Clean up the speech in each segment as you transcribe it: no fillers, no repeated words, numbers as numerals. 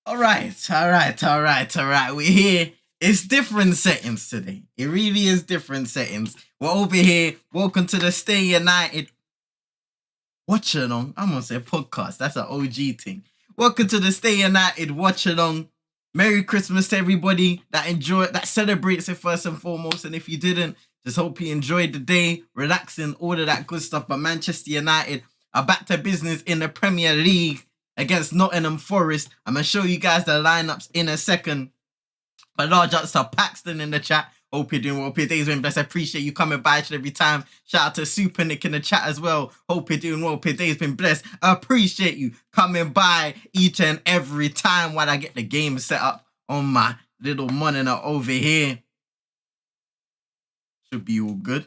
All right. We're here. It's different settings today. It really is different settings. We're over here. Welcome to the Stay United Watchalong. I'm gonna say podcast. That's an OG thing. Welcome to the Stay United Watchalong. Merry Christmas to everybody that celebrates it first and foremost. And if you didn't, just hope you enjoyed the day, relaxing, all of that good stuff. But Manchester United are back to business in the Premier League against Nottingham Forest. I'm gonna show you guys the lineups in a second. A large ups to Paxton in the chat. Hope you're doing well. Hope your day's been blessed. I appreciate you coming by each and every time. Shout out to Super Nick in the chat as well. Hope you're doing well. Hope your day's been blessed. I appreciate you coming by each and every time while I get the game set up on my little monitor over here. Should be all good.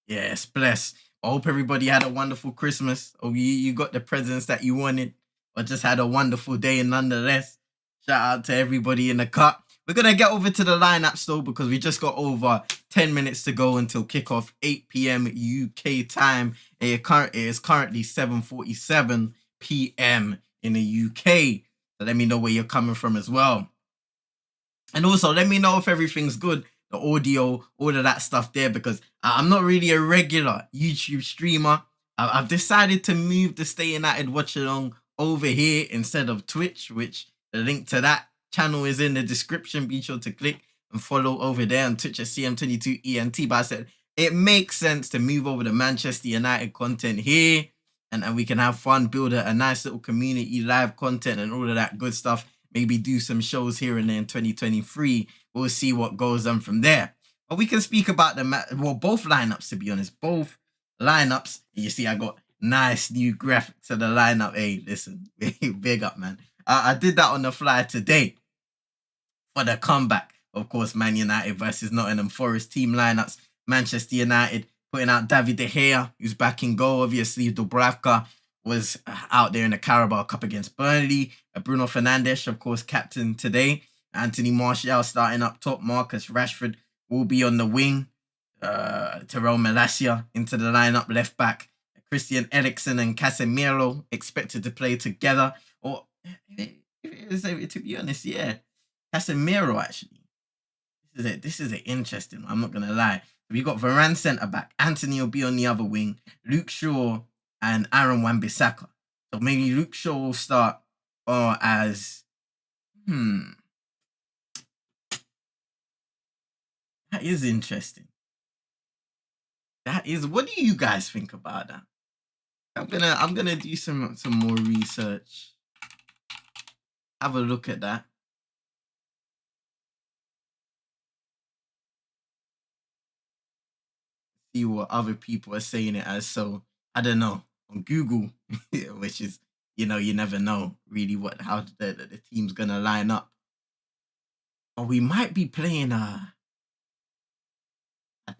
Yes, bless. I hope everybody had a wonderful Christmas. Or you got the presents that you wanted. Or just had a wonderful day nonetheless. Shout out to everybody in the cut. We're going to get over to the lineups though because we just got over 10 minutes to go until kickoff, 8 p.m. UK time. It is currently 7:47 p.m. in the UK. So let me know where you're coming from as well. And also let me know if everything's good, the audio, all of that stuff there, because I'm not really a regular YouTube streamer. I've decided to move the Stay United Watchalong over here instead of Twitch, which the link to that channel is in the description. Be sure to click and follow over there on Twitch at CM22ENT. But I said it makes sense to move over to Manchester United content here, and we can have fun, build a nice little community, live content and all of that good stuff. Maybe do some shows here and there in 2023. We'll see what goes on from there. But we can speak about both lineups, to be honest. Both lineups. You see, I got nice new graphics to the lineup. Hey, listen, big up, man. I did that on the fly today for the comeback. Of course, Man United versus Nottingham Forest team lineups. Manchester United putting out David De Gea, who's back in goal. Obviously, Dubravka was out there in the Carabao Cup against Burnley. Bruno Fernandes, of course, captain today. Anthony Martial starting up top. Marcus Rashford will be on the wing. Tyrell Malacia into the lineup, left back. Christian Eriksen and Casemiro expected to play together. Or, to be honest, yeah. Casemiro, actually. This is an interesting one. I'm not going to lie. We got Varane centre-back. Anthony will be on the other wing. Luke Shaw and Aaron Wan-Bissaka. So maybe Luke Shaw will start as... That is interesting. That is... What do you guys think about that? I'm gonna do some more research. Have a look at that. See what other people are saying it as. So I don't know, on Google, which is, you never know really how the team's gonna line up. But we might be playing I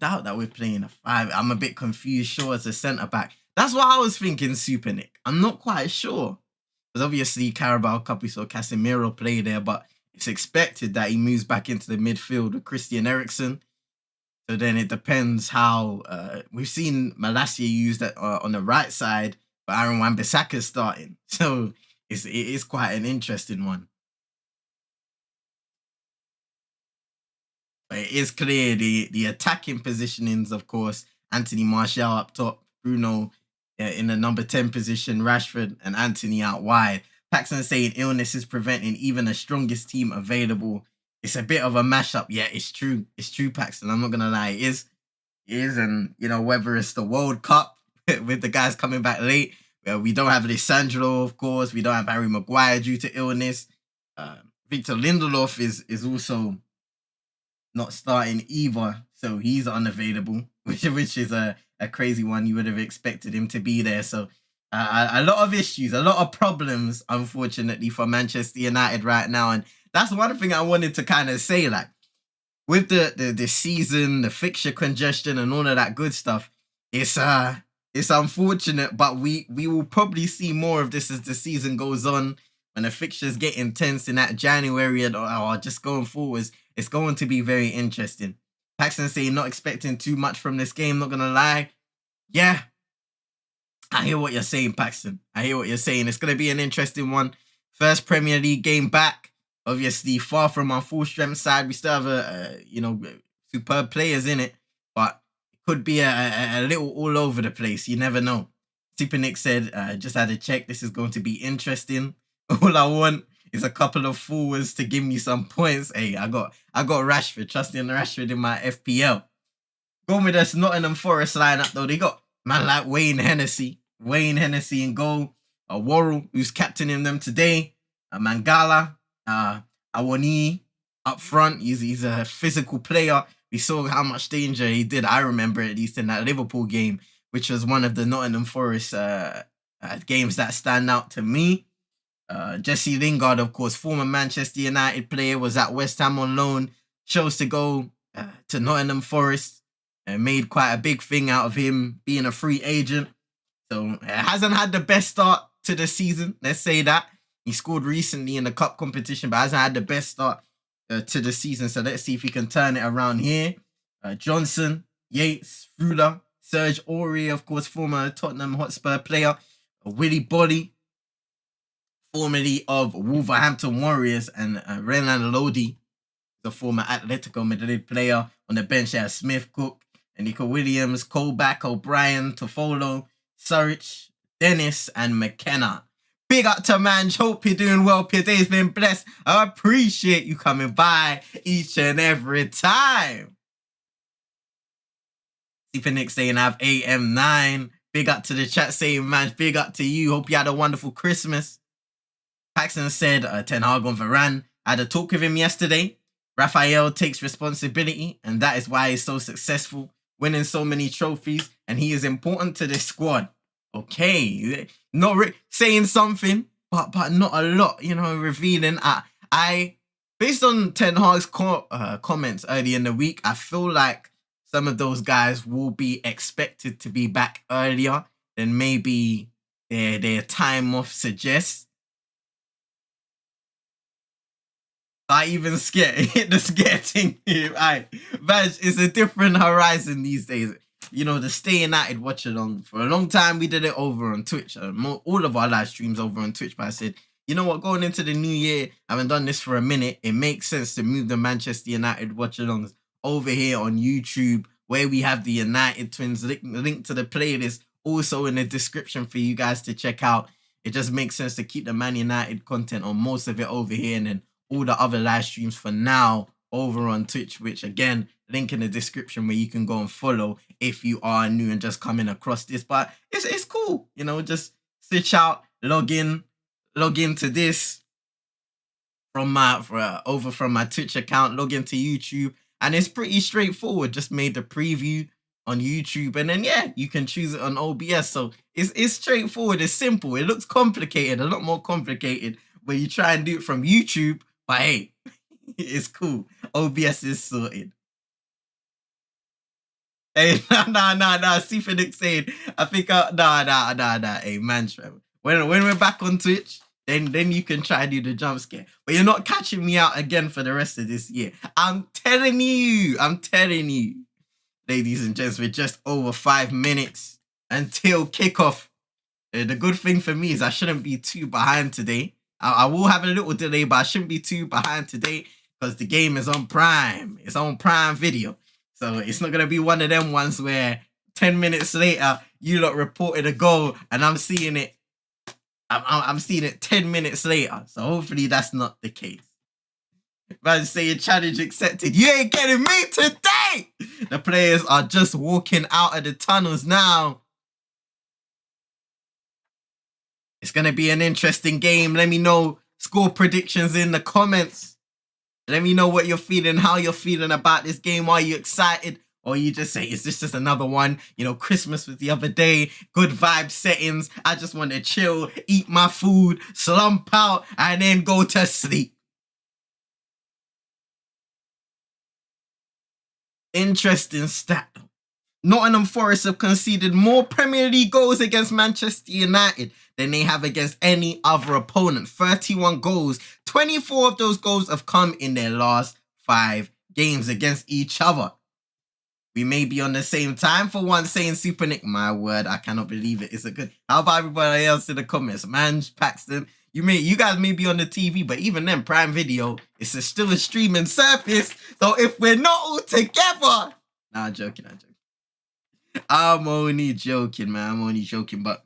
doubt that we're playing a 5. I'm a bit confused. Shaw as a centre back. That's what I was thinking, Super Nick. I'm not quite sure. Because obviously Carabao Cup, we saw Casemiro play there, but it's expected that he moves back into the midfield with Christian Eriksen. So then it depends how... we've seen Malacia used that on the right side, but Aaron Wan-Bissaka is starting. So it is quite an interesting one. But it is clear the attacking positionings, of course. Anthony Martial up top, Bruno in the number 10 position, Rashford and Anthony out wide. Paxton saying illness is preventing even the strongest team available. It's a bit of a mashup. Yeah, it's true. It's true, Paxton. I'm not going to lie. It is. And, whether it's the World Cup with the guys coming back late. We don't have Lisandro, of course. We don't have Harry Maguire due to illness. Victor Lindelof is also not starting either. So he's unavailable, which is a crazy one. You would have expected him to be there. So a lot of issues, a lot of problems, unfortunately, for Manchester United right now. And that's one thing I wanted to kind of say, like, with the season, the fixture congestion and all of that good stuff, it's unfortunate, but we will probably see more of this as the season goes on. When the fixtures get intense in that January or just going forwards, it's going to be very interesting. Paxton saying not expecting too much from this game, not going to lie. Yeah, I hear what you're saying, Paxton. I hear what you're saying. It's going to be an interesting one. First Premier League game back. Obviously, far from our full strength side. We still have superb players in it, but it could be a little all over the place. You never know. Super Nick said, just had to check. This is going to be interesting. All I want is a couple of forwards to give me some points. Hey, I got Rashford, trusting Rashford in my FPL. Going with this Nottingham Forest lineup though, they got man like Wayne Hennessy in goal. Worrell, who's captaining them today. Mangala, Awani up front. He's a physical player. We saw how much danger he did. I remember at least in that Liverpool game, which was one of the Nottingham Forest games that stand out to me. Jesse Lingard, of course, former Manchester United player, was at West Ham on loan, chose to go to Nottingham Forest, and made quite a big thing out of him being a free agent. So hasn't had the best start to the season, let's say that. He scored recently in the cup competition, but hasn't had the best start to the season. So let's see if he can turn it around here. Johnson, Yates, Fuller, Serge Aurier, of course, former Tottenham Hotspur player. Willy Bolly, formerly of Wolverhampton Warriors, and Renan Lodi, the former Atletico Madrid player. On the bench, there Smith, Cook, and Nico Williams, Colback, O'Brien, Toffolo, Surridge, Dennis, and McKenna. Big up to Manj. Hope you're doing well. Your day's been blessed. I appreciate you coming by each and every time. Super Nick saying I have AM9. Big up to the chat saying, man, big up to you. Hope you had a wonderful Christmas. Paxton said, Ten Hag on Varane. I had a talk with him yesterday. Raphael takes responsibility, and that is why he's so successful, winning so many trophies, and he is important to this squad. Okay, not saying something, but not a lot, revealing. I based on Ten Hag's comments early in the week, I feel like some of those guys will be expected to be back earlier than maybe their time off suggests. I even hit the scare thing. It's a different horizon these days. The Stay United Watchalong. For a long time, we did it over on Twitch. All of our live streams over on Twitch. But I said, you know what? Going into the new year, I haven't done this for a minute. It makes sense to move the Manchester United Watchalongs over here on YouTube, where we have the United Twins link to the playlist also in the description for you guys to check out. It just makes sense to keep the Man United content on most of it over here, and then all the other live streams for now over on Twitch, which again, link in the description where you can go and follow if you are new and just coming across this. But it's cool, just switch out, log into this from my Twitch account, log into YouTube, and it's pretty straightforward. Just made the preview on YouTube, and then you can choose it on OBS. So it's straightforward, it's simple. It looks complicated, a lot more complicated when you try and do it from YouTube. But hey, it's cool. OBS is sorted. Hey, nah. Stephen Nick saying, I think, nah. Hey, man, when we're back on Twitch, then you can try and do the jump scare. But you're not catching me out again for the rest of this year. I'm telling you. Ladies and gents, we're just over 5 minutes until kickoff. The good thing for me is I shouldn't be too behind today. I will have a little delay, but I shouldn't be too behind today because the game is on Prime. It's on Prime Video. So it's not going to be one of them ones where 10 minutes later, you lot reported a goal and I'm seeing it. I'm seeing it 10 minutes later. So hopefully that's not the case. Man saying challenge accepted. You ain't getting me today. The players are just walking out of the tunnels now. It's going to be an interesting game. Let me know score predictions in the comments. Let me know what you're feeling, how you're feeling about this game. Are you excited? Or you just say, is this just another one? Christmas was the other day. Good vibe settings. I just want to chill, eat my food, slump out, and then go to sleep. Interesting stat. Nottingham Forest have conceded more Premier League goals against Manchester United than they have against any other opponent. 31 goals. 24 of those goals have come in their last 5 games against each other. We may be on the same time for once, saying Super Nick. My word, I cannot believe it. It's a good. How about everybody else in the comments? Man, Paxton, You guys may be on the TV, but even then, Prime Video, it's still a streaming service. So if we're not all together, nah, I'm joking. I'm only joking, man. I'm only joking, but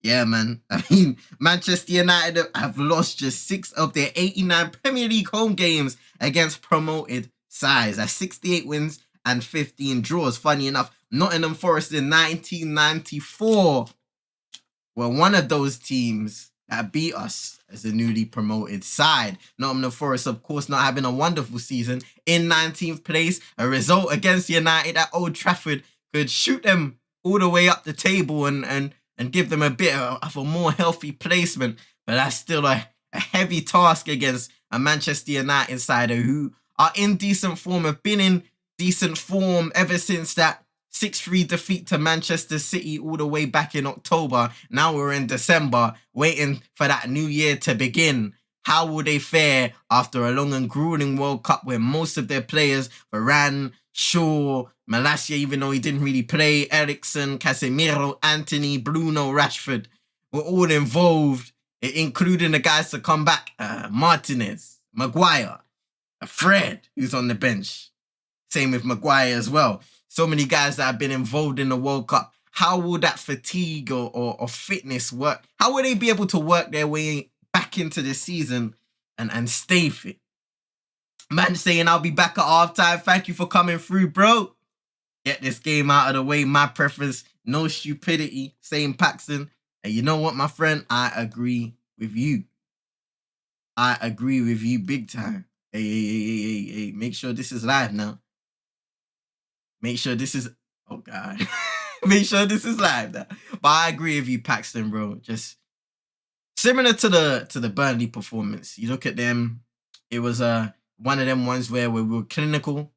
yeah, man. I mean, Manchester United have lost just 6 of their 89 Premier League home games against promoted sides. That's 68 wins and 15 draws. Funny enough, Nottingham Forest in 1994 were one of those teams that beat us as a newly promoted side. Nottingham Forest, of course, not having a wonderful season in 19th place. A result against United at Old Trafford could shoot them all the way up the table and give them a bit of a more healthy placement. But that's still a heavy task against a Manchester United side who are in decent form, have been in decent form ever since that 6-3 defeat to Manchester City all the way back in October. Now we're in December, waiting for that new year to begin. How will they fare after a long and grueling World Cup where most of their players, Varane, Shaw, Malacia, even though he didn't really play, Eriksen, Casemiro, Anthony, Bruno, Rashford, were all involved, including the guys to come back, Martinez, Maguire, Fred, who's on the bench. Same with Maguire as well. So many guys that have been involved in the World Cup. How will that fatigue or fitness work? How will they be able to work their way back into the season and stay fit? Man saying I'll be back at halftime. Thank you for coming through, bro. Get this game out of the way. My preference, no stupidity. Saying Paxton. And you know what, my friend? I agree with you. I agree with you big time. Hey. Make sure this is live now. Make sure this is... Oh, God. Make sure this is live now. But I agree with you, Paxton, bro. Just similar to the Burnley performance. You look at them. It was one of them ones where we were clinical.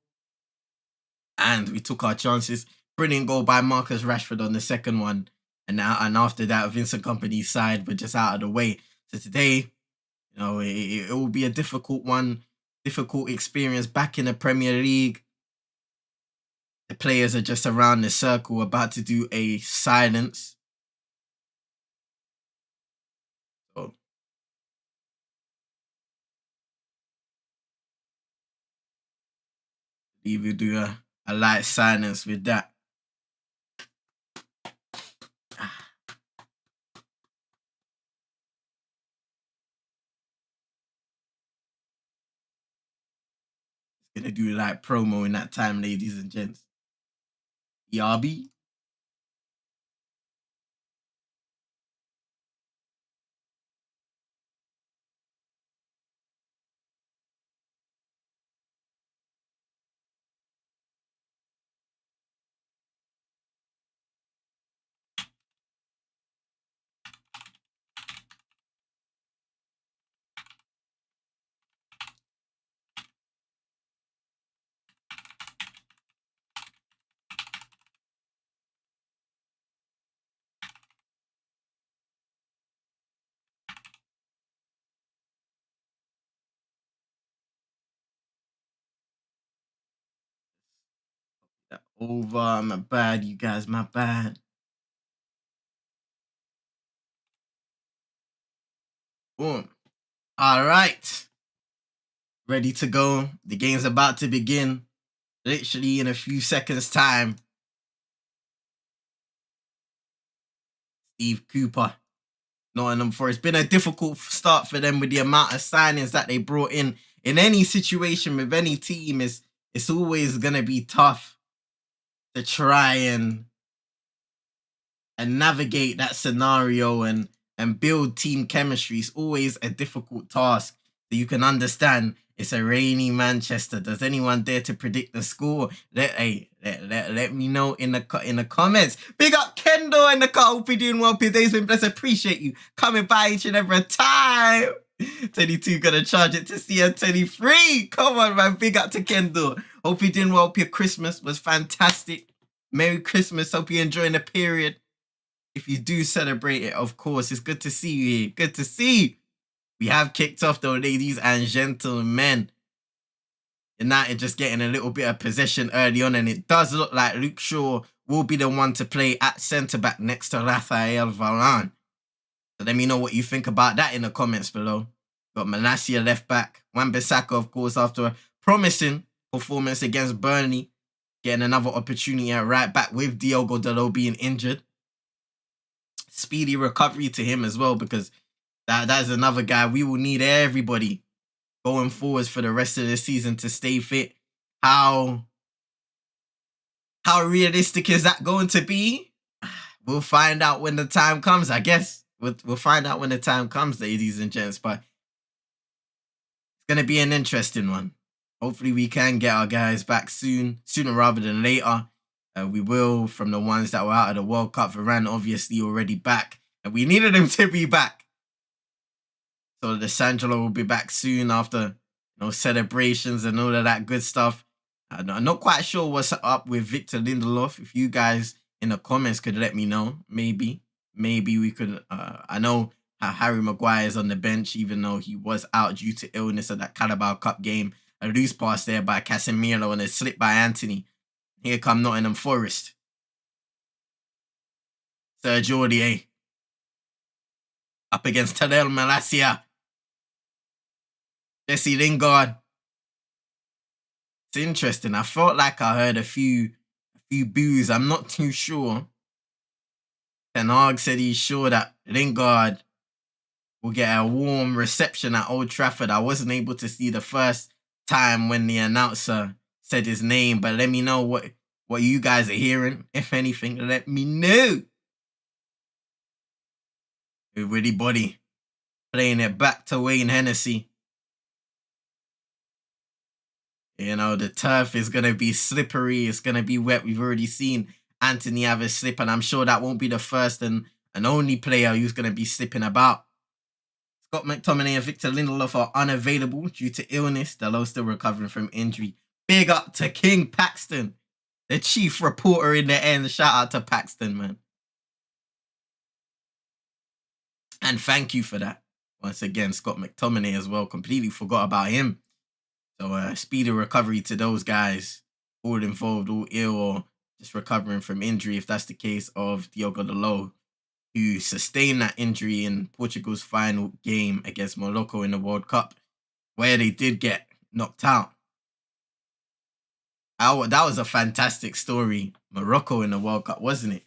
And we took our chances. Brilliant goal by Marcus Rashford on the second one. And after that, Vincent Kompany's side were just out of the way. So today, you know, it will be a difficult one. Difficult experience back in the Premier League. The players are just around the circle about to do a silence. So we will do a light silence with that. Gonna do like promo in that time, ladies and gents. Yabi. Over, my bad, you guys, my bad. Boom. All right. Ready to go. The game's about to begin. Literally in a few seconds' time. Steve Cooper. Nottingham Forest. It's been a difficult start for them with the amount of signings that they brought in. In any situation with any team, it's always going to be tough to try and navigate that scenario and build team chemistry. Is always a difficult task. So you can understand it's a rainy Manchester. Does anyone dare to predict the score? Let me know in the comments. Big up Kendall in the car. Hope you're doing well. Today's been blessed. Appreciate you coming by each and every time. 22 gonna charge it to see 23. Come on, man. Big up to Kendall. Hope you're doing well. Hope your Christmas was fantastic. Merry Christmas. Hope you're enjoying the period. If you do celebrate it, of course, it's good to see you here. Good to see you. We have kicked off though, ladies and gentlemen. United just getting a little bit of possession early on, and it does look like Luke Shaw will be the one to play at centre-back next to Rafael Varane. So let me know what you think about that in the comments below. Got Malacia left back. Wan-Bissaka, of course, after a promising performance against Burnley, getting another opportunity at right back with Diogo Dalot being injured. Speedy recovery to him as well, because that is another guy. We will need everybody going forwards for the rest of the season to stay fit. How realistic is that going to be? We'll find out when the time comes, I guess. We'll find out when the time comes, ladies and gents. But it's going to be an interesting one. Hopefully we can get our guys back sooner rather than later. We will, from the ones that were out of the World Cup. Varane obviously already back, and we needed him to be back. So the Sandro will be back soon after celebrations and all of that good stuff. I'm not quite sure what's up with Victor Lindelof. If you guys in the comments could let me know, maybe we could. I know Harry Maguire is on the bench, even though he was out due to illness at that Carabao Cup game. A loose pass there by Casemiro and a slip by Anthony. Here come Nottingham Forest. Sergio Aurier up against Tadel Malacia. Jesse Lingard. It's interesting. I felt like I heard a few boos. I'm not too sure. Ten Hag said he's sure that Lingard will get a warm reception at Old Trafford. I wasn't able to see the first time when the announcer said his name, but let me know what you guys are hearing. If anything, let me know. Everybody playing it back to Wayne Hennessy. The turf is going to be slippery. It's going to be wet. We've already seen Anthony have a slip, and I'm sure that won't be the first and only player who's going to be slipping about. Scott McTominay and Victor Lindelof are unavailable due to illness. Dalot still recovering from injury. Big up to King Paxton, the chief reporter in the end. Shout out to Paxton, man. And thank you for that. Once again, Scott McTominay as well. Completely forgot about him. So speedy recovery to those guys, all involved, all ill, or just recovering from injury, if that's the case of Diogo Dalot, who sustained that injury in Portugal's final game against Morocco in the World Cup, where they did get knocked out. That was a fantastic story. Morocco in the World Cup, wasn't it?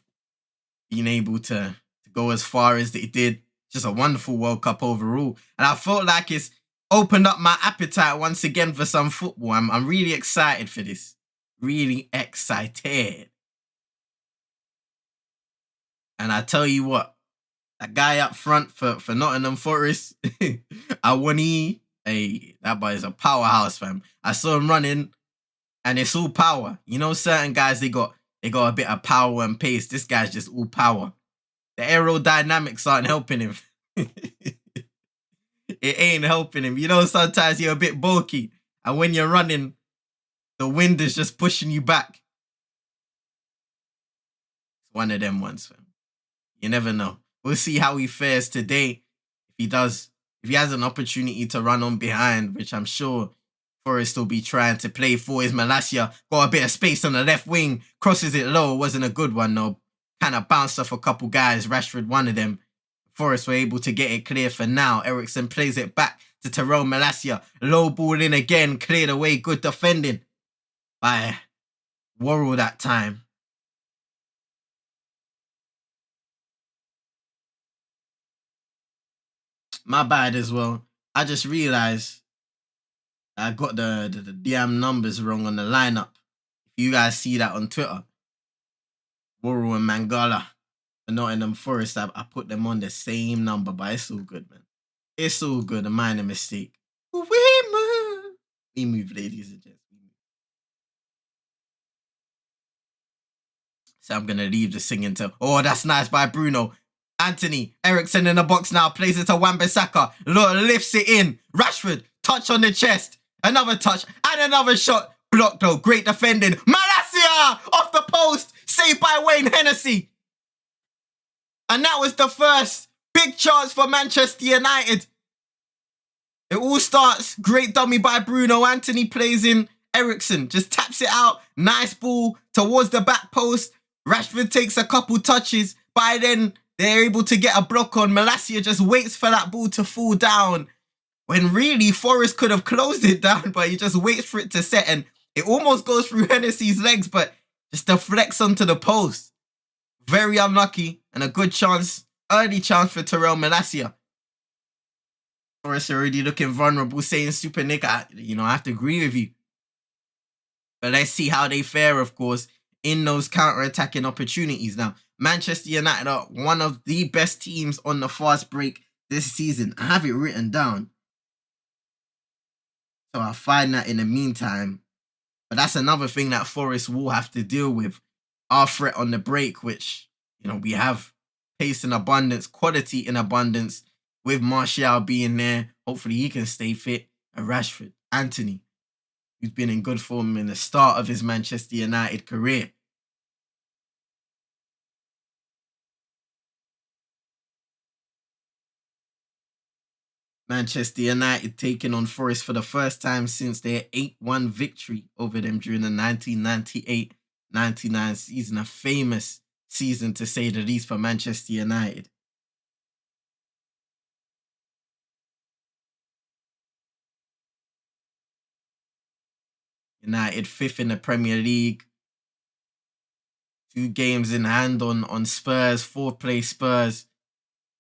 Being able to go as far as they did. Just a wonderful World Cup overall. And I felt like it's opened up my appetite once again for some football. I'm really excited for this. Really excited. And I tell you what, that guy up front for Nottingham Forest, Awani, hey, that boy is a powerhouse, fam. I saw him running, and it's all power. Certain guys, they got a bit of power and pace. This guy's just all power. The aerodynamics aren't helping him. It ain't helping him. Sometimes you're a bit bulky, and when you're running, the wind is just pushing you back. It's one of them ones, fam. You never know. We'll see how he fares today. If he has an opportunity to run on behind, which I'm sure Forest will be trying to play for, is Malacia. Got a bit of space on the left wing. Crosses it low. Wasn't a good one, though. Kind of bounced off a couple guys. Rashford, one of them. Forest were able to get it clear for now. Eriksen plays it back to Tyrell Malacia. Low ball in again. Cleared away. Good defending by Worrell that time. My bad as well. I just realized I got the damn numbers wrong on the lineup. If you guys see that on Twitter, Worrell and Mangala are not in them Forest. I put them on the same number, but it's all good, man. It's all good. A minor mistake. We move, ladies and gents. So I'm going to leave the singing to... Oh, that's nice by Bruno. Anthony, Eriksen in the box now, plays it to Wan-Bissaka. Lifts it in. Rashford, touch on the chest. Another touch and another shot. Blocked though, great defending. Malacia off the post, saved by Wayne Hennessy. And that was the first big chance for Manchester United. It all starts, great dummy by Bruno. Anthony plays in. Eriksen just taps it out. Nice ball towards the back post. Rashford takes a couple touches. By then, They're able to get a block on. Malacia just waits for that ball to fall down. When really, Forest could have closed it down, but he just waits for it to set. And it almost goes through Hennessy's legs, but just deflects onto the post. Very unlucky and a good chance, early chance for Terrell Malacia. Forest already looking vulnerable, saying Super Nick, I have to agree with you. But let's see how they fare, of course, in those counter-attacking opportunities. Now, Manchester United are one of the best teams on the fast break this season. I have it written down, so I'll find that in the meantime. But that's another thing that Forest will have to deal with. Our threat on the break, which, we have pace in abundance, quality in abundance, with Martial being there. Hopefully he can stay fit. And Rashford, Anthony, who's been in good form in the start of his Manchester United career. Manchester United taking on Forest for the first time since their 8-1 victory over them during the 1998-99 season. A famous season, to say the least, for Manchester United. United 5th in the Premier League. 2 games in hand on Spurs, 4th place Spurs.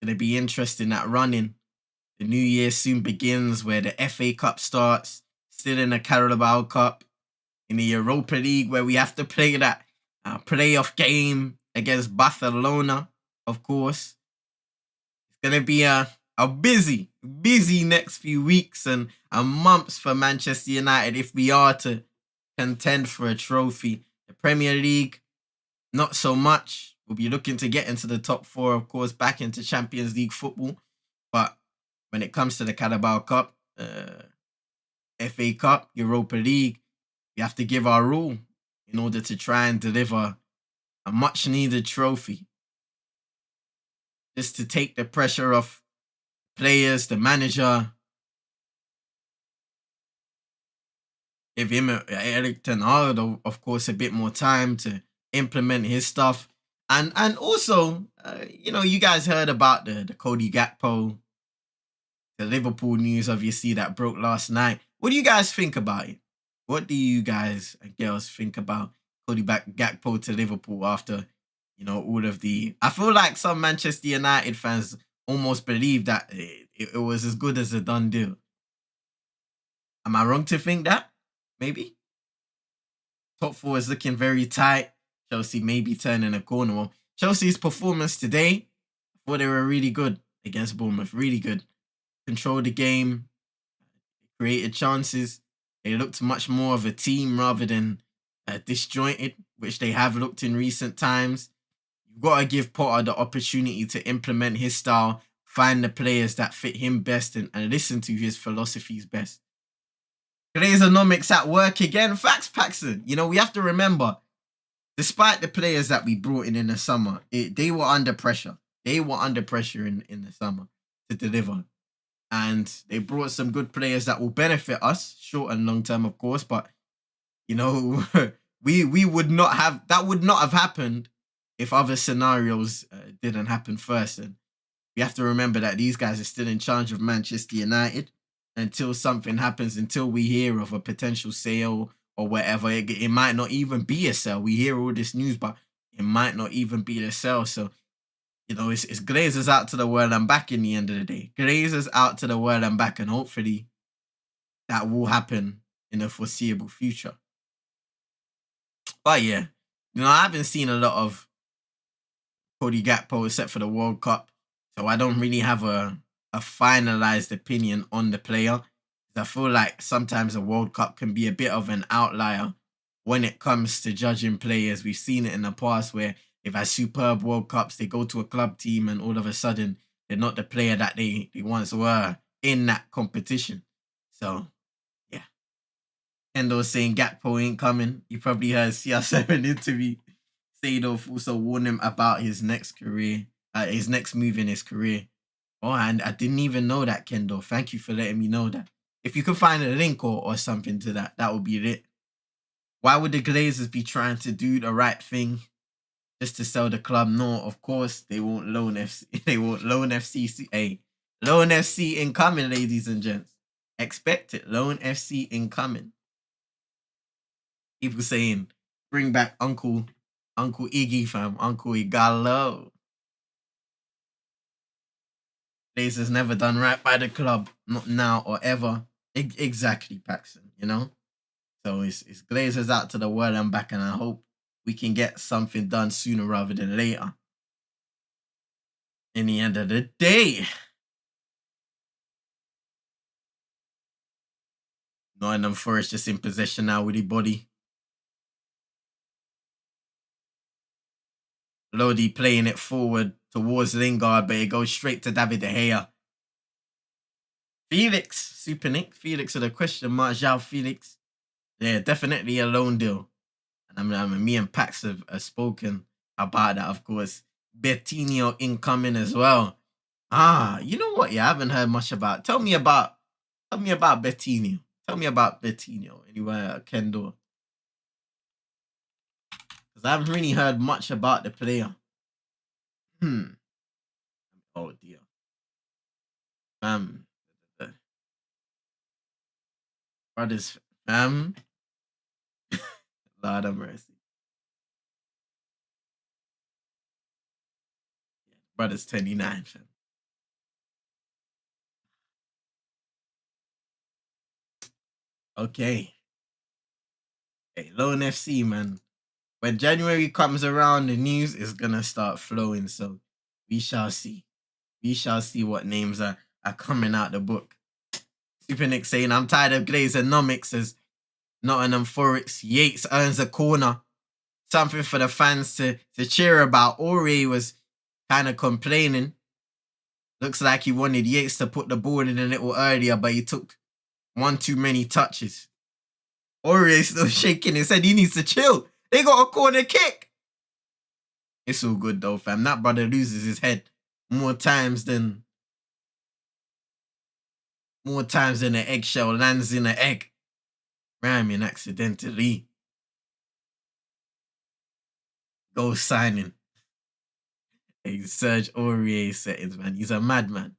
Going to be interesting, that running. The new year soon begins, where the FA Cup starts, still in the Carabao Cup, in the Europa League, where we have to play that playoff game against Barcelona, of course. It's going to be a busy next few weeks and months for Manchester United if we are to contend for a trophy. The Premier League, not so much. We'll be looking to get into the top 4, of course, back into Champions League football. But when it comes to the Carabao Cup, FA Cup, Europa League, we have to give our all in order to try and deliver a much-needed trophy. Just to take the pressure off players, the manager. Give him, Erik ten Hag, of course, a bit more time to implement his stuff. And also, you guys heard about the Cody Gakpo, the Liverpool news, obviously, that broke last night. What do you guys think about it? What do you guys and girls think about Cody Gakpo to Liverpool after, all of the... I feel like some Manchester United fans almost believe that it was as good as a done deal. Am I wrong to think that? Maybe? Top 4 is looking very tight. Chelsea may be turning a corner. Well, Chelsea's performance today, I thought they were really good against Bournemouth. Really good. Controlled the game, created chances. They looked much more of a team rather than disjointed, which they have looked in recent times. You've got to give Potter the opportunity to implement his style, find the players that fit him best, and listen to his philosophies best. Glazeonomics at work again. Facts, Paxton. We have to remember, despite the players that we brought in the summer, they were under pressure. They were under pressure in the summer to deliver. And they brought some good players that will benefit us, short and long term, of course. But, we would not have... That would not have happened if other scenarios didn't happen first. And we have to remember that these guys are still in charge of Manchester United until something happens, until we hear of a potential sale or whatever. It might not even be a sale. We hear all this news, but it might not even be a sale. So, it's Glazers out to the world and back in the end of the day. Glazers out to the world and back, and hopefully that will happen in the foreseeable future. But yeah, I haven't seen a lot of Cody Gakpo except for the World Cup, so I don't really have a finalized opinion on the player. I feel like sometimes a World Cup can be a bit of an outlier when it comes to judging players. We've seen it in the past where they've had superb World Cups, they go to a club team and all of a sudden they're not the player that they once were in that competition. So, yeah. Endo saying Gakpo ain't coming. You probably heard CR7 interview. Seedorf also warned him about his next move in his career. Oh, and I didn't even know that, Kendo. Thank you for letting me know that. If you could find a link or something to that would be lit. Why would the Glazers be trying to do the right thing just to sell the club. No, of course they won't loan FC. They won't loan FC. Hey, loan FC incoming, ladies and gents. Expect it. Loan FC incoming. People saying, bring back Uncle Iggy, fam. Uncle Igalo. Glazer's never done right by the club. Not now or ever. Exactly, Paxton, you know? So it's Glazers out to the world and back, and I hope we can get something done sooner rather than later. In the end of the day, Nottingham Forest just in possession now with the body. Lodi playing it forward towards Lingard, but it goes straight to David De Gea. Felix, Super Nick, Felix with a question mark, João Felix. Yeah, definitely a loan deal. And I mean, me and Pax have spoken about that, of course. Bettinho incoming as well. You know what? Yeah, I haven't heard much about. Tell me about Bettinho. Tell me about Bettinho. Anyway, Kendo. Because I haven't really heard much about the player. Oh dear. Brothers, Lord of mercy. Brothers 29, fam. Okay. Hey, Lone FC, man. When January comes around, the news is gonna start flowing. So we shall see. We shall see what names are coming out the book. Super Nick saying, I'm tired of Glazeronomics as Nottingham Forest. Yates earns a corner. Something for the fans to cheer about. Ori was kind of complaining. Looks like he wanted Yates to put the ball in a little earlier, but he took one too many touches. Ori still shaking his head. He needs to chill. They got a corner kick. It's all good though, fam. That brother loses his head more times than an eggshell lands in an egg. Rhyming accidentally. Goal signing. Hey, Serge Aurier settings, man. He's a madman.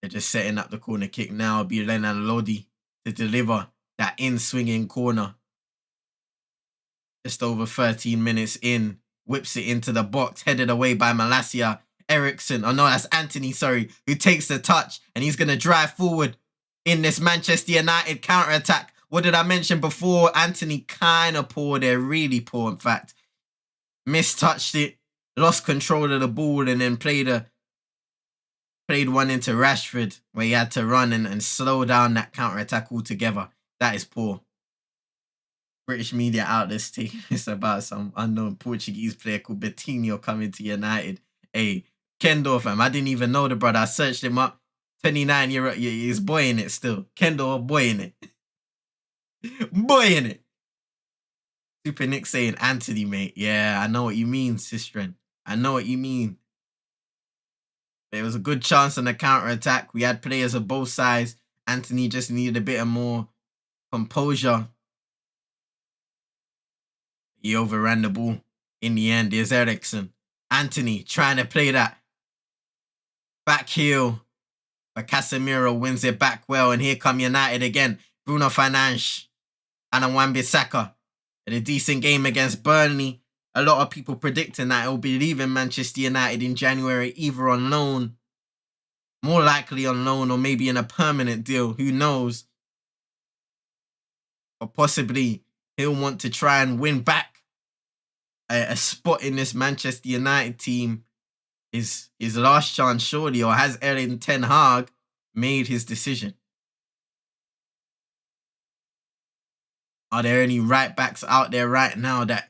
They're just setting up the corner kick now. Be Lenan Lodi to deliver that in-swinging corner. Just over 13 minutes in. Whips it into the box. Headed away by Malacia. Eriksson. Oh no, that's Anthony, sorry. Who takes the touch. And he's going to drive forward in this Manchester United counter-attack. What did I mention before? Anthony kind of poor there. Really poor, in fact. Mistouched it. Lost control of the ball and then played one into Rashford where he had to run and slow down that counter-attack altogether. That is poor. British media outlets taking this about some unknown Portuguese player called Bettinho coming to United. Hey, Kendo, fam, I didn't even know the brother. I searched him up. 29-year-old, he's boying it still. Kendo, boying it. Boying it. Super Nick saying Anthony, mate. Yeah, I know what you mean, Sistren. I know what you mean. There was a good chance on the counter-attack. We had players of both sides. Anthony just needed a bit of more composure. He overran the ball. In the end, there's Eriksson. Anthony trying to play that back heel. But Casemiro wins it back well. And here come United again. Bruno Fernandes and Wan-Bissaka. In a decent game against Burnley. A lot of people predicting that he'll be leaving Manchester United in January, either on loan, more likely on loan, or maybe in a permanent deal. Who knows? Or possibly he'll want to try and win back a spot in this Manchester United team. His last chance, surely, or has Erik ten Hag made his decision? Are there any right backs out there right now that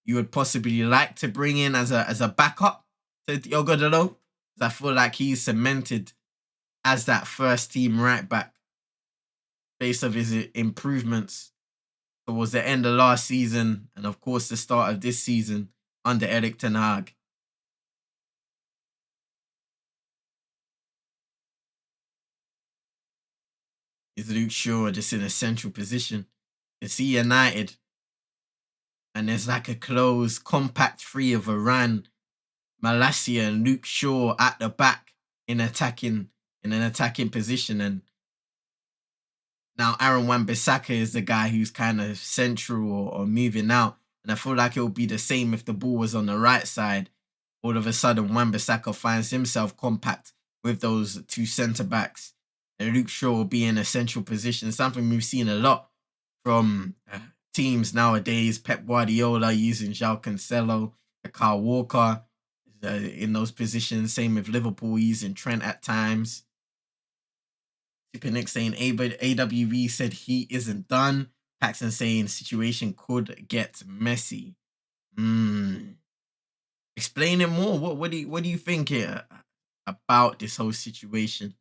you would possibly like to bring in as a backup to Diogo Dalot? I feel like he's cemented as that first team right back based on his improvements towards the end of last season and of course the start of this season under Erik ten Hag. Is Luke Shaw just in a central position? You see United and there's like a close, compact three of Varane, Malacia, and Luke Shaw at the back in an attacking position. And now Aaron Wan-Bissaka is the guy who's kind of central or moving out. And I feel like it would be the same if the ball was on the right side. All of a sudden, Wan-Bissaka finds himself compact with those two centre-backs. And Luke Shaw will be in a central position, something we've seen a lot from teams nowadays. Pep Guardiola using João Cancelo, Kyle Walker in those positions. Same with Liverpool using Trent at times. Nick saying AWV said he isn't done. Paxton saying situation could get messy. Explain it more. What do you think here about this whole situation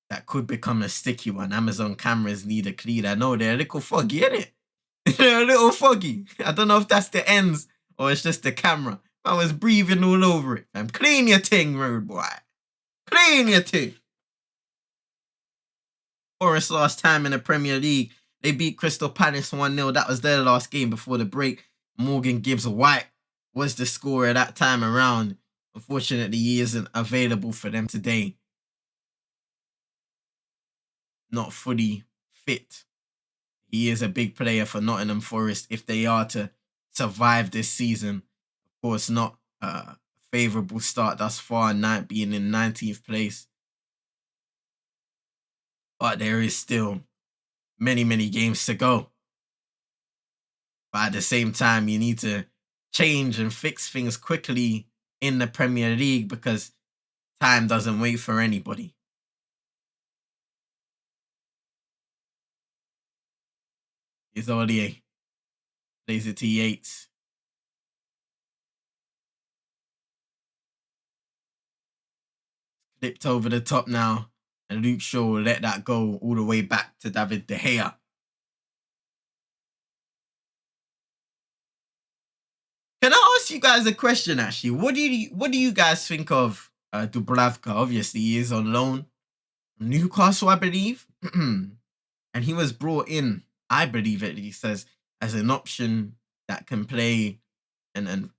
that could become a sticky one? Amazon cameras need a clean. I know they're a little foggy, isn't it? They're a little foggy. I don't know if that's the ends or it's just the camera. I was breathing all over it. Clean your thing, road boy. Clean your thing. Forest last time in the Premier League, they beat Crystal Palace 1-0. That was their last game before the break. Morgan Gibbs-White was the scorer that time around. Unfortunately, he isn't available for them today. Not fully fit. He is a big player for Nottingham Forest if they are to survive this season. Of course, not a favourable start thus far, being in 19th place. But there is still many, many games to go. But at the same time, you need to change and fix things quickly in the Premier League because time doesn't wait for anybody. Izolier plays it to Yates. Flipped over the top now. And Luke Shaw will let that go all the way back to David De Gea. Can I ask you guys a question, actually? What do you guys think of Dubravka? Obviously, he is on loan from Newcastle, I believe. And he was brought in, I believe at least, as an option that can play and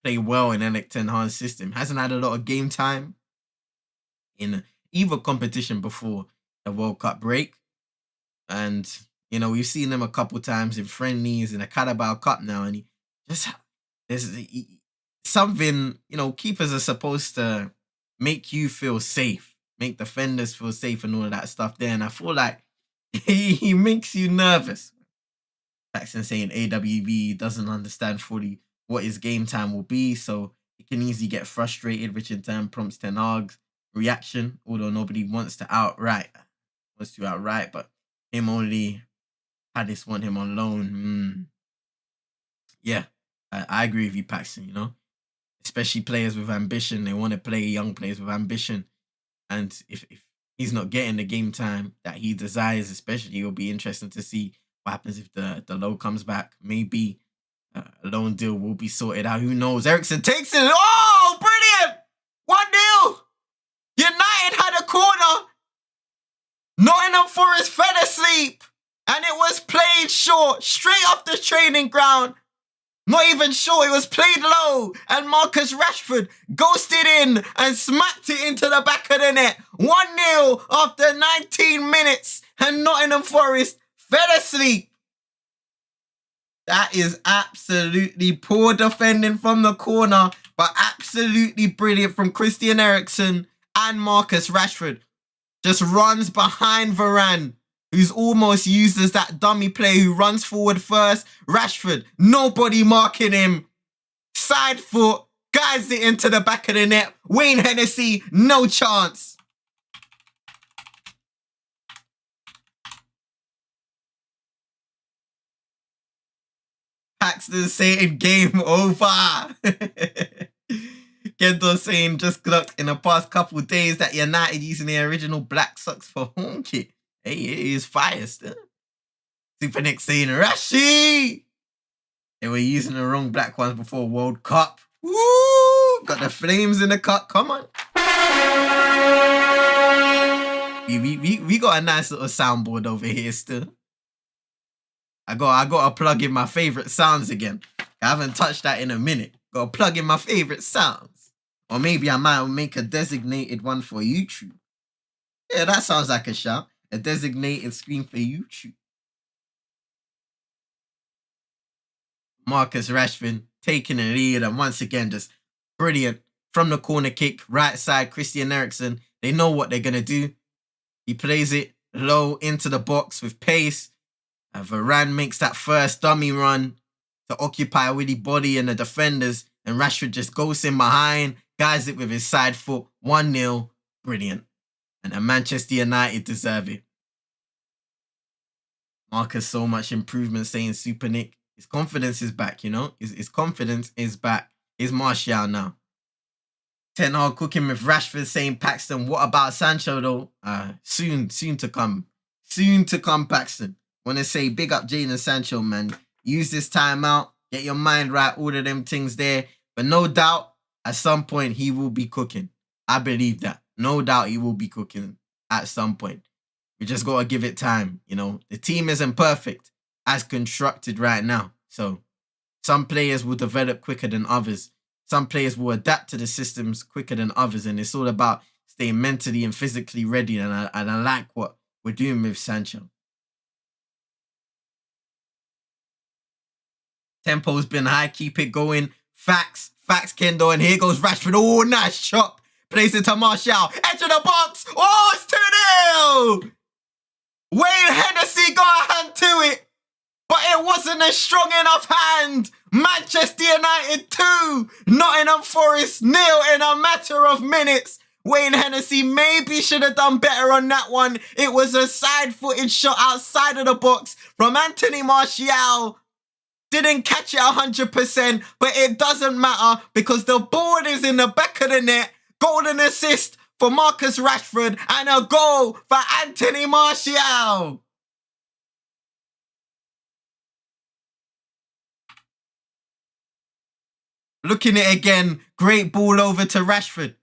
play well in Erik ten Hag's system. Hasn't had a lot of game time in either competition before the World Cup break. And, you know, we've seen him a couple times in friendlies in the Carabao Cup now. And there's something, you know, keepers are supposed to make you feel safe, make defenders feel safe and all of that stuff there. And I feel like he makes you nervous. Paxton saying AWB doesn't understand fully what his game time will be. So he can easily get frustrated, which in turn prompts ten Hag's reaction, although nobody wants to outright, but him only Palace want him on loan. Yeah, I agree with you, Paxton, you know, especially players with ambition. They want to play young players with ambition. And if he's not getting the game time that he desires, especially, it'll be interesting to see what happens if the low comes back. Maybe a loan deal will be sorted out. Who knows? Ericsson takes it. Oh, brilliant! 1-0! United had a corner. Nottingham Forest fell asleep. And it was played short, straight off the training ground. Not even short, it was played low. And Marcus Rashford ghosted in and smacked it into the back of the net. 1-0 after 19 minutes. And Nottingham Forest fell asleep. That is absolutely poor defending from the corner, but absolutely brilliant from Christian Eriksen and Marcus Rashford. Just runs behind Varane, who's almost used as that dummy player who runs forward first. Rashford, nobody marking him. Side foot, guides it into the back of the net. Wayne Hennessy, no chance. Paxton saying game over. Kendo saying just clocked in the past couple of days that United using the original black socks for home kit. Hey, it is fire still. Super Nick saying Rashi. They were using the wrong black ones before World Cup. Woo! Got the flames in the cup. Come on. We got a nice little soundboard over here still. I got to plug in my favorite sounds again. I haven't touched that in a minute. Got to plug in my favorite sounds. Or maybe I might make a designated one for YouTube. Yeah, that sounds like a shout. A designated screen for YouTube. Marcus Rashford taking the lead, and once again, just brilliant. From the corner kick, right side, Christian Eriksen. They know what they're going to do. He plays it low into the box with pace. Varane makes that first dummy run to occupy with the body and the defenders, and Rashford just goes in behind, guides it with his side foot, 1-0. Brilliant. And Manchester United deserve it. Marcus, so much improvement, saying Super Nick. His confidence is back, you know? His confidence is back. He's Martial now. Ten Hag cooking with Rashford, saying Paxton, what about Sancho though? Soon to come. Soon to come, Paxton. Want to say big up Jadon Sancho, man. Use this time out. Get your mind right. All of them things there. But no doubt, at some point, he will be cooking. I believe that. No doubt he will be cooking at some point. We just got to give it time, you know. The team isn't perfect as constructed right now. So some players will develop quicker than others. Some players will adapt to the systems quicker than others. And it's all about staying mentally and physically ready. And I like what we're doing with Sancho. Tempo's been high. Keep it going. Facts, Kendo. And here goes Rashford. Oh, nice chop. Plays it to Martial. Edge of the box. Oh, it's 2-0. Wayne Hennessy got a hand to it. But it wasn't a strong enough hand. Manchester United 2. Nottingham Forest 0 in a matter of minutes. Wayne Hennessy maybe should have done better on that one. It was a side-footed shot outside of the box from Anthony Martial. Didn't catch it 100%, but it doesn't matter because the ball is in the back of the net. Golden assist for Marcus Rashford and a goal for Anthony Martial. Looking at it again, great ball over to Rashford.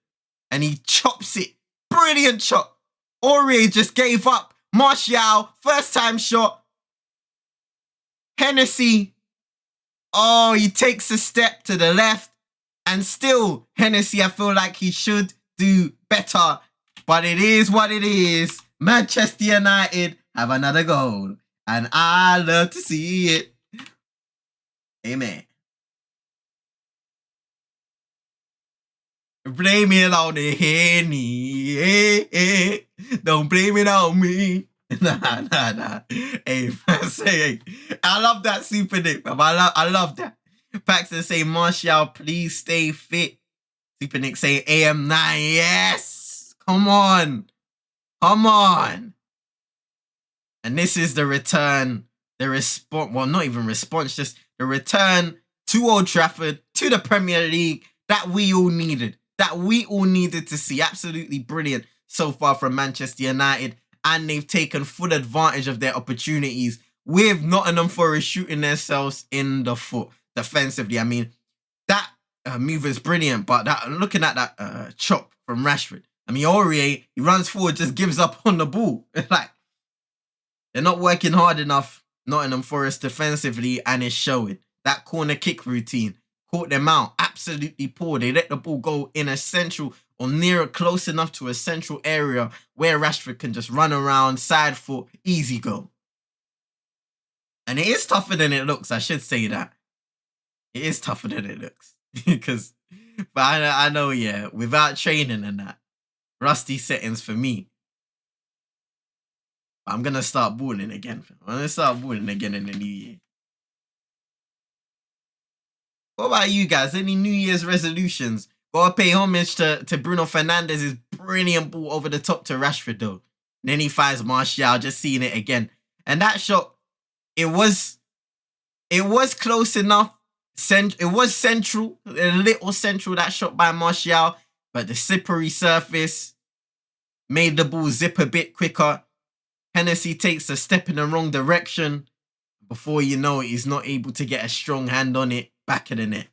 And he chops it. Brilliant chop. Aurier just gave up. Martial, first time shot. Hennessy. Oh, he takes a step to the left. And still, Hennessy, I feel like he should do better. But it is what it is. Manchester United have another goal. And I love to see it. Amen. Blame it on the Henny. Don't blame it on me. Nah. Hey, say, I love that Super Nick, fam. I love that. Paxton saying, Martial, please stay fit. Super Nick saying, AM9, yes. Come on. And this is the return, the response, well, not even response, just the return to Old Trafford, to the Premier League that we all needed. To see. Absolutely brilliant so far from Manchester United. And they've taken full advantage of their opportunities with Nottingham Forest shooting themselves in the foot defensively. I mean, that move is brilliant, but looking at that chop from Rashford, I mean, Aurier, he runs forward, just gives up on the ball. Like, they're not working hard enough, Nottingham Forest defensively, and it's showing. That corner kick routine caught them out. Absolutely poor. They let the ball go in a central or near close enough to a central area where Rashford can just run around, side foot, easy goal. And it is tougher than it looks. I should say that. It is tougher than it looks. But I know, yeah, without training and that, rusty settings for me. I'm going to start balling again. I'm going to start balling again in the new year. What about you guys? Any New Year's resolutions? Gotta pay homage to Bruno Fernandes's brilliant ball over the top to Rashford though. And then he finds Martial, just seeing it again. And that shot, it was close enough. It was central, a little central, that shot by Martial. But the slippery surface made the ball zip a bit quicker. Hennessy takes a step in the wrong direction. Before you know it, he's not able to get a strong hand on it. Back of the net.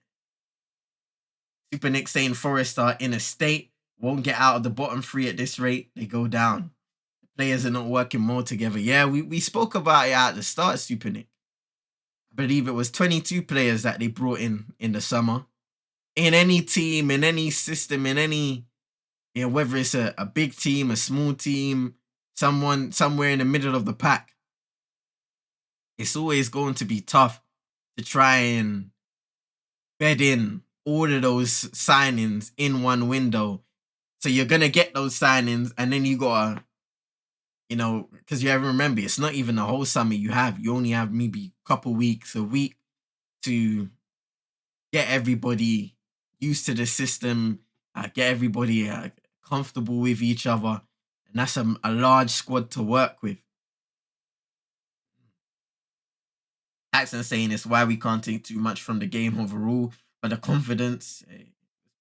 Super Nick saying Forest are in a state. Won't get out of the bottom three at this rate. They go down. The players are not working more together. Yeah, we spoke about it at the start, Super Nick. I believe it was 22 players that they brought in the summer. In any team, in any system, in any, whether it's a big team, a small team, someone somewhere in the middle of the pack, it's always going to be tough to try and bed in all of those signings in one window. So you're gonna get those signings, and then you gotta, because you have to remember, it's not even the whole summer you have. You only have maybe a couple weeks, a week to get everybody used to the system, get everybody comfortable with each other, and that's a large squad to work with. Accent saying it's why we can't take too much from the game overall, but the confidence,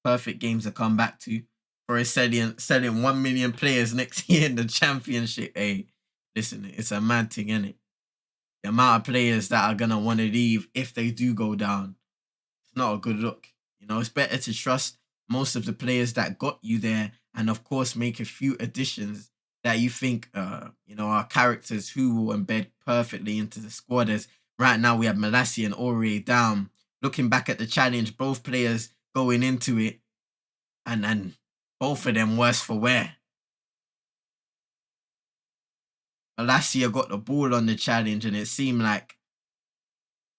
perfect games to come back to. For us selling 1 million players next year in the championship. Hey, listen, it's a mad thing, isn't it? The amount of players that are gonna want to leave if they do go down, it's not a good look. It's better to trust most of the players that got you there, and of course make a few additions that you think are characters who will embed perfectly into the squad. As right now we have Malassi and Aurier down. Looking back at the challenge, both players going into it, and both of them worse for wear. Malassia got the ball on the challenge, and it seemed like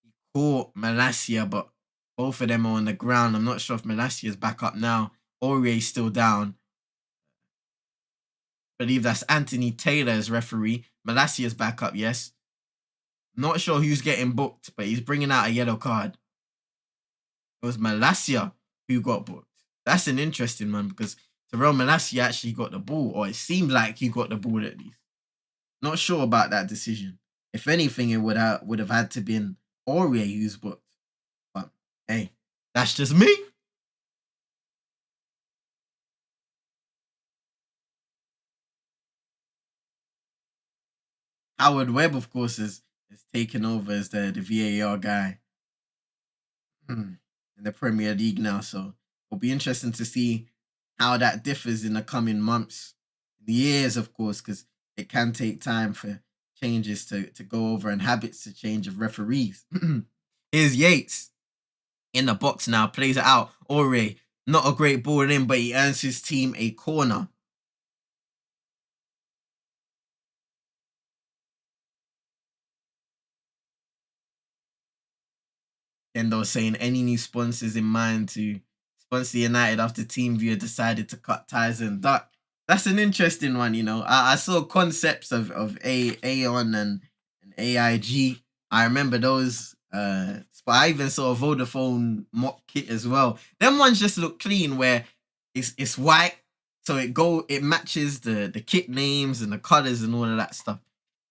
he caught Malassia, but both of them are on the ground. I'm not sure if Malassia's back up now. Aurier's still down. I believe that's Anthony Taylor as referee. Malassia's back up, yes. Not sure who's getting booked, but he's bringing out a yellow card. It was Malassia who got booked. That's an interesting one, because Terrell Malassia actually got the ball, or it seemed like he got the ball at least. Not sure about that decision. If anything, it would have had to been Aurier who's booked. But hey, that's just me. Howard Webb, of course, is taken over as the VAR guy in the Premier League now. So it'll be interesting to see how that differs in the coming months, years, of course, because it can take time for changes to go over and habits to change of referees. Here's Yates in the box now, plays it out. Aurier, not a great ball in, but he earns his team a corner. Endo saying any new sponsors in mind to sponsor United after TeamViewer decided to cut ties and duck. That's an interesting one, I saw concepts of Aon and AIG. I remember those. But I even saw a Vodafone mock kit as well. Them ones just look clean, where it's white, so it matches the kit names and the colors and all of that stuff.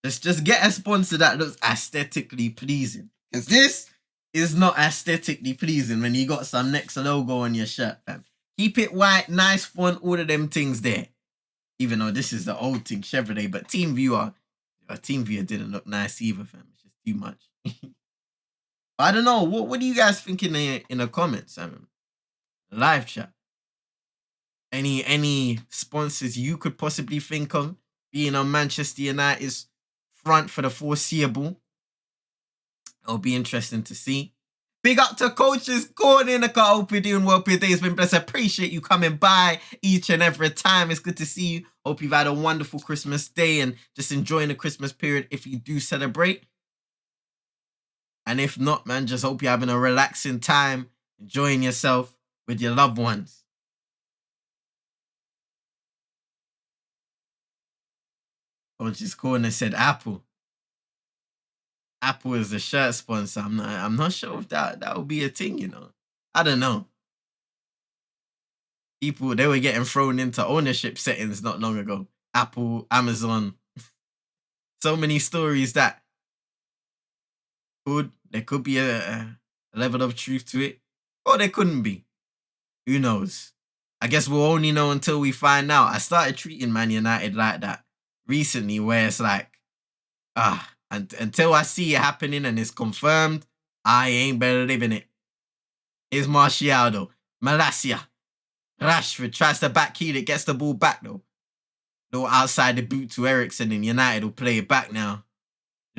Just get a sponsor that looks aesthetically pleasing, because this is not aesthetically pleasing when you got some next logo on your shirt, fam. Keep it white, nice font, all of them things there. Even though this is the old thing, Chevrolet, but TeamViewer didn't look nice either, fam. It's just too much. I don't know. What do you guys think in the comments, live chat? Any sponsors you could possibly think of being on Manchester United's front for the foreseeable? It'll be interesting to see. Big up to Coach's Corner. I hope you're doing well. Your day's been blessed. Appreciate you coming by each and every time. It's good to see you. Hope you've had a wonderful Christmas day and just enjoying the Christmas period if you do celebrate. And if not, man, just hope you're having a relaxing time, enjoying yourself with your loved ones. Coach's Corner said Apple. Apple is the shirt sponsor. I'm not sure if that would be a thing, I don't know. People, they were getting thrown into ownership settings not long ago. Apple, Amazon. So many stories that there could be a level of truth to it, or there couldn't be. Who knows? I guess we'll only know until we find out. I started treating Man United like that recently, where it's like, and until I see it happening and it's confirmed, I ain't better living it. Here's Martial though. Malassia. Rashford tries to backheel it, gets the ball back though. Little outside the boot to Eriksen, and United will play it back now.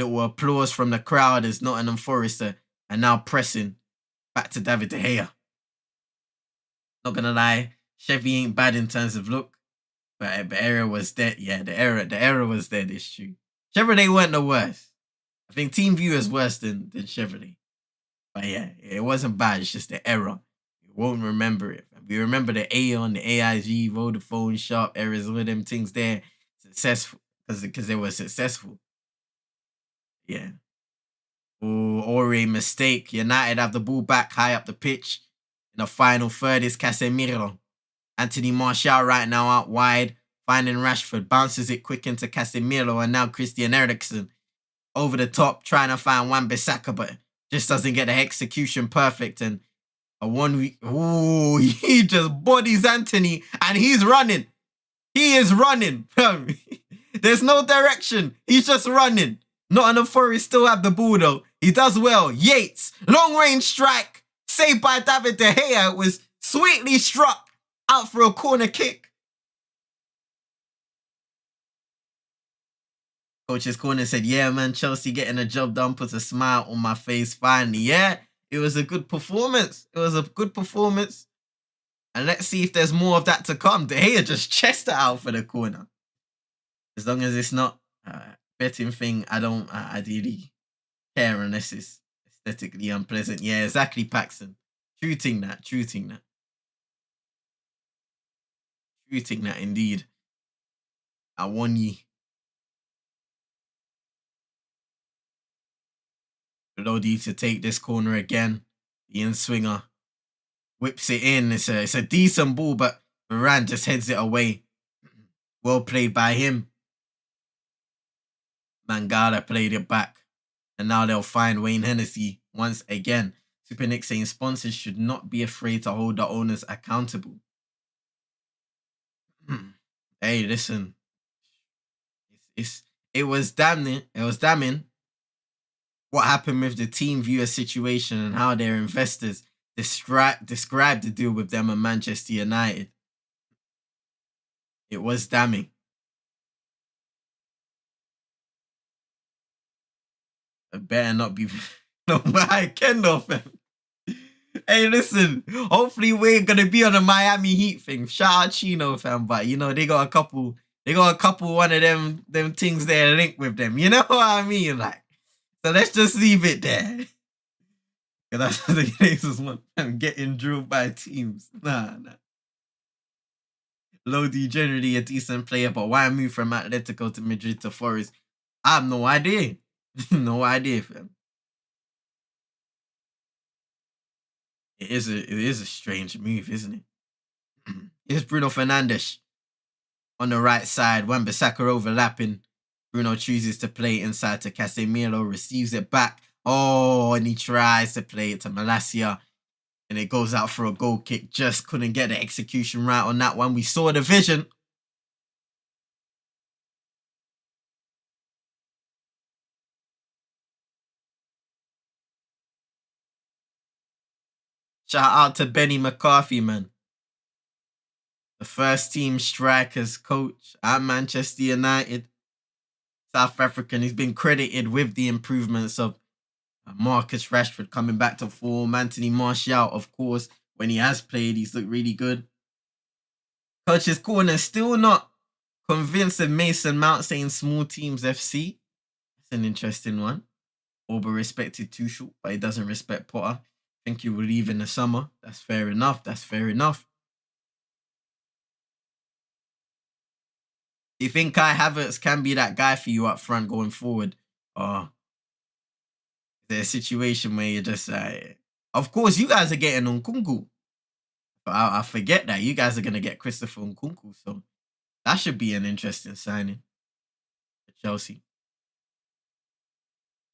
Little applause from the crowd as Nottingham Forest are now pressing back to David De Gea. Not gonna lie, Chevy ain't bad in terms of look, but the error was dead. Yeah, the error was dead. It's true. Chevrolet weren't the worst. I think Team View is worse than Chevrolet. But yeah, it wasn't bad. It's just the error. You won't remember it. We remember the Aon, the AIG, Vodafone, Sharp errors, all of them things there. Successful because they were successful. Yeah. Or a mistake. United have the ball back high up the pitch. In the final third is Casemiro. Anthony Martial right now out wide. Finding Rashford. Bounces it quick into Casemiro. And now Christian Eriksen over the top trying to find Wan-Bissaka, but just doesn't get the execution perfect. And he just bodies Anthony and he's running. He is running. There's no direction. He's just running. Nottingham Forest still have the ball though. He does well. Yates, long range strike. Saved by David De Gea. It was sweetly struck out for a corner kick. Coach's Corner said, yeah, man, Chelsea getting the job done puts a smile on my face finally. Yeah, it was a good performance. It was a good performance. And let's see if there's more of that to come. De Gea just chest it out for the corner. As long as it's not a betting thing, I don't ideally care unless it's aesthetically unpleasant. Yeah, exactly, Paxton. Shooting that indeed. I won ye. Lodi to take this corner again. The in-swinger whips it in. It's a decent ball, but Varane just heads it away. Well played by him. Mangala played it back. And now they'll find Wayne Hennessy once again. Super Nick saying sponsors should not be afraid to hold the owners accountable. Hey, listen. It was damning. It was damning what happened with the team viewer situation and how their investors described the deal with them and Manchester United. It was damning. It better not be no I can though, fam. Hey, listen. Hopefully we're gonna be on a Miami Heat thing. Shout out Chino, fam. But you know, they got a couple one of them things there linked with them. You know what I mean? Like, so let's just leave it there. That's the cases one. I'm getting drilled by teams. Nah. Lodi generally a decent player, but why move from Atletico to Madrid to Forest? I have no idea. No idea, fam. It is a strange move, isn't it? Here's Bruno Fernandes on the right side. Wan-Bissaka overlapping. Bruno chooses to play inside to Casemiro, receives it back. Oh, and he tries to play it to Malacia. And it goes out for a goal kick. Just couldn't get the execution right on that one. We saw the vision. Shout out to Benny McCarthy, man. The first team strikers coach at Manchester United. South African. He's been credited with the improvements of Marcus Rashford coming back to form. Anthony Martial, of course, when he has played, he's looked really good. Coach's Corner still not convinced of Mason Mount saying small teams FC. That's an interesting one. Auber respected Tuchel, but he doesn't respect Potter. I think he will leave in the summer. That's fair enough. Do you think Kai Havertz can be that guy for you up front going forward? Or is there a situation where you're just of course, you guys are getting Nkunku. But I forget that. You guys are going to get Christopher Nkunku. So that should be an interesting signing for Chelsea.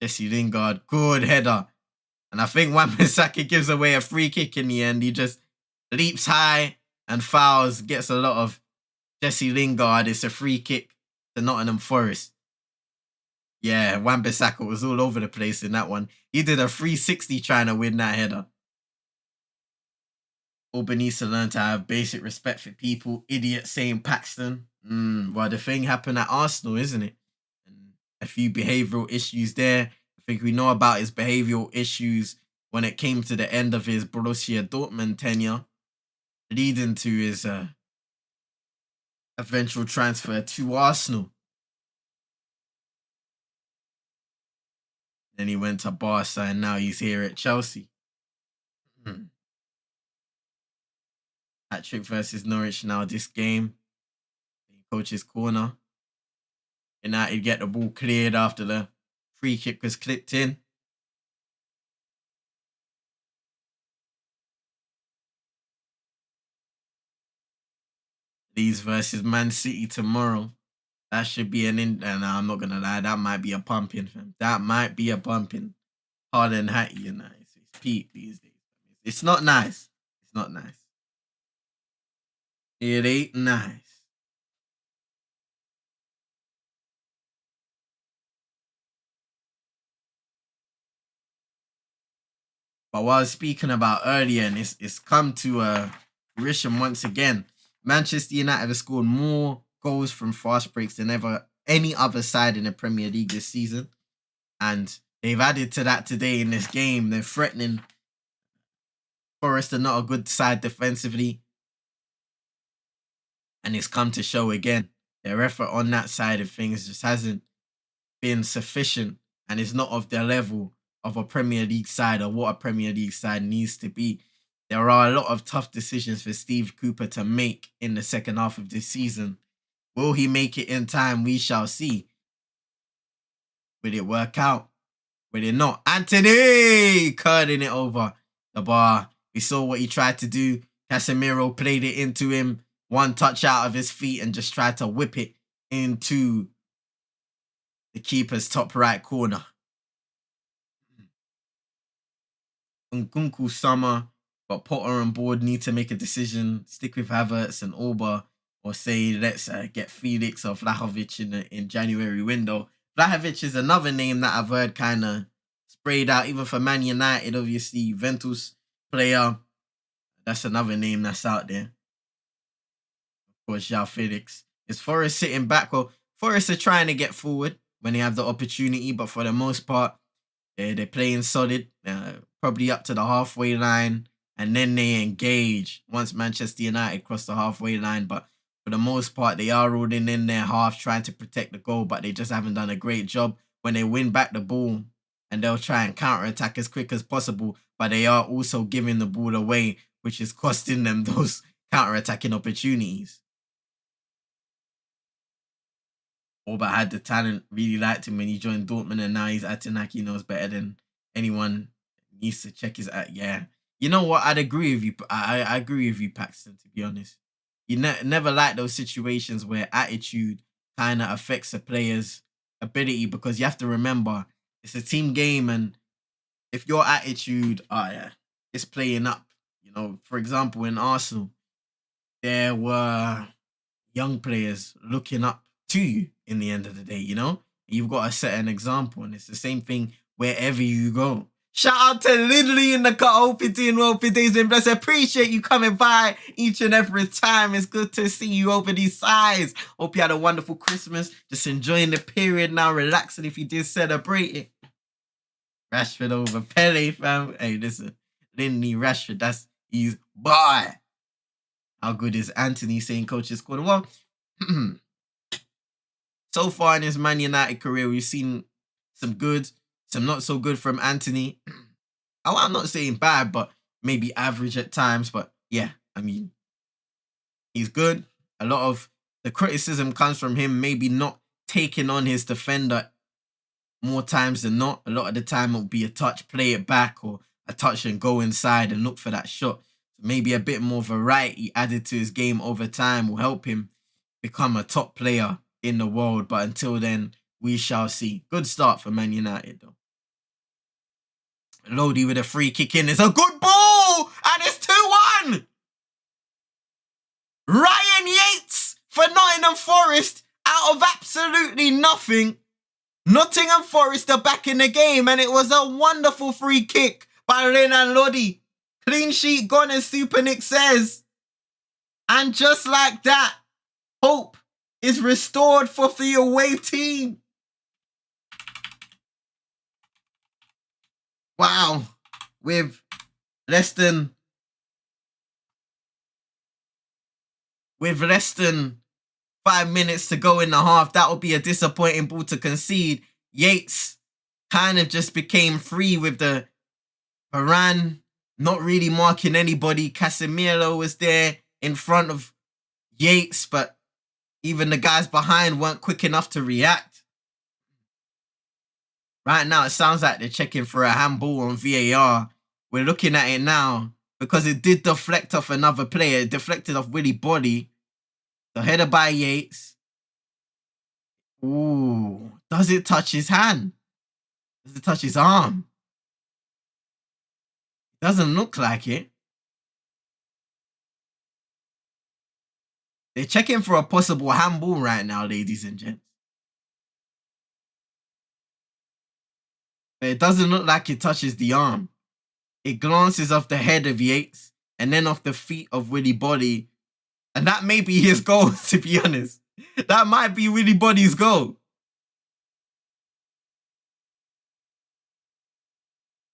Jesse Lingard, good header. And I think Wan-Bissaka gives away a free kick in the end. He just leaps high and fouls, gets a lot of Jesse Lingard. It's a free kick to Nottingham Forest. Yeah, Wan-Bissaka was all over the place in that one. He did a 360 trying to win that header. Auburn needs to learn to have basic respect for people. Idiot saying Paxton. Well, the thing happened at Arsenal, isn't it? And a few behavioural issues there. I think we know about his behavioural issues when it came to the end of his Borussia Dortmund tenure, leading to his eventual transfer to Arsenal. Then he went to Barca and now he's here at Chelsea. Hat-trick versus Norwich now this game. Coach's corner. United get the ball cleared after the free kick was clipped in. Leeds versus Man City tomorrow. That should be an and I'm not gonna lie, that might be a pumping, fam. That might be a pumping. Harder than Hattie, you know. It's peak these days. It's not nice. It's not nice. It ain't nice. But what I was speaking about earlier, and it's come to fruition once again. Manchester United have scored more goals from fast breaks than ever any other side in the Premier League this season. And they've added to that today in this game. They're threatening. Forest are not a good side defensively. And it's come to show again. Their effort on that side of things just hasn't been sufficient and is not of the level of a Premier League side or what a Premier League side needs to be. There are a lot of tough decisions for Steve Cooper to make in the second half of this season. Will he make it in time? We shall see. Will it work out? Will it not? Anthony curling it over the bar. We saw what he tried to do. Casemiro played it into him. One touch out of his feet and just tried to whip it into the keeper's top right corner. Nkunku Summer, but Potter on board need to make a decision. Stick with Havertz and Auba, or say let's get Felix or Vlahovic in January window. Vlahovic is another name that I've heard kind of sprayed out, even for Man United, obviously. Juventus player, that's another name that's out there. Of course, João Felix. Is Forest sitting back? Well, Forest are trying to get forward when they have the opportunity, but for the most part, they're playing solid, probably up to the halfway line, and then they engage once Manchester United cross the halfway line. But for the most part, they are rolling in their half, trying to protect the goal, but they just haven't done a great job. When they win back the ball, and they'll try and counter-attack as quick as possible, but they are also giving the ball away, which is costing them those counter-attacking opportunities. Auba had the talent, really liked him when he joined Dortmund, and now he's acting like he knows better than anyone. Needs to check his yeah. You know what? I'd agree with you. I agree with you, Paxton, to be honest. You never like those situations where attitude kind of affects a player's ability, because you have to remember it's a team game, and if your attitude is playing up, you know, for example, in Arsenal, there were young players looking up to you in the end of the day, you know? You've got to set an example, and it's the same thing wherever you go. Shout out to Lindley in the cut. Hope you're doing well. For days been blessed. Appreciate you coming by each and every time. It's good to see you over these sides. Hope you had a wonderful Christmas. Just enjoying the period now, relaxing if you did celebrate it. Rashford over Pele, fam. Hey, listen. Lindley, Rashford, he's boy. How good is Anthony saying coach's corner? Well, so far in his Man United career, we've seen some good, some not so good from Anthony. I'm not saying bad, but maybe average at times. But yeah, I mean, he's good. A lot of the criticism comes from him maybe not taking on his defender more times than not. A lot of the time it'll be a touch, play it back, or a touch and go inside and look for that shot. So maybe a bit more variety added to his game over time will help him become a top player in the world. But until then, we shall see. Good start for Man United, though. Lodi with a free kick in. It's a good ball! And it's 2-1! Ryan Yates for Nottingham Forest out of absolutely nothing. Nottingham Forest are back in the game, and it was a wonderful free kick by Renan Lodi. Clean sheet gone, as Super Nick says. And just like that, hope is restored for the away team. Wow. With less than 5 minutes to go in the half, that would be a disappointing ball to concede. Yates kind of just became free with the Varane not really marking anybody. Casemiro was there in front of Yates, but even the guys behind weren't quick enough to react. Right now, it sounds like they're checking for a handball on VAR. We're looking at it now because it did deflect off another player. It deflected off Willy Body. The header by Yates. Ooh, does it touch his hand? Does it touch his arm? Doesn't look like it. They're checking for a possible handball right now, ladies and gents. But it doesn't look like it touches the arm. It glances off the head of Yates and then off the feet of Willy Body. And that may be his goal, to be honest. That might be Willy Body's goal.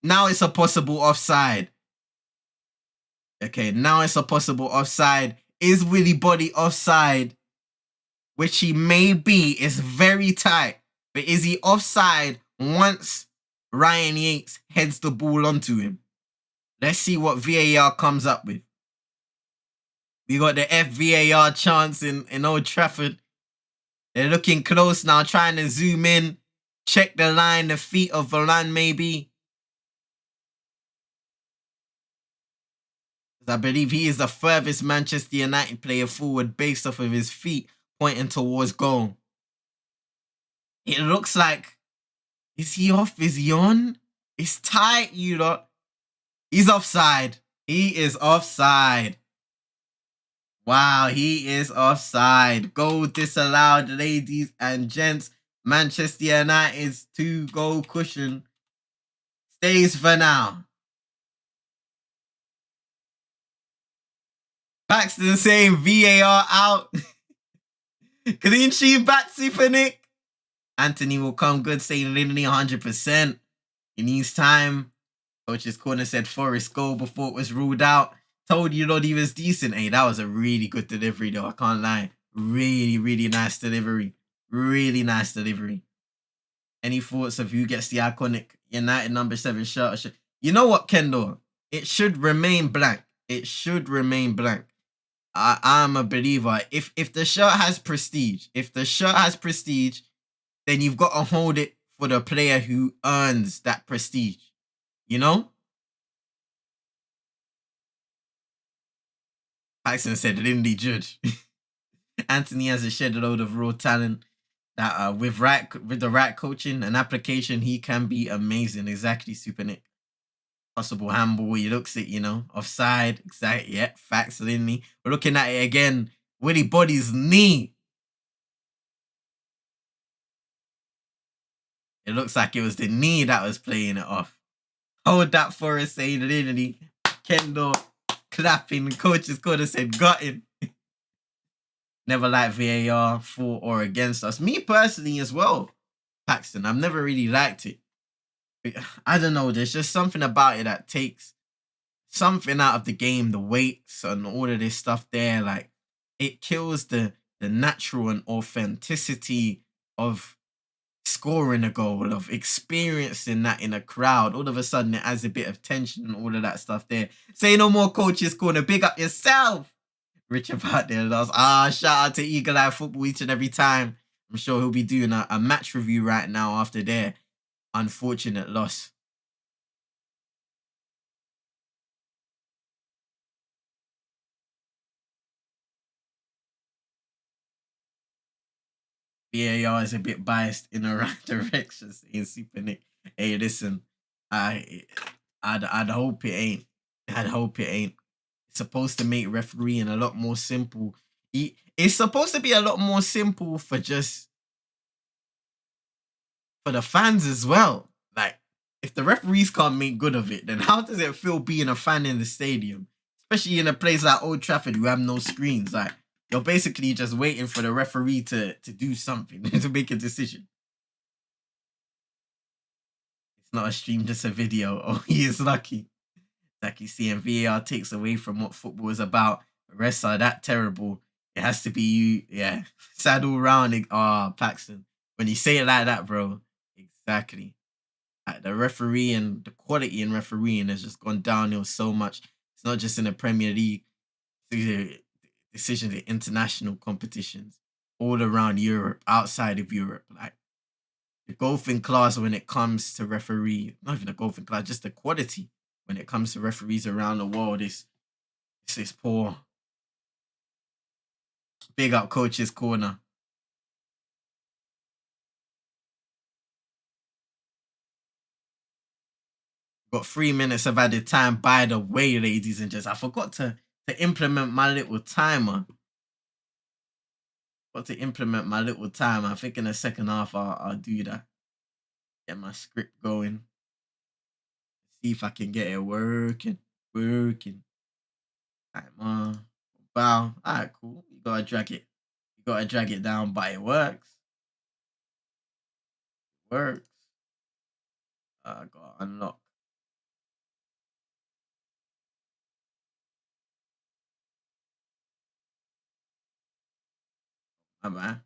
Now it's a possible offside. Okay, now it's a possible offside. Is Willy Body offside? Which he may be. It's very tight. But is he offside once Ryan Yates heads the ball onto him? Let's see what VAR comes up with. We got the FVAR chance in Old Trafford. They're looking close now, trying to zoom in. Check the line, the feet of Varane maybe. I believe he is the furthest Manchester United player forward based off of his feet pointing towards goal. It looks like, is he off? Is he on? It's tight, you lot. He's offside. He is offside. Wow, he is offside. Goal disallowed, ladies and gents. Manchester United's 2-goal cushion stays for now. Paxton saying VAR out. Clean sheet back, Super Nick. Anthony will come good, saying literally 100%. He needs time. Coach's corner said Forest goal before it was ruled out. Told you lot he was decent. Hey, that was a really good delivery though. I can't lie. Really, really nice delivery. Really nice delivery. Any thoughts of who gets the iconic United number 7 shirt? You know what, Kendall? It should remain blank. It should remain blank. I'm a believer. If the shirt has prestige, then you've got to hold it for the player who earns that prestige. You know? Paxton said, Lindy Judge. Anthony has a shed load of raw talent that with the right coaching and application, he can be amazing. Exactly, Super Nick. Possible handball. He looks it, offside. Exactly. Yeah, facts, Lindy. We're looking at it again. Willy Body's knee. It looks like it was the knee that was playing it off. Hold that for us, saying Lindy. Kendall clapping. The coach's corner said, got him. Never liked VAR for or against us. Me personally as well, Paxton. I've never really liked it. I don't know. There's just something about it that takes something out of the game. The weights and all of this stuff there. Like, it kills the natural and authenticity of scoring a goal, of experiencing that in a crowd. All of a sudden, it adds a bit of tension and all of that stuff there. Say no more, Coach's Corner. Big up yourself. Rich about there. Shout out to Eagle Eye Football each and every time. I'm sure he'll be doing a match review right now after their unfortunate loss. VAR is a bit biased in the right direction, saying Super Nick. Hey, listen, I'd hope it ain't. I'd hope it ain't. It's supposed to make refereeing a lot more simple. It's supposed to be a lot more simple for the fans as well. Like, if the referees can't make good of it, then how does it feel being a fan in the stadium? Especially in a place like Old Trafford, who have no screens. Like, you're basically just waiting for the referee to do something, to make a decision. not a stream, just a video. Oh, he is lucky. Like you see, and VAR takes away from what football is about. The rest are that terrible. It has to be you. Yeah. Sad all round. Paxton. When you say it like that, bro. Exactly. Like the referee and the quality in refereeing has just gone downhill so much. It's not just in the Premier League. Decisions in international competitions all around Europe, outside of Europe. Like the golfing class when it comes to referee, not even the golfing class, just the quality when it comes to referees around the world is poor. Big up coach's corner. Got 3 minutes of added time. By the way, ladies and gents, I forgot to implement my little timer. Got to implement my little timer. I think in the second half I'll do that. Get my script going. See if I can get it working. Working. Timer. Wow. Alright, cool. You gotta drag it. You gotta drag it down, but it works. Works. I gotta unlock. My man.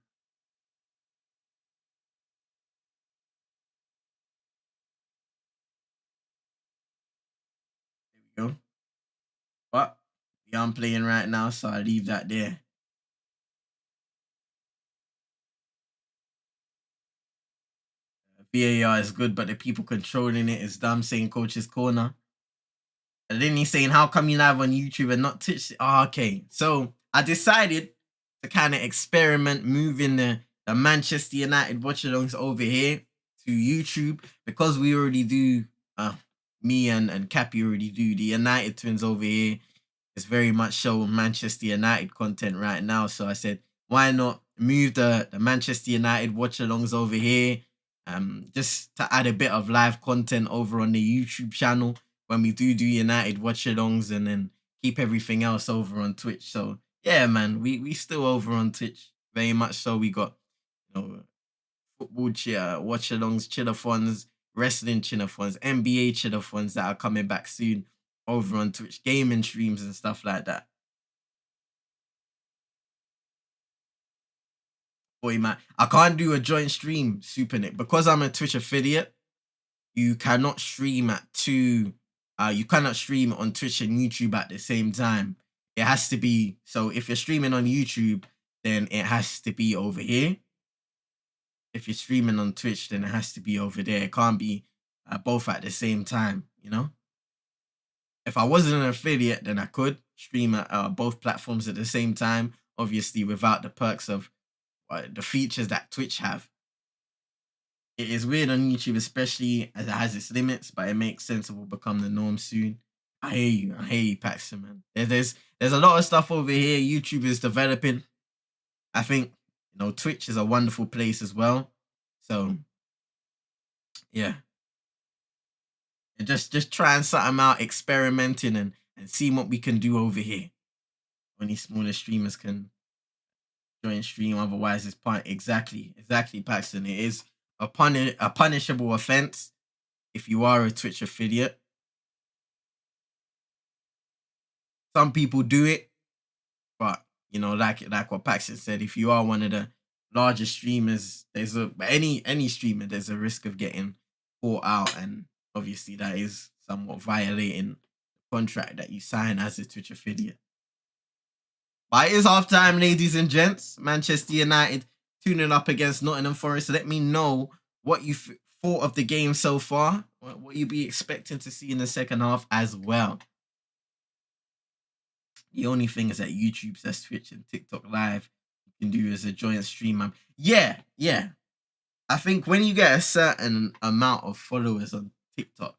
There we go. But yeah, I'm playing right now, so I leave that there. VAR is good, but the people controlling it is dumb. Saying coach's corner. And then he's saying, how come you live on YouTube and not Twitch? Oh, okay. So I decided to kind of experiment moving the Manchester United watchalongs over here to YouTube because we already do, me and Cappy already do the United twins over here. It's very much show Manchester United content right now. So I said, why not move the Manchester United watchalongs over here? Just to add a bit of live content over on the YouTube channel when we do United watchalongs, and then keep everything else over on Twitch. So yeah, man, we still over on Twitch very much. So we got football watchalongs, chillathons, wrestling chillathons, NBA chillathons that are coming back soon over on Twitch, gaming streams and stuff like that. Boy, man, I can't do a joint stream, Super Nick, because I'm a Twitch affiliate. You cannot stream at two. You cannot stream on Twitch and YouTube at the same time. It has to be, so if you're streaming on YouTube, then it has to be over here. If you're streaming on Twitch, then it has to be over there. It can't be both at the same time, you know? If I wasn't an affiliate, then I could stream at both platforms at the same time, obviously without the perks of the features that Twitch have. It is weird on YouTube, especially as it has its limits, but it makes sense. It will become the norm soon. I hear you, Paxton, man. There's a lot of stuff over here. YouTube is developing. I think Twitch is a wonderful place as well. So yeah, and just trying something out, experimenting and seeing what we can do over here. Only smaller streamers can join stream. Otherwise, it's exactly Paxton. It is a punishable offense if you are a Twitch affiliate. Some people do it, but like what Paxton said, if you are one of the largest streamers, there's any streamer, there's a risk of getting caught out, and obviously that is somewhat violating the contract that you sign as a Twitch affiliate. But it is half time, ladies and gents. Manchester United tuning up against Nottingham Forest. Let me know what you thought of the game so far. What you be expecting to see in the second half as well. The only thing is that YouTube says Twitch and TikTok Live you can do as a joint stream. Yeah. I think when you get a certain amount of followers on TikTok,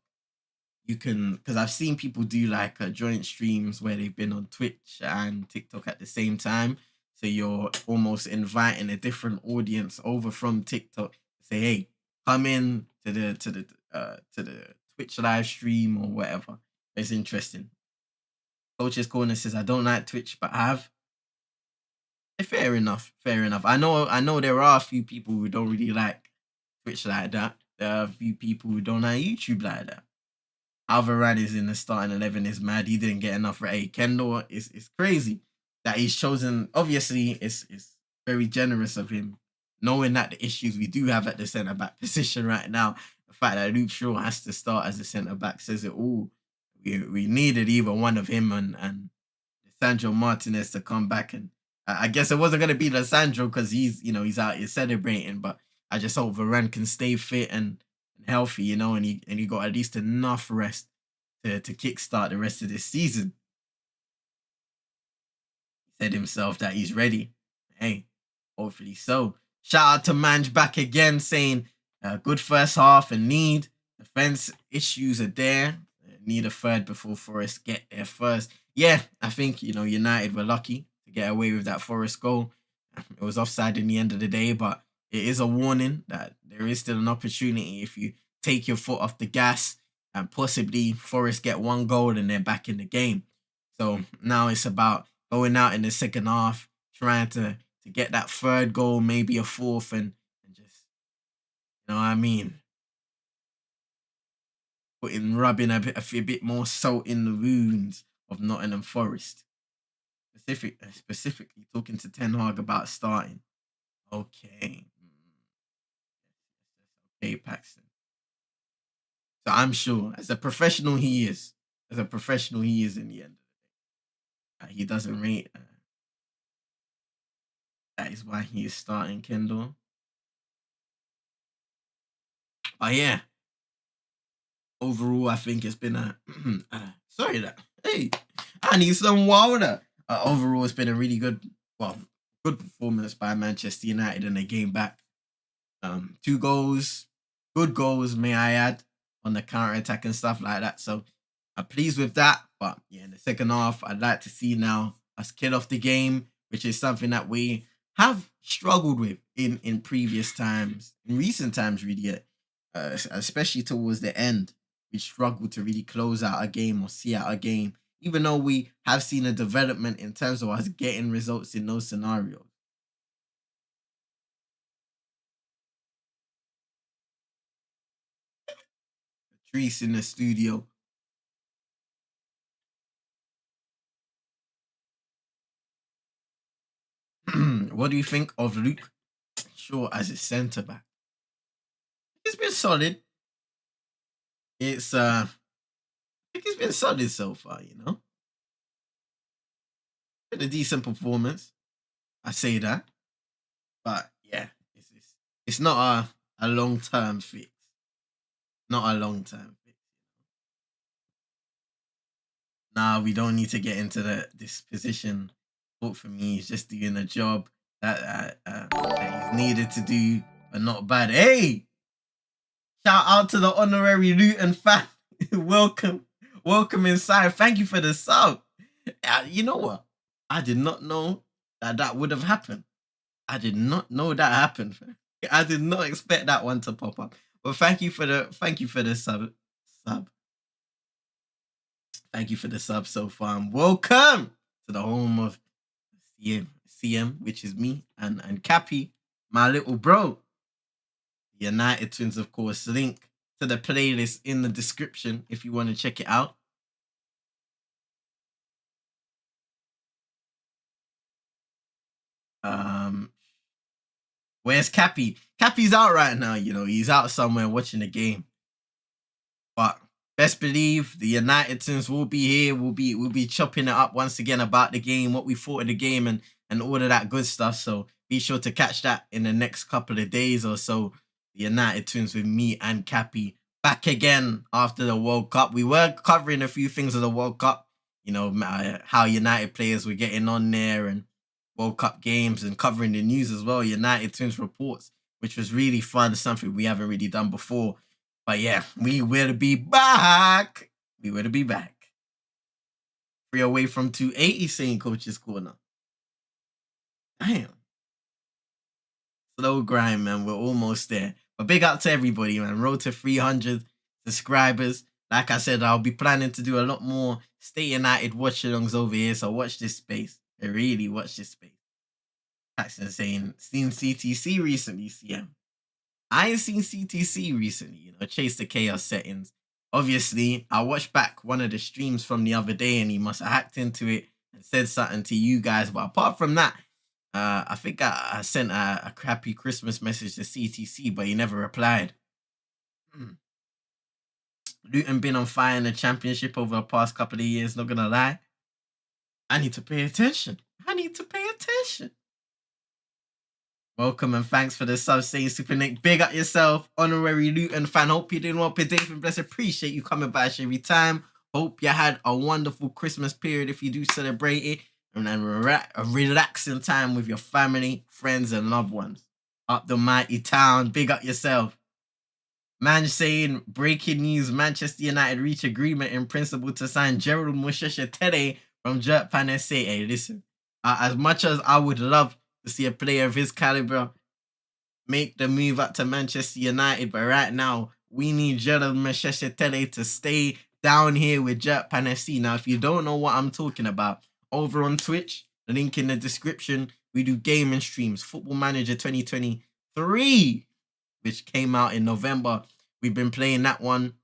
you can, because I've seen people do like joint streams where they've been on Twitch and TikTok at the same time. So you're almost inviting a different audience over from TikTok to say, hey, come in to the Twitch live stream or whatever. It's interesting. Coach's Corner says, I don't like Twitch, but I have. Fair enough. I know there are a few people who don't really like Twitch like that. there are a few people who don't have YouTube like that. Alvarad is in the starting 11 is mad. He didn't get enough. Right, Kendall is crazy that he's chosen. Obviously, it's very generous of him, knowing that the issues we do have at the centre back position right now. The fact that Luke Shaw has to start as a centre back says it all. We needed either one of him and Sandro Martinez to come back, and I guess it wasn't gonna be Sandro because he's out here celebrating, but I just hope Varane can stay fit and healthy, and he got at least enough rest to kickstart the rest of this season. He said himself that he's ready. Hey, hopefully so. Shout out to Manj back again saying good first half and need defense issues are there. Need a third before Forest get there first. Yeah, I think United were lucky to get away with that Forest goal. It was offside in the end of the day, but it is a warning that there is still an opportunity if you take your foot off the gas and possibly Forest get one goal and they're back in the game. So now it's about going out in the second half, trying to get that third goal, maybe a fourth, and just, you know what I mean, rubbing a bit more salt in the wounds of Nottingham Forest. Specifically talking to Ten Hag about starting. Okay. Okay, Paxton. So I'm sure, as a professional he is in the end. He doesn't rate. That is why he is starting Kendall. But yeah, overall, I think it's been sorry that. Hey, I need some water. Overall, it's been a really good performance by Manchester United in the game back. 2 goals, good goals, may I add, on the counter attack and stuff like that. So I'm pleased with that. But yeah, in the second half, I'd like to see now us kill off the game, which is something that we have struggled with in previous times, in recent times, really, especially towards the end. We struggled to really close out a game or see out a game, even though we have seen a development in terms of us getting results in those scenarios. Trees in the studio. What do you think of Luke Shaw as a centre back? It's been solid. I think it's been solid so far, Been a decent performance. I say that. But yeah, it's not a long term fix. Not a long term fix. Nah, we don't need to get into this position. But for me, he's just doing a job that he's needed to do, but not bad. Hey, shout out to the honorary Luton fan. welcome inside. Thank you for the sub. You know what? I did not know that would have happened. I did not know that happened. I did not expect that one to pop up. But thank you for the sub. Thank you for the sub so far. And welcome to the home of CM, which is me, and Cappy, my little bro. The United Twins, of course. Link to the playlist in the description if you want to check it out. Where's Cappy? Cappy's out right now, he's out somewhere watching the game. But best believe the United Twins will be here. We'll be chopping it up once again about the game, what we thought of the game, and all of that good stuff. So be sure to catch that in the next couple of days or so. The United Twins with me and Cappy back again after the World Cup. We were covering a few things of the World Cup, how United players were getting on there and World Cup games and covering the news as well. United Twins reports, which was really fun, something we haven't really done before. But yeah, we will be back. 3 away from 280, saying Coach's Corner. Damn. Slow grind, man. We're almost there. But big up to everybody, man. Road to 300 subscribers. Like I said, I'll be planning to do a lot more Stay United watch-alongs over here. So watch this space. Really watch this space. Paxton saying, seen CTC recently, CM. I ain't seen CTC recently, chase the chaos settings. Obviously, I watched back one of the streams from the other day and he must have hacked into it and said something to you guys. But apart from that, I think I sent a crappy Christmas message to CTC, but he never replied. Luton been on fire in the championship over the past couple of years, not gonna lie. I need to pay attention. I need to pay attention. Welcome and thanks for the sub, saying Super Nick. Big up yourself, honorary Luton fan. Hope you're doing well. David Bless, appreciate you coming by every time. Hope you had a wonderful Christmas period if you do celebrate it. And then a relaxing time with your family, friends, and loved ones. Up the mighty town. Big up yourself. Man saying, breaking news, Manchester United reach agreement in principle to sign Gerald Musheshetele from Japan SA. Hey, listen, as much as I would love to see a player of his caliber make the move up to Manchester United, but right now, we need Gerald Musheshetele to stay down here with Japan FC. Now, if you don't know what I'm talking about, over on Twitch, the link in the description, we do gaming streams, Football Manager 2023, which came out in November. We've been playing that one,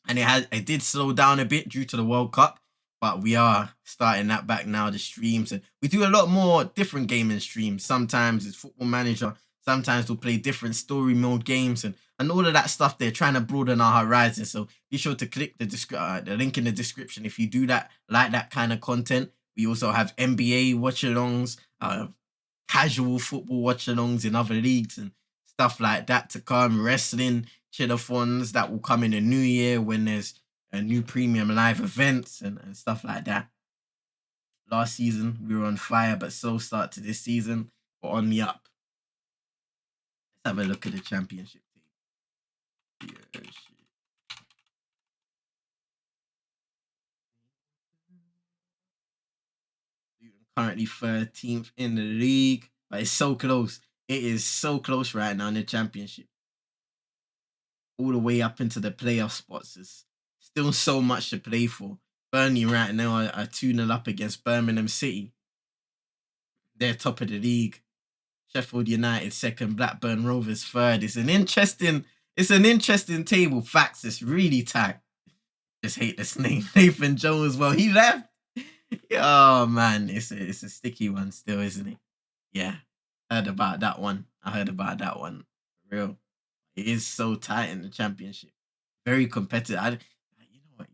and it did slow down a bit due to the World Cup, but we are starting that back now, the streams, and we do a lot more different gaming streams. Sometimes it's Football Manager, sometimes we'll play different story mode games, and all of that stuff. They're trying to broaden our horizons, so be sure to click the link in the description if you do like that kind of content. We also have NBA watch-alongs, casual football watch-alongs in other leagues and stuff like that to come. Wrestling chillathons that will come in the new year when there's a new premium live events and stuff like that. Last season we were on fire, but slow start to this season. We're on the up. Let's have a look at the championship team. Currently 13th in the league, but it's so close. It is so close right now in the championship. All the way up into the playoff spots. There's still so much to play for. Burnley right now are 2-0 up against Birmingham City. They're top of the league. Sheffield United second, Blackburn Rovers third. It's an interesting table. Facts, it's really tight. Just hate this name. Nathan Jones, well, he left. Oh man, it's a sticky one still, isn't it? Yeah. Heard about that one. For real. It is so tight in the championship. Very competitive. You know what?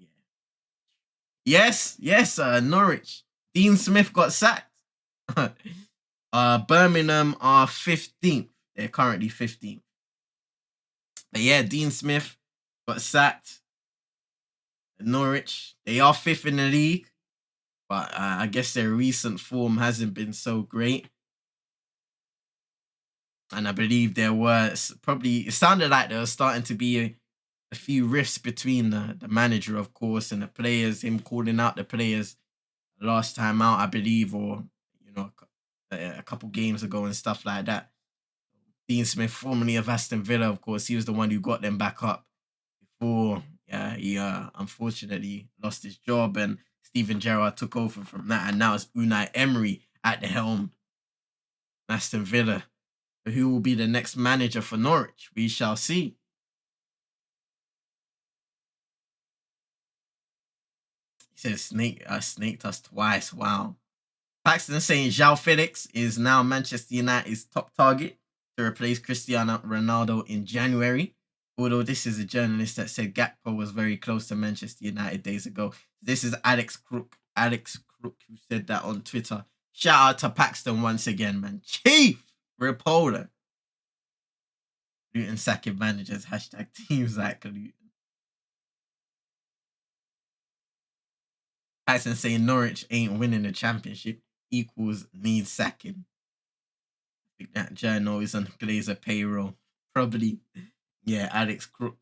Yeah. Yes. Norwich. Dean Smith got sacked. Birmingham are 15th. They're currently 15th. But yeah, Dean Smith got sacked. Norwich, they are 5th in the league, but I guess their recent form hasn't been so great. And I believe there was it sounded like there was starting to be a few rifts between the manager, of course, and the players, him calling out the players last time out, I believe, or, a couple games ago and stuff like that. Dean Smith, formerly of Aston Villa, of course, he was the one who got them back up before he unfortunately lost his job, and Steven Gerrard took over from that, and now it's Unai Emery at the helm. Aston Villa. Who will be the next manager for Norwich? We shall see. He says snaked us twice. Wow. Paxton saying João Felix is now Manchester United's top target to replace Cristiano Ronaldo in January. Although this is a journalist that said Gakpo was very close to Manchester United days ago. This is Alex Crook. Who said that on Twitter. Shout out to Paxton once again, man. Chief Reporter. Luton sacking managers. # teams like Luton. Paxton saying Norwich ain't winning the championship equals needs sacking. I think that journal is on Glazer payroll. Probably. Yeah, Alex Crook.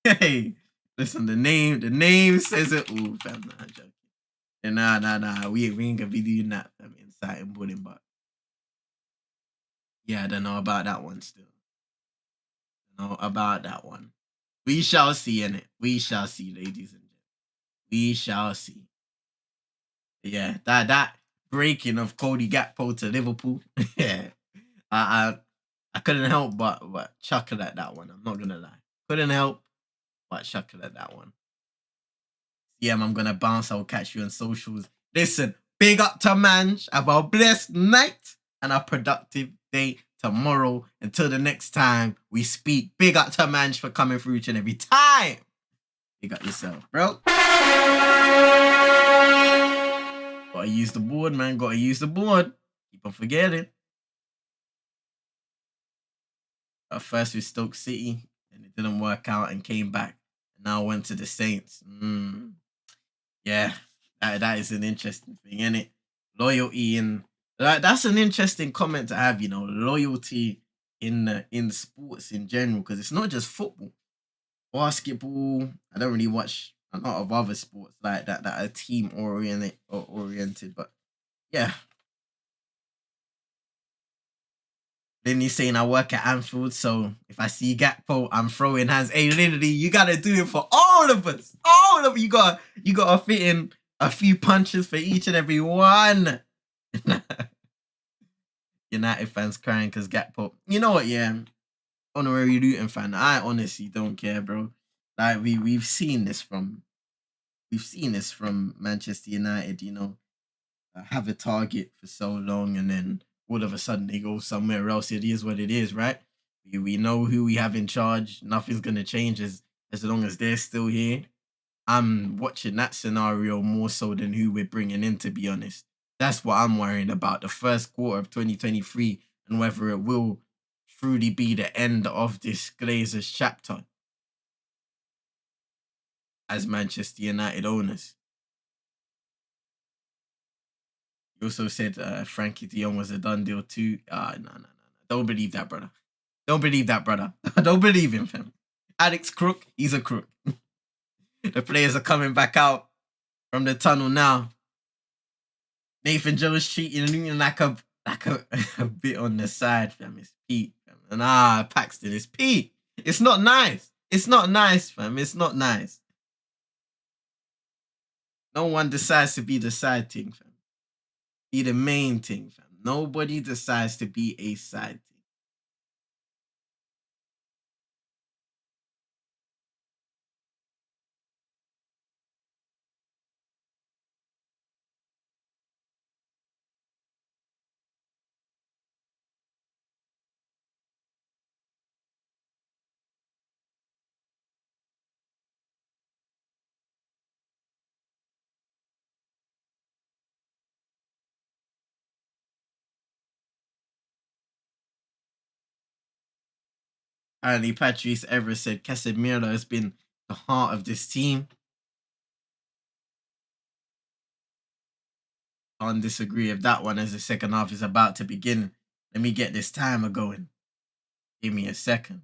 Hey, listen, the name says it all, fam. Nah, I'm joking. Nah. We ain't gonna be doing that. Inciting bullying, but yeah, I don't know about that one still. We shall see, innit? We shall see, ladies and gentlemen. We shall see. Yeah, that breaking of Cody Gakpo to Liverpool. Yeah. I I couldn't help but chuckle at that one. I'm not gonna lie. Couldn't help but chuckle at that one. Yeah, I'm gonna bounce. I'll catch you on socials. Listen, big up to Manj. Have a blessed night and a productive day tomorrow. Until the next time we speak. Big up to Manj for coming through each and every time. Big up yourself, bro. Gotta use the board, man. Gotta use the board. Keep on forgetting. First with Stoke City, and it didn't work out and came back. And now went to the Saints. Yeah, that is an interesting thing, isn't it? Loyalty in that's an interesting comment to have, loyalty in sports in general, because it's not just football. Basketball, I don't really watch a lot of other sports like that are team oriented, but yeah. Then he's saying I work at Anfield, so if I see Gakpo, I'm throwing hands. Hey, literally, you gotta do it for all of us. All of you gotta fit in a few punches for each and every one. United fans crying because Gakpo. You know what? Yeah, honorary Luton fan. I honestly don't care, bro. Like we've seen this from Manchester United. Have a target for so long, and then all of a sudden they go somewhere else. It is what it is, right? We know who we have in charge. Nothing's gonna change as long as they're still here. I'm watching that scenario more so than who we're bringing in, to be honest. That's what I'm worrying about. The first quarter of 2023 and whether it will truly be the end of this Glazers chapter as Manchester United owners. He also said Frankie de Jong was a done deal too. No. Don't believe that, brother. Don't believe that, brother. Don't believe him, fam. Alex Crook, he's a crook. The players are coming back out from the tunnel now. Nathan Jones treating him like a bit on the side, fam. It's Pete, fam. And Paxton, it's Pete. It's not nice. It's not nice, fam. It's not nice. No one decides to be the side thing, fam. Be the main thing, fam. Nobody decides to be a side thing. Apparently, Patrice Evra said Casemiro has been the heart of this team. Can't disagree with that one as the second half is about to begin. Let me get this timer going. Give me a second.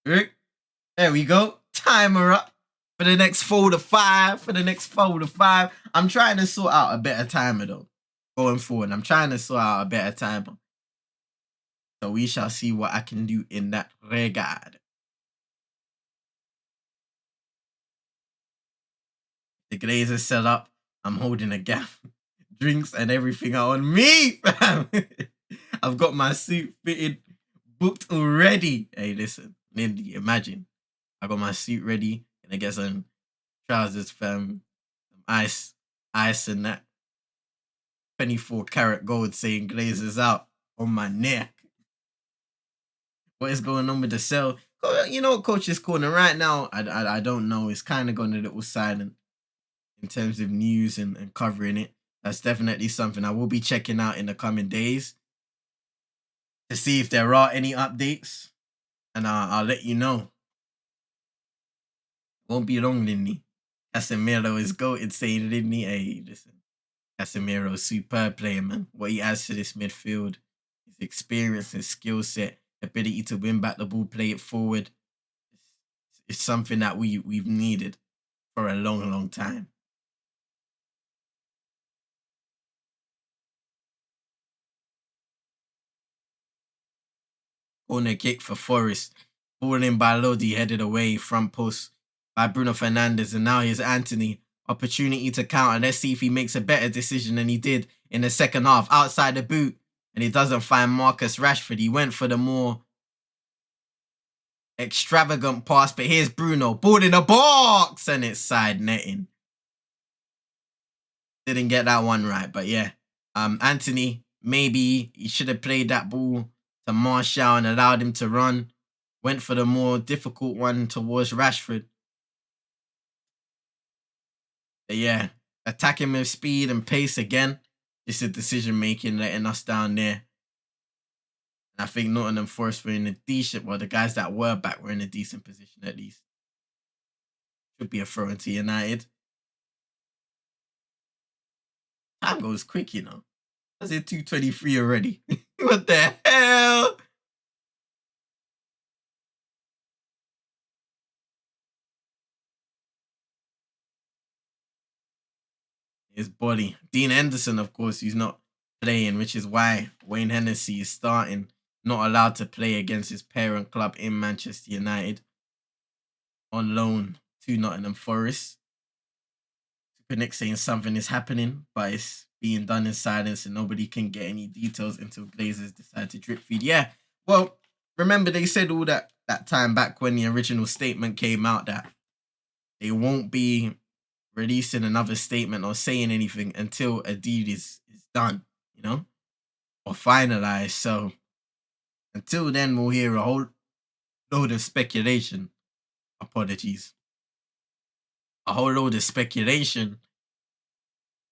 There we go. Timer up for the next 4 to 5. I'm trying to sort out a better timer though. Going forward, I'm trying to sort out a better timer. So we shall see what I can do in that regard. The Glazers set up. I'm holding a gap. Drinks and everything are on me, fam. I've got my suit fitted, booked already. Hey, listen, Lindy, imagine. I got my suit ready. Gonna get some trousers, fam. Some ice and that. 24 karat gold saying Glazers out on my neck. What is going on with the cell? You know what, Coach's Corner right now? I don't know. It's kind of gone a little silent in terms of news and covering it. That's definitely something I will be checking out in the coming days to see if there are any updates, and I'll let you know. Won't be long, Lindy. Casemiro is goated, saying Lindy, hey, listen, Casemiro's superb player, man. What he adds to this midfield, his experience, his skill set, ability to win back the ball, play it forward, it's something that we've needed for a long, long time. Corner kick for Forest. Ball in by Lodi, headed away, front post by Bruno Fernandes, and now here's Anthony. Opportunity to counter. Let's see if he makes a better decision than he did in the second half outside the boot, and he doesn't find Marcus Rashford. He went for the more extravagant pass, but here's Bruno. Ball in the box, and it's side netting. Didn't get that one right, but yeah. Anthony, maybe he should have played that ball to Martial and allowed him to run. Went for the more difficult one towards Rashford. But yeah, attacking with speed and pace again. Just a decision making letting us down there. And I think Nottingham Forest were in a decent, well, the guys that were back were in a decent position at least. Should be a throw into United. Time goes quick, you know. That's it, 2:23 already. What the hell? His body. Dean Henderson, of course, he's not playing, which is why Wayne Hennessy is starting, not allowed to play against his parent club in Manchester United. On loan to Nottingham Forest. Super Nick saying something is happening, but it's being done in silence and nobody can get any details until Glazers decide to drip feed. Yeah, well, remember they said all that time back when the original statement came out that they won't be releasing another statement or saying anything until a deal is done, you know, or finalized. So until then, we'll hear a whole load of speculation. Apologies. A whole load of speculation,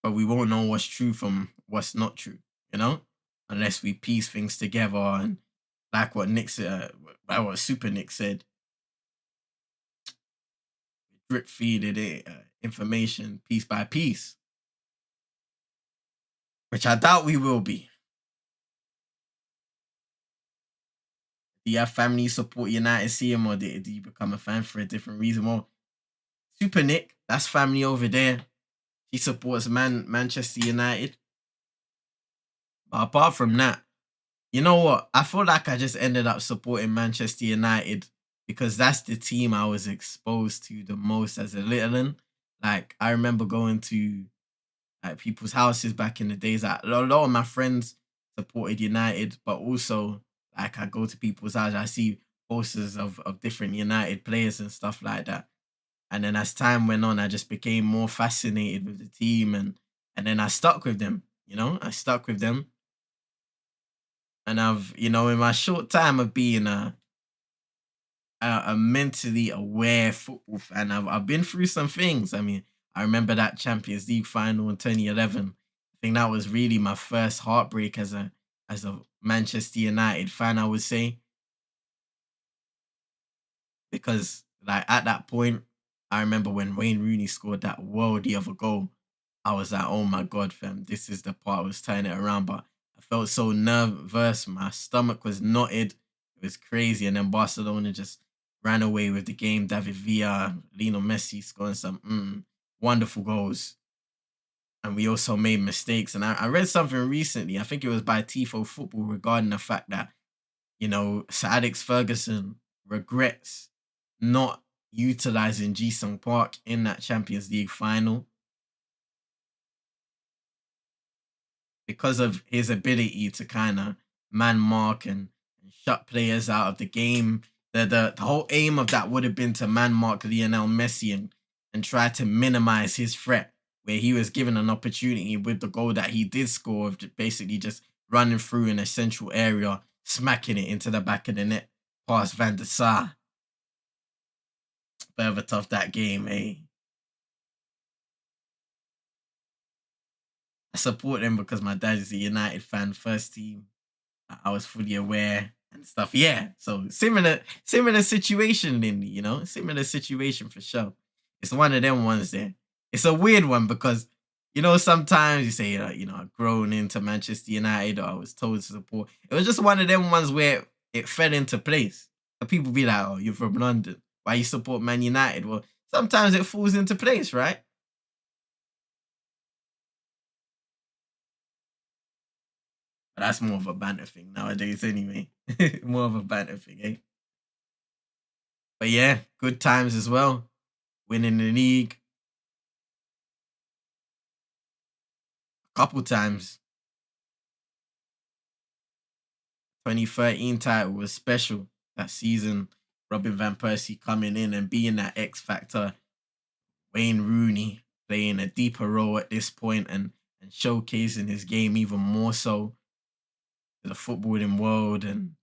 but we won't know what's true from what's not true, you know, unless we piece things together and like what Nick said, what Super Nick said, drip feeded it information piece by piece, which I doubt we will be. Do you have family support United see him, or did you become a fan for a different reason? Well, Super Nick, that's family over there. He supports Manchester United. But apart from that, you know what? I feel like I just ended up supporting Manchester United because that's the team I was exposed to the most as a little. Like, I remember going to like people's houses back in the days. Like, a lot of my friends supported United, but also like I go to people's houses, I see posters of different United players and stuff like that. And then as time went on, I just became more fascinated with the team, and then I stuck with them. You know, I stuck with them, and I've, you know, in my short time of being a mentally aware football fan, I've been through some things. I mean, I remember that Champions League final in 2011. I think that was really my first heartbreak as a Manchester United fan, I would say, because like at that point, I remember when Wayne Rooney scored that worldy of a goal. I was like, oh my god, fam, this is the part I was turning it around. But I felt so nervous, my stomach was knotted. It was crazy. And then Barcelona just ran away with the game. David Villa, Lionel Messi scoring some wonderful goals. And we also made mistakes. And I read something recently, I think it was by Tifo Football, regarding the fact that, you know, Sir Alex Ferguson regrets not utilizing Ji-sung Park in that Champions League final because of his ability to kind of man mark and shut players out of the game. The whole aim of that would have been to man mark Lionel Messi and try to minimize his threat, where he was given an opportunity with the goal that he did score of basically just running through in a central area, smacking it into the back of the net past Van der Sar. Bit of a tough that game, eh? I support them because my dad is a United fan, first team. I was fully aware and stuff. Yeah, so similar situation, Lindy. You know, similar situation for sure. It's one of them ones there. It's a weird one because you know sometimes you say you know I've grown into Manchester United or I was told to support. It was just one of them ones where it fell into place. So people be like, "Oh, you're from London. Why you support Man United?" Well, sometimes it falls into place, right? But that's more of a banter thing nowadays, anyway. More of a banter thing, eh? But yeah, good times as well. Winning the league a couple times. 2013 title was special. That season, Robin van Persie coming in and being that X factor. Wayne Rooney playing a deeper role at this point and showcasing his game even more so to the footballing world. And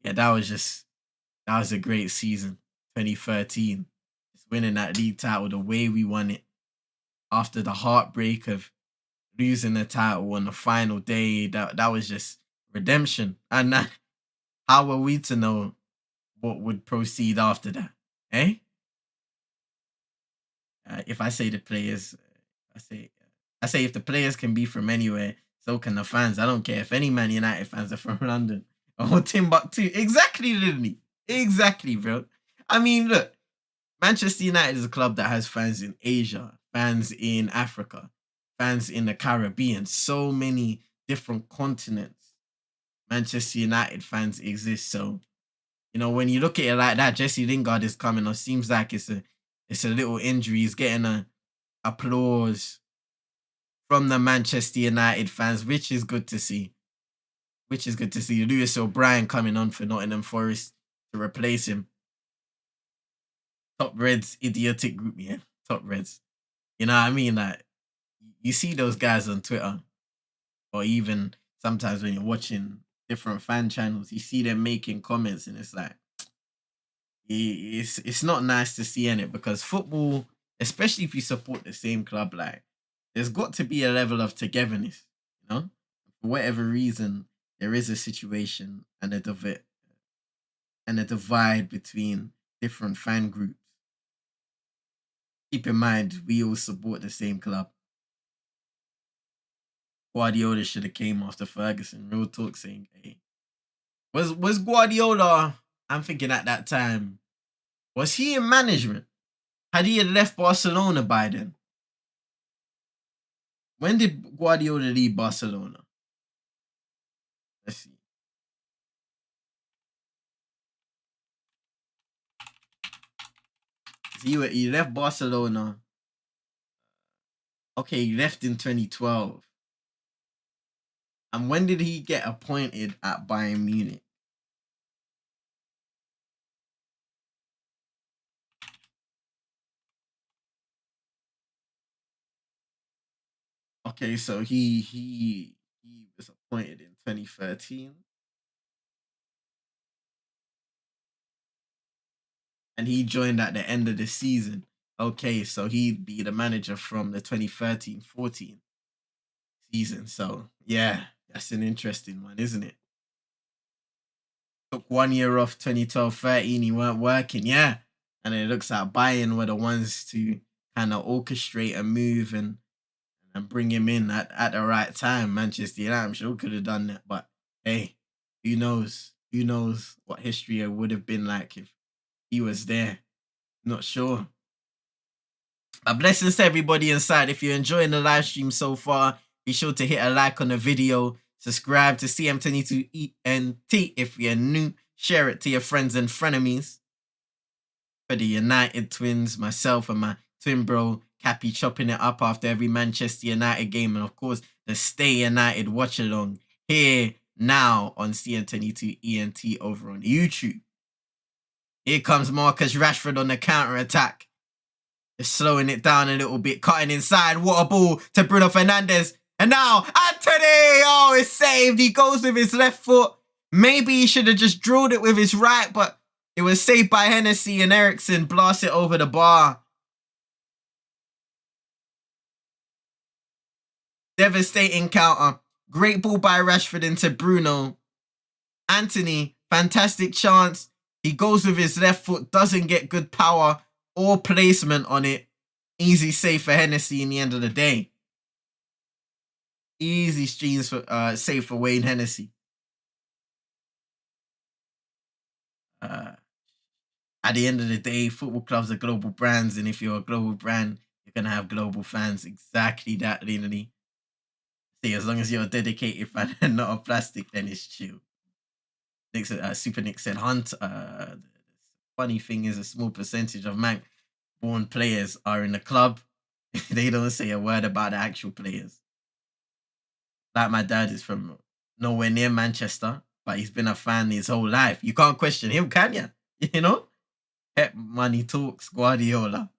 yeah, that was a great season. 2013, just winning that league title the way we won it after the heartbreak of losing the title on the final day. That was just redemption. And how are we to know what would proceed after that? Eh? If I say the players, I say I say if the players can be from anywhere, so can the fans. I don't care if any Man United fans are from London or Timbuktu. Exactly, Lily. Exactly, bro. I mean, look, Manchester United is a club that has fans in Asia, fans in Africa, fans in the Caribbean, so many different continents. Manchester United fans exist. So, when you look at it like that, Jesse Lingard is coming or seems like it's a little injury. He's getting a applause from the Manchester United fans, which is good to see. Which is good to see. Lewis O'Brien coming on for Nottingham Forest to replace him. Top Reds, idiotic group, yeah. Top Reds. You know what I mean? Like, you see those guys on Twitter, or even sometimes when you're watching different fan channels, you see them making comments, and it's like, it's not nice to see in it, because football, especially if you support the same club, like, there's got to be a level of togetherness, you know? For whatever reason, there is a situation and a divide between different fan groups. Keep in mind, we all support the same club. Guardiola should have came after Ferguson. Real talk, saying, "Hey, was Guardiola?" I'm thinking at that time, was he in management? Had he had left Barcelona by then? When did Guardiola leave Barcelona? Let's see. He left Barcelona. Okay, he left in 2012. And when did he get appointed at Bayern Munich? Okay, so he was appointed in 2013, and he joined at the end of the season. Okay, so he'd be the manager from the 2013-14 season. So yeah, that's an interesting one, isn't it? Took 1 year off, 2012-13. He weren't working, yeah. And it looks like Bayern were the ones to kind of orchestrate a move and bring him in at the right time. Manchester United, I'm sure, could have done that. But hey, who knows? Who knows what history would have been like if he was there? Not sure. But blessings to everybody inside. If you're enjoying the live stream so far, be sure to hit a like on the video. Subscribe to CM22ENT if you're new. Share it to your friends and frenemies. For the United twins, myself and my twin bro, Cappy, chopping it up after every Manchester United game. And of course, the Stay United Watchalong here now on CM22ENT over on YouTube. Here comes Marcus Rashford on the counter-attack. Just slowing it down a little bit, cutting inside. What a ball to Bruno Fernandes. And now, Anthony! Oh, it's saved. He goes with his left foot. Maybe he should have just drilled it with his right, but it was saved by Hennessy, and Ericsson blast it over the bar. Devastating counter. Great ball by Rashford into Bruno. Anthony, fantastic chance. He goes with his left foot, doesn't get good power or placement on it. Easy save for Hennessy in the end of the day. Easy streams for save for Wayne Hennessy. At the end of the day, football clubs are global brands, and if you're a global brand, you're gonna have global fans. Exactly that, Lily. See, as long as you're a dedicated fan and not a plastic, then it's chill. Nick said, Super Nick said, Hunt. The funny thing is, a small percentage of Manc-born players are in the club. They don't say a word about the actual players. Like my dad is from nowhere near Manchester. but he's been a fan his whole life. You can't question him, can you? You know? Pep money talks, Guardiola.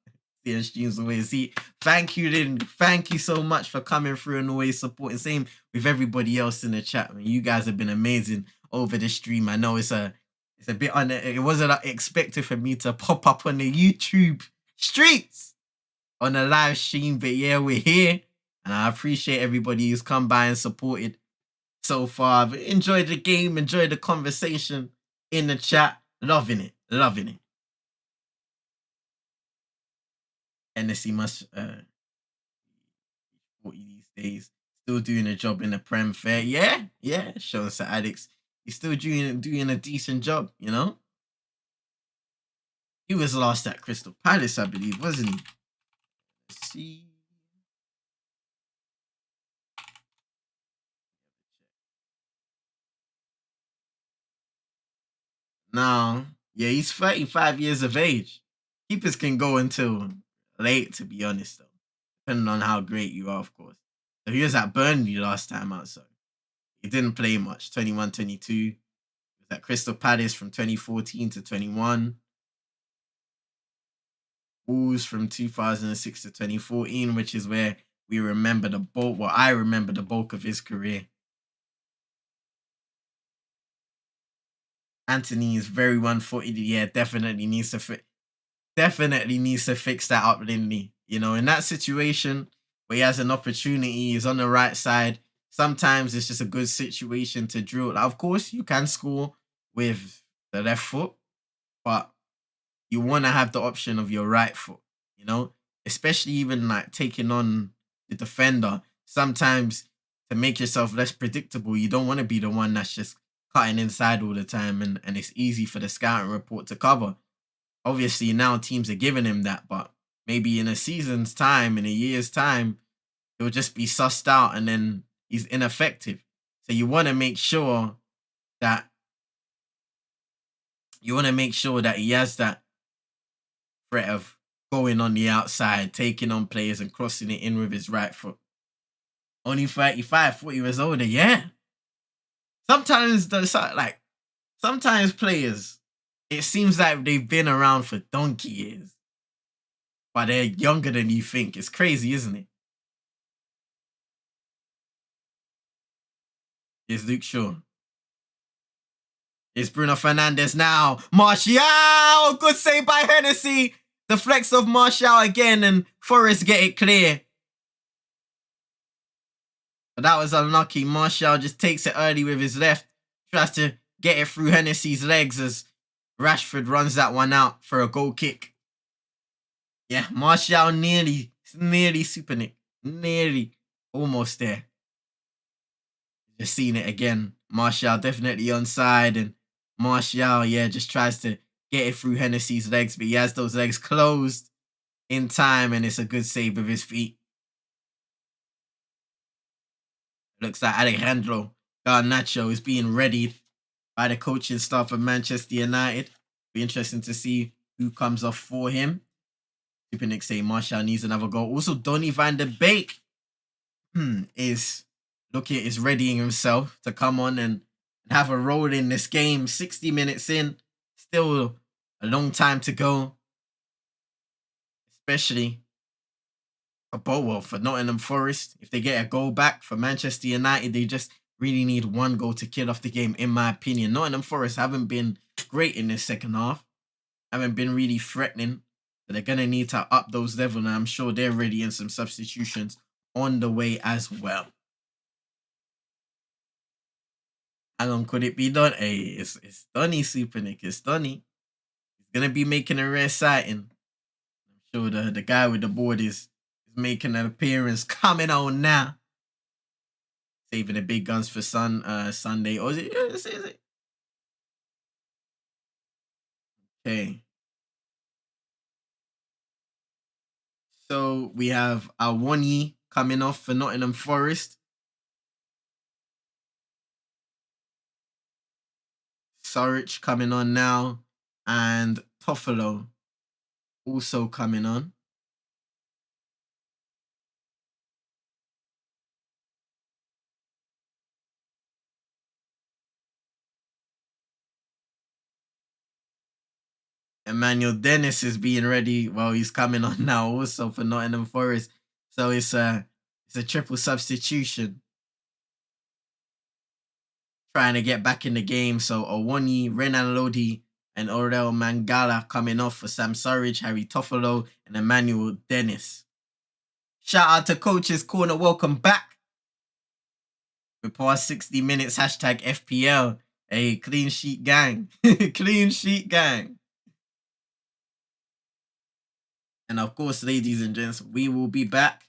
Seeing streams always. See, thank you, Lynn. Thank you so much for coming through and always supporting. Same with everybody else in the chat. Man. You guys have been amazing over the stream. I know it's a bit it wasn't expected for me to pop up on the YouTube streets on a live stream, but yeah, we're here. And I appreciate everybody who's come by and supported so far. But enjoyed the game, enjoyed the conversation in the chat. Loving it, loving it. Hennessy must 40 these days. Still doing a job in the Prem Fair. Yeah. Showing Sir Alex. He's still doing a decent job, you know? He was last at Crystal Palace, I believe, wasn't he? Let's see. No. Yeah, he's 35 years of age. Keepers can go until late, to be honest, though. Depending on how great you are, of course. So he was at Burnley last time out, so he didn't play much. 21, 22. He was at Crystal Palace from 2014 to 21. Wolves from 2006 to 2014, which is where we remember the bulk. Well, I remember the bulk of his career. Anthony is very one-footed. Yeah, definitely needs to fix that up, Lindley. You know, in that situation where he has an opportunity, he's on the right side. Sometimes it's just a good situation to drill. Now, of course, you can score with the left foot, but you want to have the option of your right foot, you know, especially even like taking on the defender. Sometimes to make yourself less predictable, you don't want to be the one that's just cutting inside all the time and it's easy for the scouting report to cover. Obviously, now teams are giving him that, but maybe in a season's time, in a year's time, he'll just be sussed out and then he's ineffective. So you want to make sure that he has that threat of going on the outside, taking on players and crossing it in with his right foot. Only 35, 40 years older, yeah. Sometimes players, it seems like they've been around for donkey years. But they're younger than you think. It's crazy, isn't it? It's Luke Shaw. It's Bruno Fernandes now. Martial! Good save by Hennessy. The flex of Martial again and Forest get it clear. But that was unlucky. Martial just takes it early with his left. Tries to get it through Hennessy's legs as Rashford runs that one out for a goal kick. Yeah, Martial nearly Super Nick. Nearly. Almost there. Just seeing it again. Martial definitely onside and Martial, yeah, just tries to get it through Hennessy's legs, but he has those legs closed in time and it's a good save with his feet. Looks like Alejandro Garnacho is being readied by the coaching staff of Manchester United. Be interesting to see who comes off for him. Super Nick saying Martial needs another goal. Also, Donny van der Beek is readying himself to come on and have a role in this game. 60 minutes in, still a long time to go. Especially for Nottingham Forest. If they get a goal back for Manchester United, they just really need one goal to kill off the game, in my opinion. Nottingham Forest haven't been great in this second half. Haven't been really threatening. So they're going to need to up those levels, and I'm sure they're ready in some substitutions on the way as well. How long could it be done? Hey, it's Donny, Super Nick. It's Donny. He's going to be making a rare sighting. I'm sure the guy with the board is making an appearance coming on now. Saving the big guns for Sunday. Or is it? Okay. So we have Awoni coming off for Nottingham Forest. Surridge coming on now. And Toffolo also coming on. Emmanuel Dennis is being ready. Well, he's coming on now also for Nottingham Forest. So it's a triple substitution. Trying to get back in the game. So Owoni, Renan Lodi, and Orel Mangala coming off for Sam Surridge, Harry Toffolo, and Emmanuel Dennis. Shout out to Coach's Corner. Welcome back. We're past 60 minutes. Hashtag FPL. Hey, clean sheet gang. Clean sheet gang. And of course, ladies and gents, we will be back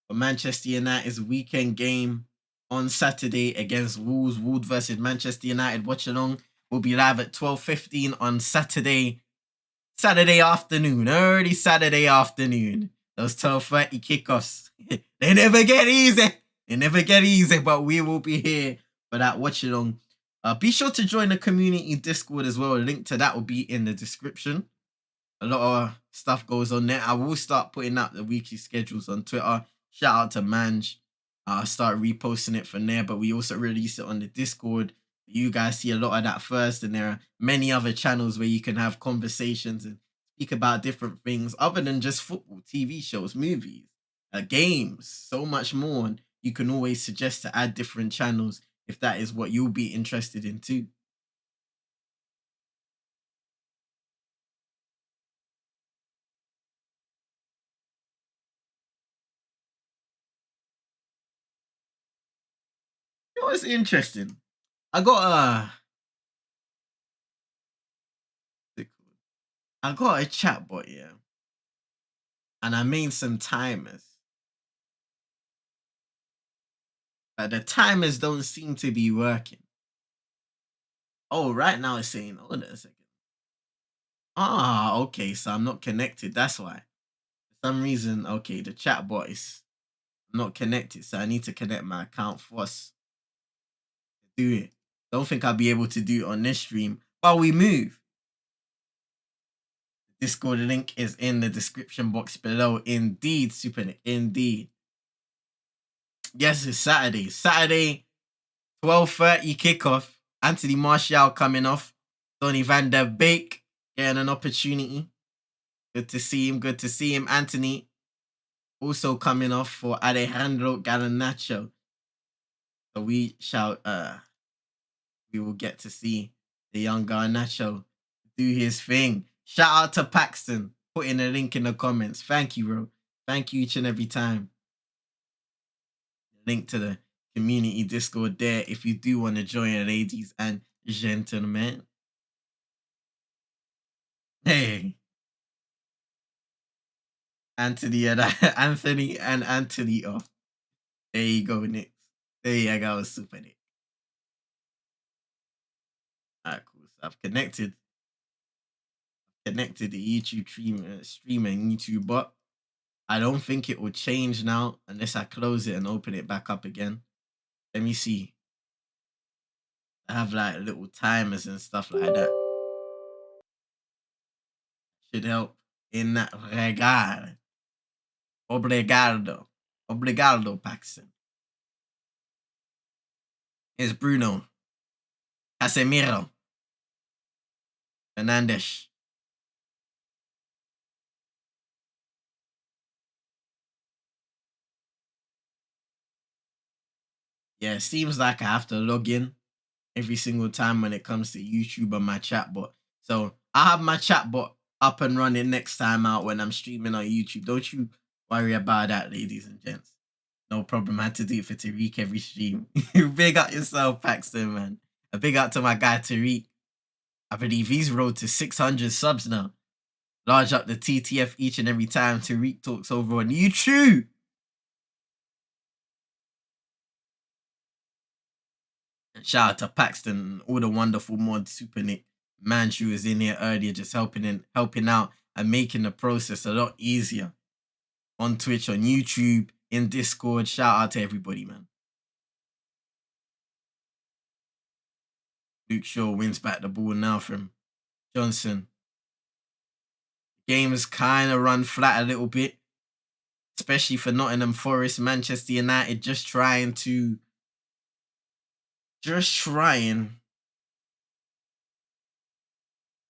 for Manchester United's weekend game on Saturday against Wolves. Wolves versus Manchester United Watchalong will be live at 12:15 on Saturday afternoon, early Saturday afternoon. Those 12:30 kickoffs, they never get easy. They never get easy, but we will be here for that watch-along. Be sure to join the community Discord as well. A link to that will be in the description. A lot of stuff goes on there. I will start putting out the weekly schedules on Twitter. Shout out to Manj. I'll start reposting it from there, but we also release it on the Discord. You guys see a lot of that first, and there are many other channels where you can have conversations and speak about different things other than just football, TV shows, movies, games, so much more. And you can always suggest to add different channels if that is what you'll be interested in too. You know what's interesting? I got a chat bot, yeah, and I made some timers. But the timers don't seem to be working. Oh, right now it's saying, hold on a second. Ah, okay, so I'm not connected. That's why. For some reason, okay, the chat bot is not connected, so I need to connect my account first to do it. Don't think I'll be able to do it on this stream while we move. The Discord link is in the description box below. Indeed, Super Nick, indeed. Yes, it's Saturday. Saturday, 12:30 kickoff. Anthony Martial coming off. Donny van der Beek getting an opportunity. Good to see him. Good to see him. Anthony also coming off for Alejandro Garnacho. So we will get to see the young Garnacho do his thing. Shout out to Paxton, putting a link in the comments. Thank you, bro. Thank you each and every time. Link to the community Discord there if you do want to join, ladies and gentlemen. Hey. Anthony and Anthony. Oh, there you go, Nick. There you go, Super Nick. Alright, cool. So I've connected the YouTube stream and YouTube bot. I don't think it will change now unless I close it and open it back up again. Let me see. I have like little timers and stuff like that. Should help in that regard. Obrigado. Obrigado, Paxton. Here's Bruno. Casemiro. Fernandes. Yeah, it seems like I have to log in every single time when it comes to YouTube and my chatbot. So I have my chatbot up and running next time out when I'm streaming on YouTube. Don't you worry about that, ladies and gents. No problem. I had to do it for Tariq every stream. Big up yourself, Paxton, man. A big up to my guy Tariq. I believe he's road to 600 subs now. Large up the TTF each and every time Tariq talks over on YouTube. And shout out to Paxton and all the wonderful mods, Super Nick. Manju was in here earlier just helping out and making the process a lot easier. On Twitch, on YouTube, in Discord. Shout out to everybody, man. Luke Shaw wins back the ball now from Johnson. Game's kind of run flat a little bit, especially for Nottingham Forest. Manchester United just trying to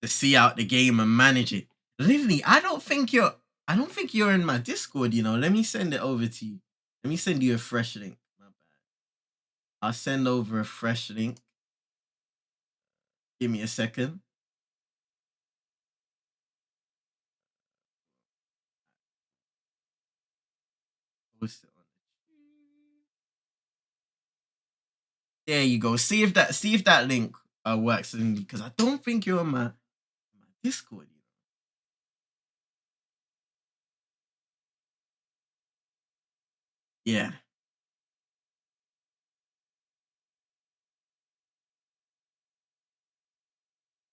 to see out the game and manage it. Literally, I don't think you're in my Discord, you know. Let me send it over to you. Let me send you a fresh link. My bad. I'll send over a fresh link. Give me a second. There you go. See if that link works, because I don't think you're on my Discord. Yeah.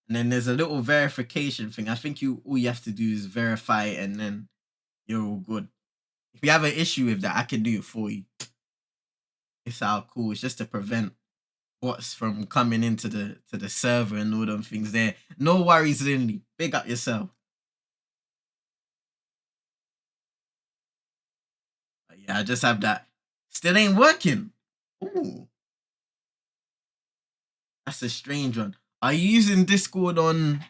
And then there's a little verification thing. I think all you have to do is verify it, and then you're all good. If you have an issue with that, I can do it for you. It's how cool. It's just to prevent bots from coming into the server and all them things there. No worries, Lindy. Big up yourself. But yeah, I just have that. Still ain't working. Ooh, that's a strange one. Are you using Discord on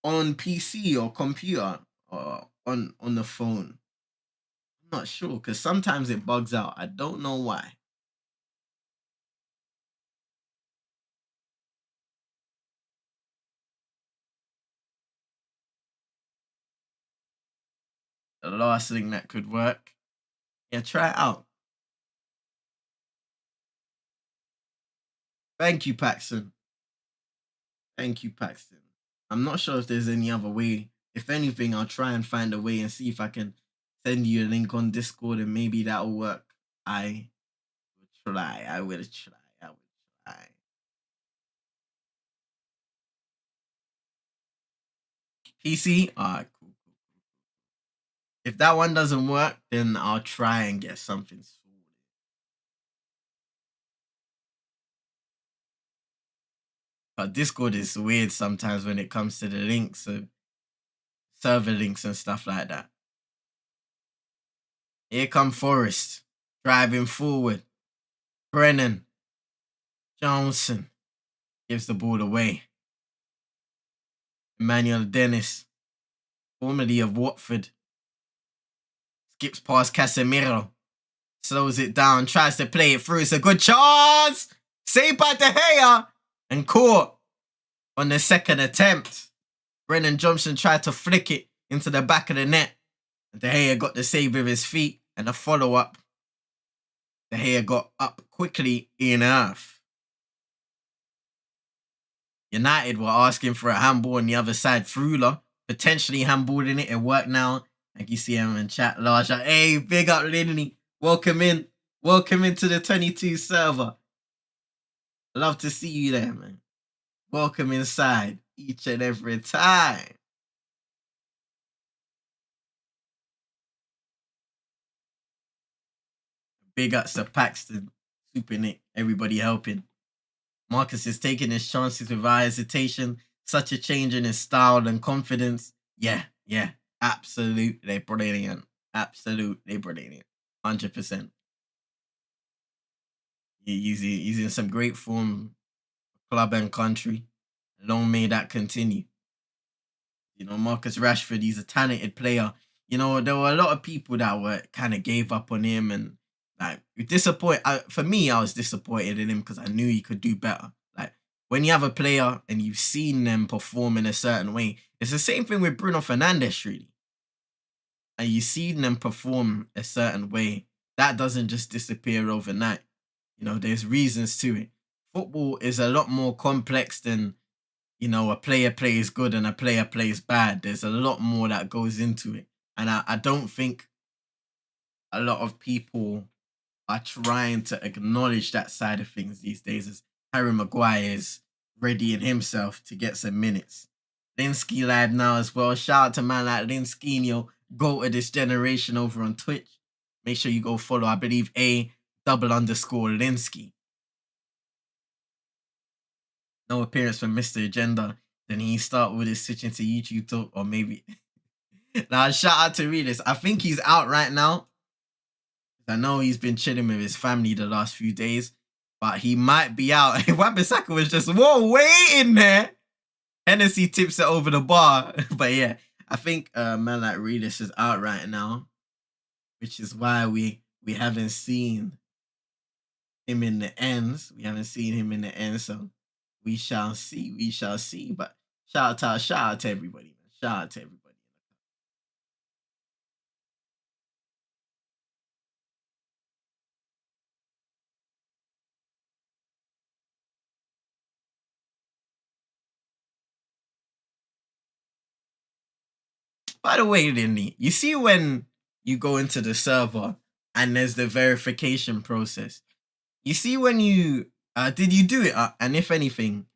PC or computer or on the phone? I'm not sure, because sometimes it bugs out. I don't know why. The last thing that could work. Yeah, try it out. Thank you, Paxton. Thank you, Paxton. I'm not sure if there's any other way. If anything, I'll try and find a way and see if I can send you a link on Discord, and maybe that'll work. I will try. I will try. I will try. PC? Alright, cool. If that one doesn't work, then I'll try and get something sorted. But Discord is weird sometimes when it comes to the links, so server links and stuff like that. Here come Forest, driving forward. Brennan Johnson gives the ball away. Emmanuel Dennis, formerly of Watford, skips past Casemiro, slows it down, tries to play it through. It's a good chance. Saved by De Gea and caught on the second attempt. Brennan Johnson tried to flick it into the back of the net. De Gea got the save with his feet, and a follow-up. De Gea got up quickly enough. United were asking for a handball on the other side. Frula potentially handballing it. It worked now. Like you see him in chat, large. Hey, big up, Linley. Welcome in. Welcome into the 22 server. Love to see you there, man. Welcome inside each and every time. Big ups to Paxton, Super Nick, everybody helping. Marcus is taking his chances without hesitation. Such a change in his style and confidence. Yeah, absolutely brilliant. Absolutely brilliant. 100%. He's in some great form, club and country. Long may that continue. You know, Marcus Rashford, he's a talented player. You know, there were a lot of people that were kind of gave up on him, and like disappointed. For me, I was disappointed in him because I knew he could do better. Like when you have a player and you've seen them perform in a certain way, it's the same thing with Bruno Fernandes, really. And you've seen them perform a certain way, that doesn't just disappear overnight. You know, there's reasons to it. Football is a lot more complex than, you know, a player plays good and a player plays bad. There's a lot more that goes into it. And I don't think a lot of people are trying to acknowledge that side of things these days, as Harry Maguire is readying himself to get some minutes. Linsky lad now as well. Shout out to man like Linsky, go to this generation over on Twitch. Make sure you go follow, I believe, _Linsky. No appearance from Mr. Agenda. Then he start with his switching to YouTube talk, or maybe. Now, shout out to Relis. I think he's out right now. I know he's been chilling with his family the last few days, but he might be out. Wan-Bissaka was just, whoa, wait in there. Hennessy tips it over the bar. But yeah, I think man like Reedus is out right now, which is why we haven't seen him in the ends. We haven't seen him in the end, so we shall see. We shall see. But shout out to everybody, man. Shout out to everybody. By the way, Lindy, you see when you go into the server and there's the verification process. You see when you did you do it? And if anything,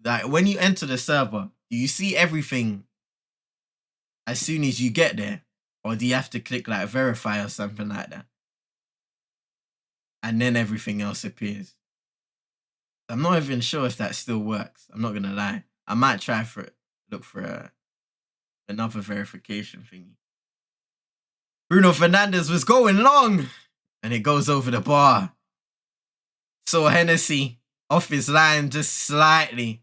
like when you enter the server, do you see everything as soon as you get there, or do you have to click like verify or something like that, and then everything else appears? I'm not even sure if that still works. I'm not gonna lie. I might try for it. Look for another verification thingy. Bruno Fernandez was going long, and it goes over the bar. Saw Hennessy off his line just slightly,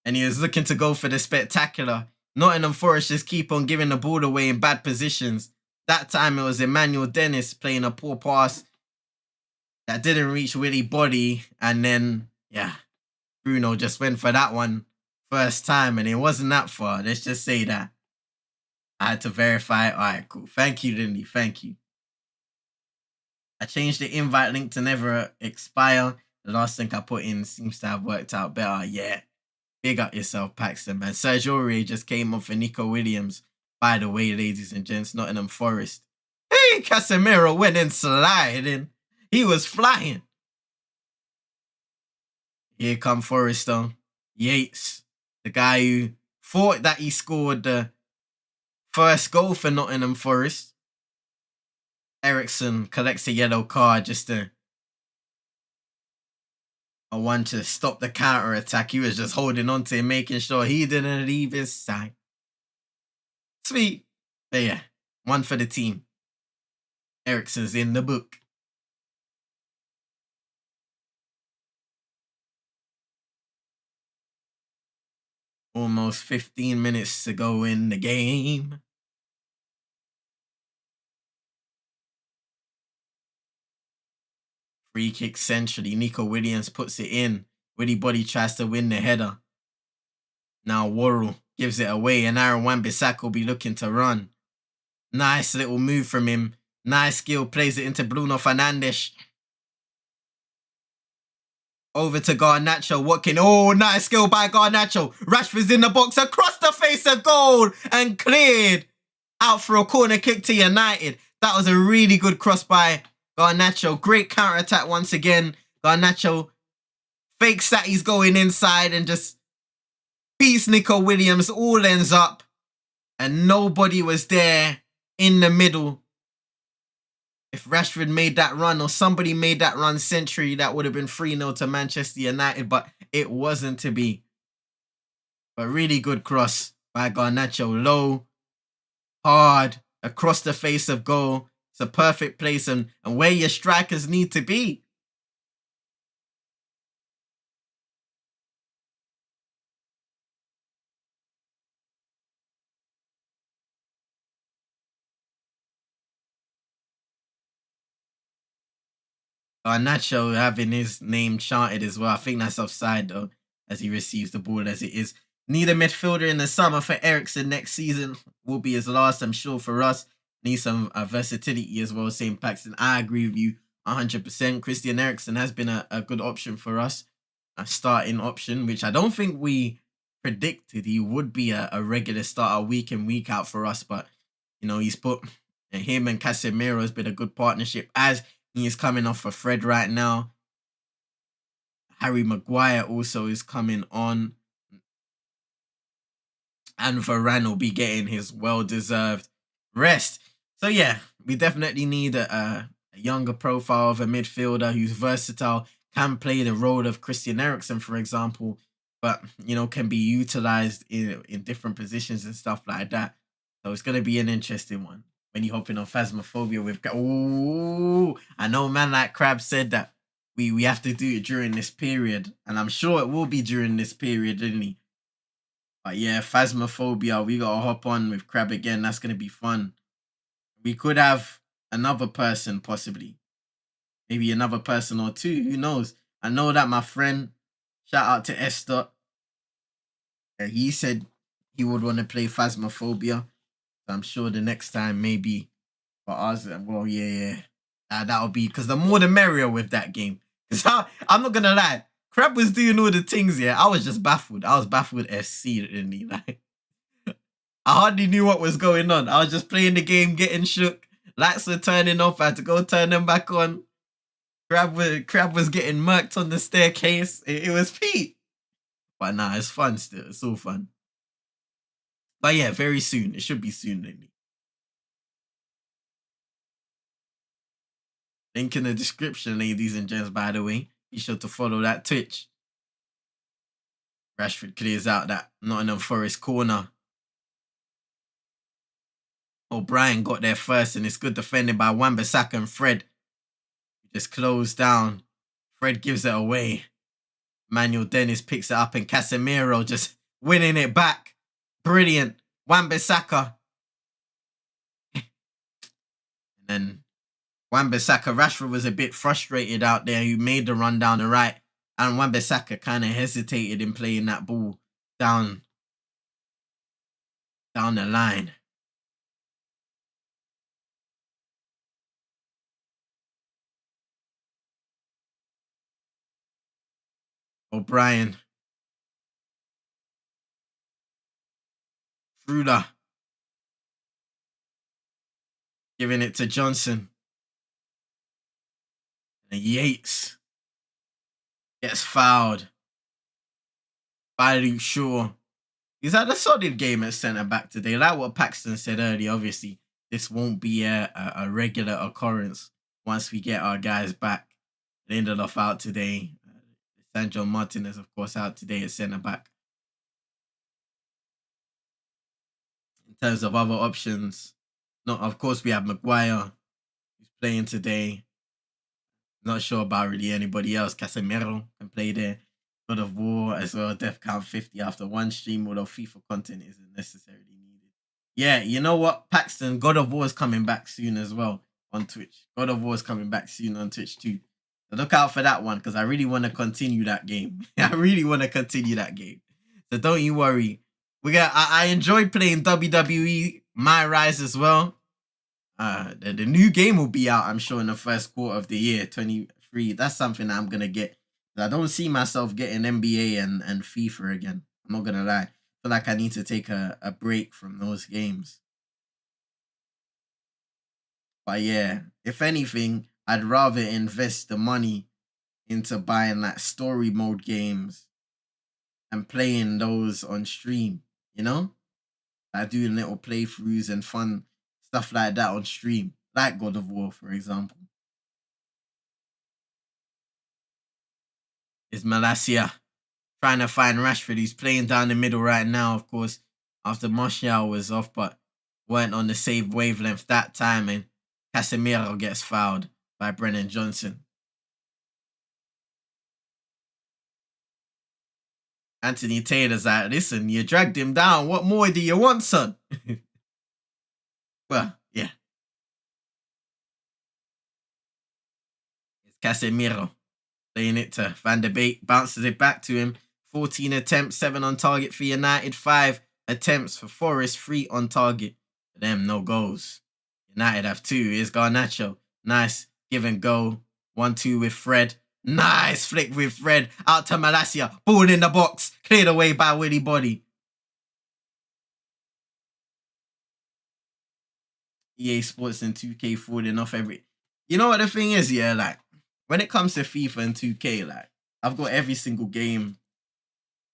and he was looking to go for the spectacular. Nottingham Forest just keep on giving the ball away in bad positions. That time it was Emmanuel Dennis playing a poor pass that didn't reach Willie Body, and then yeah, Bruno just went for that one first time, and it wasn't that far. Let's just say that. I had to verify. All right, cool. Thank you, Lindy. Thank you. I changed the invite link to never expire. The last link I put in seems to have worked out better. Yeah. Big up yourself, Paxton, man. Sergio Aurier just came on for Nico Williams. By the way, ladies and gents, Nottingham Forest. Hey, Casemiro went in sliding. He was flying. Here come Forrester. Yates, the guy who thought that he scored the first goal for Nottingham Forest. Ericsson collects a yellow card just to a one to stop the counter attack. He was just holding on to him, making sure he didn't leave his side. Sweet. But yeah, one for the team. Ericsson's in the book. Almost 15 minutes to go in the game. Free kick centrally. Nico Williams puts it in. Willie Body tries to win the header. Now Worrell gives it away, and Aaron Wan-Bissaka will be looking to run. Nice little move from him. Nice skill. Plays it into Bruno Fernandes. Over to Garnacho. Watkin. Oh, nice skill by Garnacho. Rashford's in the box. Across the face of goal. And cleared. Out for a corner kick to United. That was a really good cross by Garnacho. Great counter-attack once again. Garnacho fakes that he's going inside and just beats Nico Williams. All ends up. And nobody was there in the middle. If Rashford made that run or somebody made that run century, that would have been 3-0 to Manchester United, but it wasn't to be. But really good cross by Garnacho. Low, hard, across the face of goal. It's a perfect place and where your strikers need to be. Garnacho having his name chanted as well. I think that's offside though, as he receives the ball as it is. Need a midfielder in the summer for Ericsson next season. Will be his last, I'm sure, for us. Need some versatility as well, same Paxton. I agree with you 100%. Christian Eriksen has been a good option for us. A starting option, which I don't think we predicted he would be a regular starter week in, week out for us. But, you know, he's put him and Casemiro has been a good partnership as he is coming off a Fred right now. Harry Maguire also is coming on. And Varane will be getting his well-deserved rest. So yeah, we definitely need a younger profile of a midfielder who's versatile, can play the role of Christian Eriksen, for example, but, you know, can be utilized in different positions and stuff like that. So it's going to be an interesting one. When you hop in on Phasmophobia with... Oh, I know man like Crab said that we have to do it during this period. And I'm sure it will be during this period, didn't he? But yeah, Phasmophobia, we gotta hop on with Crab again. That's gonna be fun. We could have another person, possibly. Maybe another person or two. Who knows? I know that my friend, shout out to Esther, he said he would want to play Phasmophobia. So I'm sure the next time, maybe for us, well, yeah. That'll be, because the more the merrier with that game. Because I'm not gonna lie, Crab was doing all the things, yeah. I was just baffled. I was baffled FC, really. Like, I hardly knew what was going on. I was just playing the game, getting shook. Lights were turning off. I had to go turn them back on. Crab was getting murked on the staircase. It was Pete. But nah, it's fun still. It's all fun. But yeah, very soon. It should be soon, really. Link in the description, ladies and gents, by the way. Be sure to follow that Twitch. Rashford clears out that Nottingham Forest corner. O'Brien got there first, and it's good defended by Wan-Bissaka and Fred. Just closed down. Fred gives it away. Manuel Dennis picks it up, and Casemiro just winning it back. Brilliant. Wan-Bissaka. And then Wan-Bissaka, Rashford was a bit frustrated out there. He made the run down the right. And Wan-Bissaka kind of hesitated in playing that ball down the line. O'Brien. Fruda. Giving it to Johnson. And Yates gets fouled by Luke Shaw. He's had a solid game at centre-back today. Like what Paxton said earlier, obviously, this won't be a regular occurrence once we get our guys back. Lindelof out today. Sancho Martinez, of course, out today at centre-back. In terms of other options, of course, we have Maguire, who's playing today. Not sure about really anybody else. Casemiro can play there. God of War as well. Death Count 50 after one stream, although FIFA content isn't necessarily needed. Yeah, you know what? Paxton, God of War is coming back soon as well on Twitch. God of War is coming back soon on Twitch too. So look out for that one, because I really want to continue that game. I really want to continue that game. So don't you worry. I enjoyed playing WWE My Rise as well. The new game will be out, I'm sure, in the first quarter of the year, 23. That's something that I'm gonna get. I don't see myself getting NBA and FIFA again. I'm not gonna lie. I feel like I need to take a break from those games. But yeah, if anything, I'd rather invest the money into buying like story mode games and playing those on stream, you know? Like doing little playthroughs and fun stuff like that on stream, like God of War, for example. Is Malacia trying to find Rashford? He's playing down the middle right now, of course, after Martial was off, but weren't on the same wavelength that time, and Casemiro gets fouled by Brennan Johnson. Anthony Taylor's like, listen, you dragged him down. What more do you want, son? Well, yeah. It's Casemiro playing it to Van der Beek, bounces it back to him. 14 attempts, 7 on target for United, 5 attempts for Forest, 3 on target. For them, no goals. United have 2. Here's Garnacho. Nice give and go. 1-2 with Fred. Nice flick with Fred. Out to Malacia. Ball in the box. Cleared away by Willy Body. EA Sports and 2K falling off every... You know what the thing is, yeah? Like, when it comes to FIFA and 2K, like, I've got every single game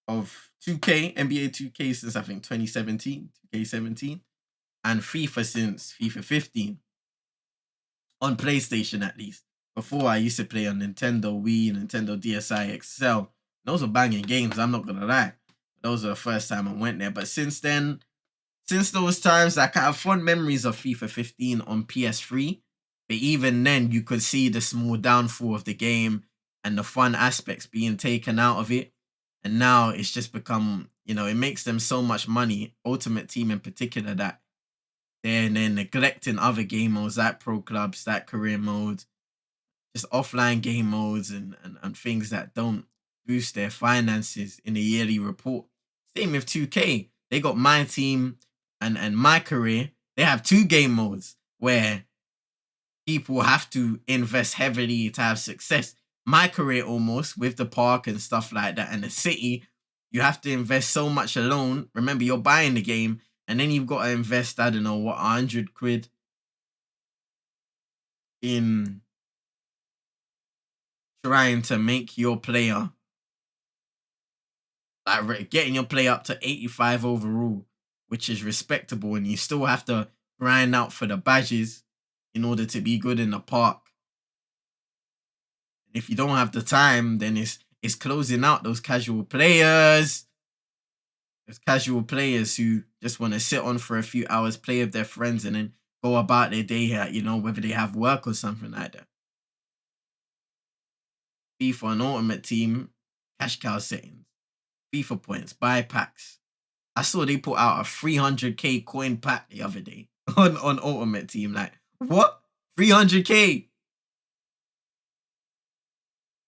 of 2K, NBA 2K since, I think, 2017, 2K17, and FIFA since FIFA 15. On PlayStation, at least. Before, I used to play on Nintendo Wii, Nintendo DSi XL. Those were banging games, I'm not gonna lie. Those were the first time I went there. But since then, since those times, like, I have fond memories of FIFA 15 on PS3. But even then, you could see the small downfall of the game and the fun aspects being taken out of it. And now it's just become, it makes them so much money, Ultimate Team in particular, that they're neglecting other game modes like pro clubs, like career modes, just offline game modes and things that don't boost their finances in a yearly report. Same with 2K. They got my team and my career. They have two game modes where people have to invest heavily to have success. My career almost with the park and stuff like that and the city, you have to invest so much alone. Remember, you're buying the game and then you've got to invest, I don't know, what, 100 quid in trying to make your player, like getting your play up to 85 overall, which is respectable, and you still have to grind out for the badges in order to be good in the park. If you don't have the time, then it's closing out those casual players. There's casual players who just want to sit on for a few hours, play with their friends, and then go about their day, whether they have work or something like that. FIFA and Ultimate Team, cash cow settings, FIFA points, buy packs. I saw they put out a 300k coin pack the other day on Ultimate Team. Like, what? 300k?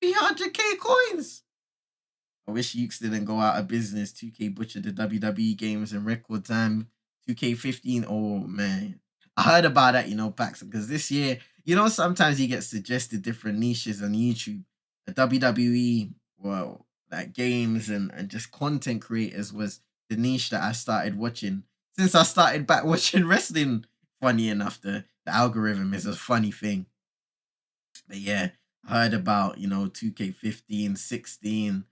300k coins? I wish Ukes didn't go out of business. 2K butchered the WWE games in record time. 2K15, oh man. I heard about that, Paxton, because this year, sometimes you get suggested different niches on YouTube. The WWE, well, like games and just content creators was the niche that I started watching. Since I started back watching wrestling, funny enough, the algorithm is a funny thing. But yeah, I heard about, 2K15, 16,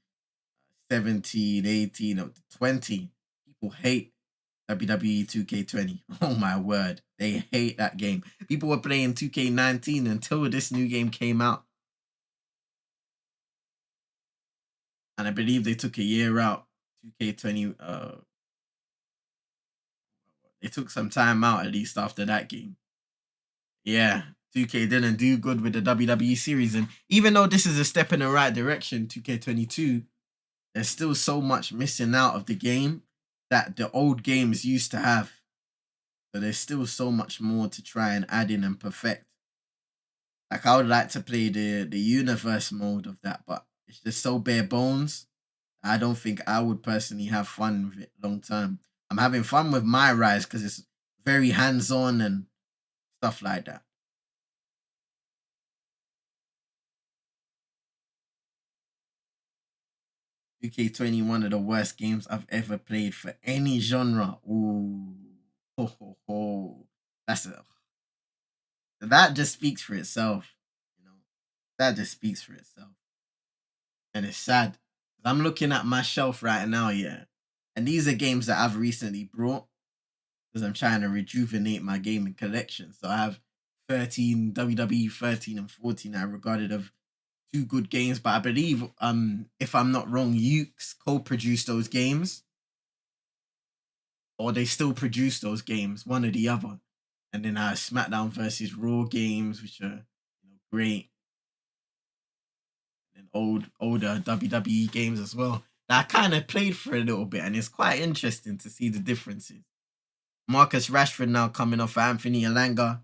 17, 18, up to 20. People hate WWE 2K20. Oh my word. They hate that game. People were playing 2K19 until this new game came out. And I believe they took a year out. 2K20, they took some time out at least after that game. Yeah, 2K didn't do good with the WWE series. And even though this is a step in the right direction, 2K22, there's still so much missing out of the game that the old games used to have. So there's still so much more to try and add in and perfect. Like, I would like to play the universe mode of that, but it's just so bare bones. I don't think I would personally have fun with it long term. I'm having fun with my Rise because it's very hands-on and stuff like that. 2K20, one of the worst games I've ever played for any genre. Ooh. Ho, ho, ho. That just speaks for itself. That just speaks for itself. And it's sad. I'm looking at my shelf right now, yeah. And these are games that I've recently brought because I'm trying to rejuvenate my gaming collection. So I have 13, WWE 13 and 14 I regarded of two good games, but I believe if I'm not wrong, Ukes co-produced those games. Or they still produce those games, one or the other. And then I have SmackDown versus Raw games, which are great. And older WWE games as well that I kind of played for a little bit, and it's quite interesting to see the differences. Marcus Rashford now coming off Anthony Elanga.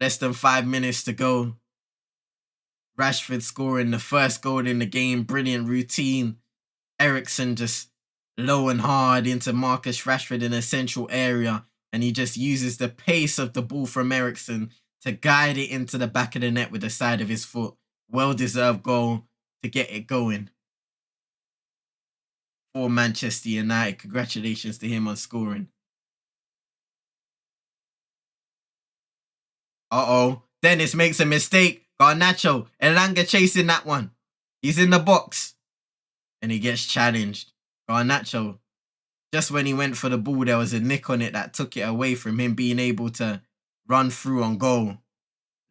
Less than 5 minutes to go. Rashford scoring the first goal in the game. Brilliant routine. Ericsson just low and hard into Marcus Rashford in a central area. And he just uses the pace of the ball from Ericsson to guide it into the back of the net with the side of his foot. Well-deserved goal to get it going for Manchester United. Congratulations to him on scoring. Uh-oh. Dennis makes a mistake. Garnacho. Elanga chasing that one. He's in the box. And he gets challenged. Garnacho. Just when he went for the ball, there was a nick on it that took it away from him being able to run through on goal.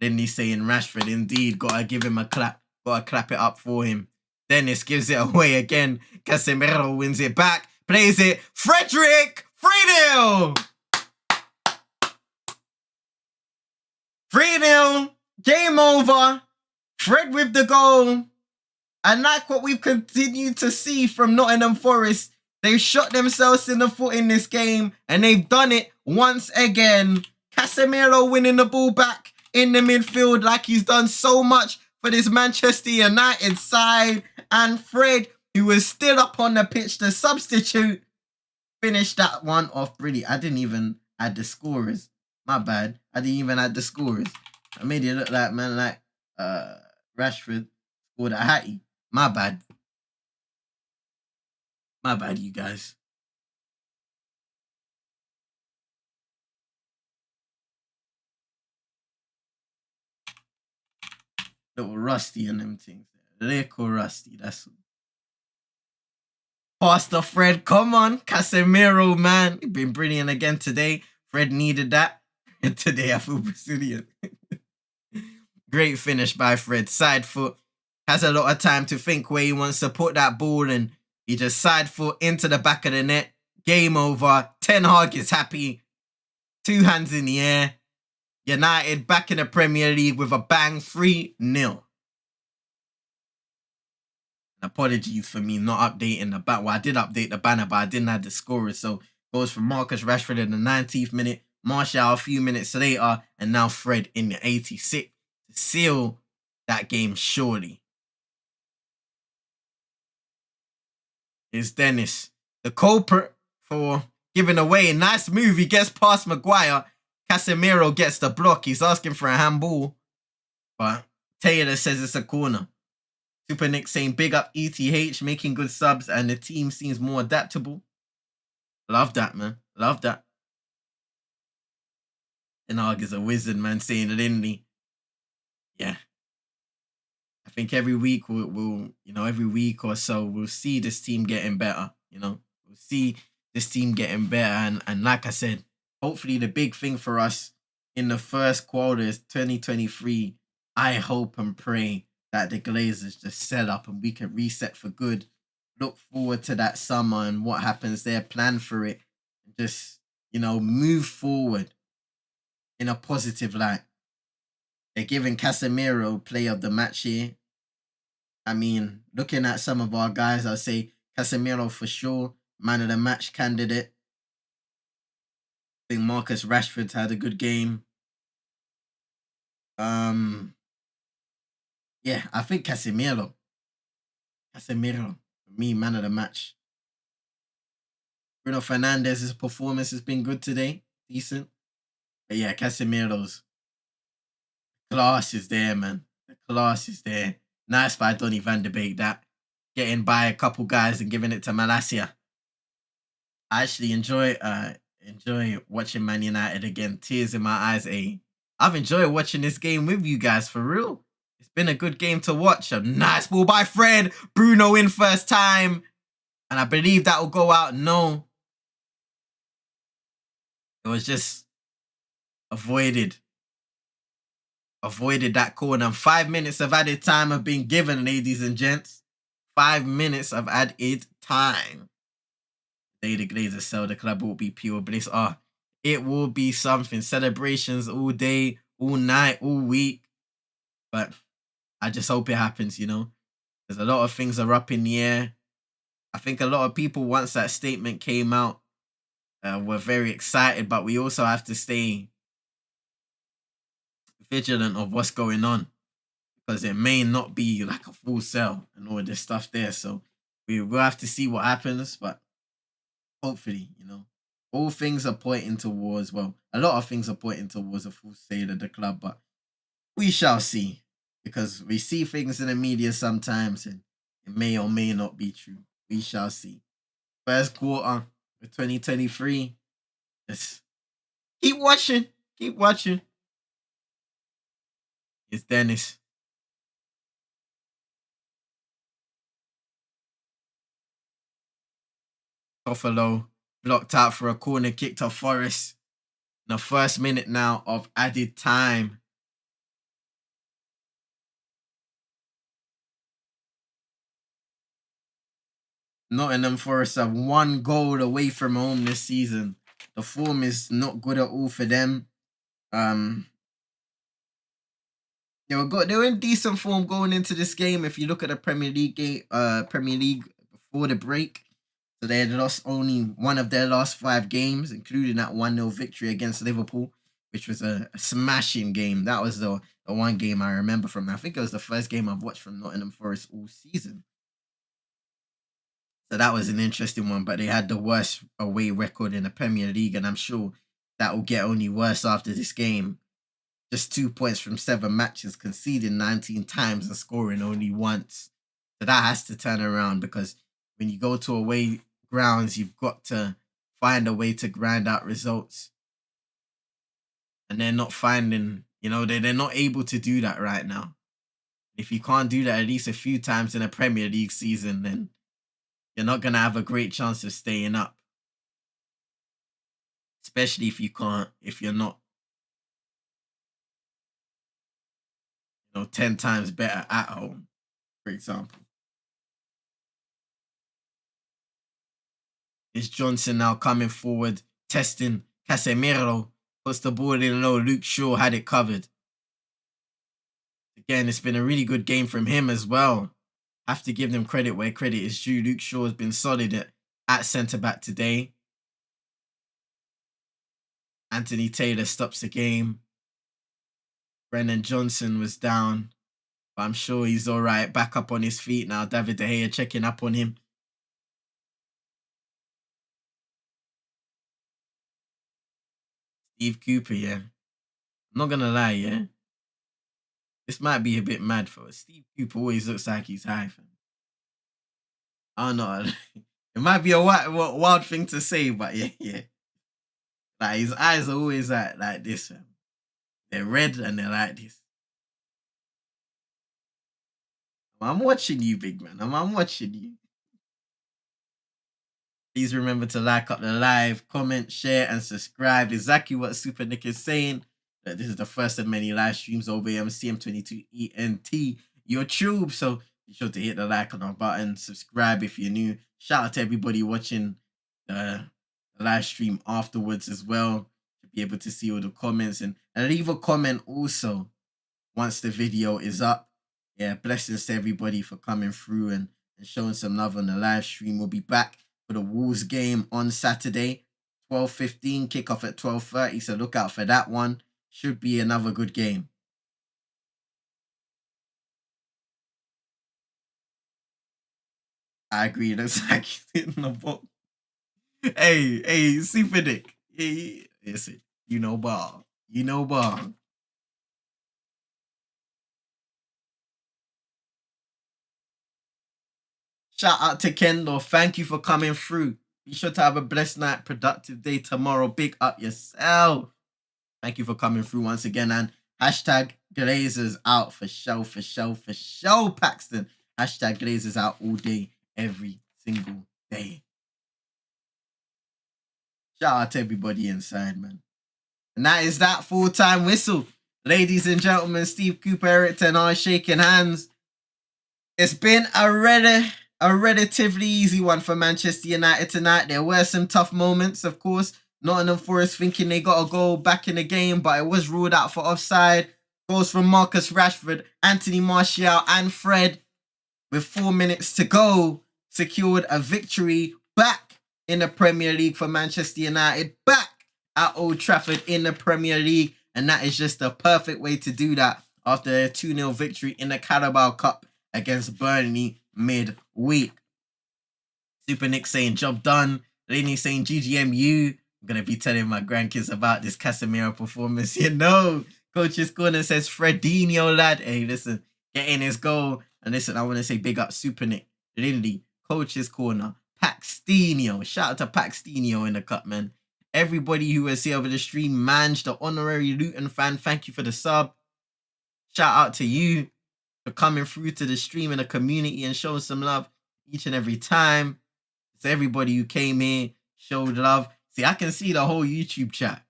Then he's saying Rashford, indeed, gotta give him a clap. Gotta clap it up for him. Dennis gives it away again. Casemiro wins it back. Plays it. Frederick! 3-0! 3-0. Game over. Fred with the goal. And like what we've continued to see from Nottingham Forest, they've shot themselves in the foot in this game, and they've done it once again. Casemiro winning the ball back in the midfield like he's done so much for this Manchester United side. And Fred, who was still up on the pitch, the substitute, finished that one off brilliant. I didn't even add the scorers. My bad. I didn't even add the scorers. I made it look like, man, like Rashford scored a hattie. My bad. My bad, you guys. Little rusty and them things. Little rusty, that's all. Pastor Fred, come on. Casemiro, man. You've been brilliant again today. Fred needed that. And today I feel Brazilian. Great finish by Fred. Side foot. Has a lot of time to think where he wants to put that ball, and he just side foot into the back of the net. Game over. Ten Hag is happy. Two hands in the air. United back in the Premier League with a bang, 3-0. Apologies for me not updating the banner. Well, I did update the banner, but I didn't add the scorers. So goes from Marcus Rashford in the 19th minute, Martial a few minutes later, and now Fred in the 86th to seal that game surely. Is Dennis. The culprit for giving away a nice move. He gets past Maguire. Casemiro gets the block. He's asking for a handball. But Taylor says it's a corner. Super Nick saying big up ETH, making good subs, and the team seems more adaptable. Love that, man. Love that. And Arg is a wizard, man, saying Lindley. Yeah. I think every week we'll every week or so we'll see this team getting better. We'll see this team getting better, and like I said, hopefully the big thing for us in the first quarter is 2023. I hope and pray that the Glazers just set up and we can reset for good. Look forward to that summer and what happens there. Plan for it. And just move forward in a positive light. They're giving Casemiro player of the match here. I mean, looking at some of our guys, I'll say Casemiro for sure, man of the match candidate. I think Marcus Rashford's had a good game. Yeah, I think Casemiro. For me, man of the match. Bruno Fernandez's performance has been good today. Decent. But yeah, Casemiro's class is there, man. The class is there. Nice by Donny van de Beek, that getting by a couple guys and giving it to Malacia. I actually enjoy watching Man United again. Tears in my eyes. I've enjoyed watching this game with you guys, for real. It's been a good game to watch. A nice ball by Fred. Bruno in first time. And I believe that will go out. No. It was just avoided that corner. And 5 minutes of added time have been given, ladies and gents. 5 minutes of added time. The Glazers sell the club will be pure bliss. It will be something. Celebrations all day, all night, all week. But I just hope it happens, There's a lot of things are up in the air. I think a lot of people, once that statement came out, were very excited, but we also have to stay vigilant of what's going on, because it may not be like a full sell and all this stuff there. So we will have to see what happens, but hopefully, all things are pointing towards, a lot of things are pointing towards a full sale of the club, but we shall see, because we see things in the media sometimes and it may or may not be true. We shall see. First quarter of 2023. Just keep watching. Keep watching. It's Dennis. Toffolo blocked out for a corner kick to Forest. In the first minute now of added time. Nottingham Forest are 1 goal away from home this season. The form is not good at all for them. They were in decent form going into this game. If you look at the Premier League before the break, so they had lost only one of their last 5 games, including that 1-0 victory against Liverpool, which was a smashing game. That was the one game I remember from. I think it was the first game I've watched from Nottingham Forest all season. So that was an interesting one. But they had the worst away record in the Premier League, and I'm sure that will get only worse after this game. Just 2 points from 7 matches, conceding 19 times and scoring only once. So that has to turn around, because when you go to away grounds, you've got to find a way to grind out results. And they're not finding, they're not able to do that right now. If you can't do that at least a few times in a Premier League season, then you're not going to have a great chance of staying up. Especially if you're not 10 times better at home, for example. It's Johnson now coming forward, testing Casemiro, puts the ball in low. Luke Shaw had it covered. Again, it's been a really good game from him as well. Have to give them credit where credit is due. Luke Shaw has been solid at centre-back today. Anthony Taylor stops the game. Brennan Johnson was down, but I'm sure he's all right. Back up on his feet now. David De Gea checking up on him. Steve Cooper, yeah. I'm not going to lie, yeah. This might be a bit mad for us. Steve Cooper always looks like he's high. I don't know. It might be a wild thing to say, but yeah. Like, his eyes are always like this. They're red and they're like this. I'm watching you, big man. I'm watching you. Please remember to like up the live, comment, share, and subscribe. Exactly what Super Nick is saying. This is the first of many live streams over here on CM22ENT YouTube. So be sure to hit the like on our button, subscribe if you're new. Shout out to everybody watching the live stream afterwards as well, to be able to see all the comments, and leave a comment also once the video is up. Yeah, blessings to everybody for coming through and showing some love on the live stream. We'll be back for the Wolves game on Saturday, 12:15, kickoff at 12:30. So look out for that one. Should be another good game. I agree. Looks like he's hitting the ball. Hey, Super Nick. Hey, listen, ball. Ball. Shout out to Kendall. Thank you for coming through. Be sure to have a blessed night, productive day tomorrow. Big up yourself. Thank you for coming through once again. And hashtag Glazers out for show, Paxton. Hashtag Glazers out all day, every single day. Shout out to everybody inside, man. And that is that full-time whistle. Ladies and gentlemen, Steve Cooper, Eric Ten Hag shaking hands. It's been a relatively easy one for Manchester United tonight. There were some tough moments, of course. Nottingham Forest thinking they got a goal back in the game, but it was ruled out for offside. Goals from Marcus Rashford, Anthony Martial, and Fred, with 4 minutes to go, secured a victory back in the Premier League for Manchester United, back at Old Trafford in the Premier League. And that is just the perfect way to do that after a 2-0 victory in the Carabao Cup against Burnley midweek. Super Nick saying job done. Laney saying GGMU. I'm going to be telling my grandkids about this Casemiro performance. Coach's Corner says Fredinho, lad. Hey, listen, get in his goal. And listen, I want to say big up Super Nick, Lindy, Coach's Corner, Paxtinho. Shout out to Paxtinho in the cup, man. Everybody who was here over the stream, Manj, the honorary Luton fan, thank you for the sub. Shout out to you for coming through to the stream in the community and showing some love each and every time. It's everybody who came here, showed love. See, I can see the whole YouTube chat,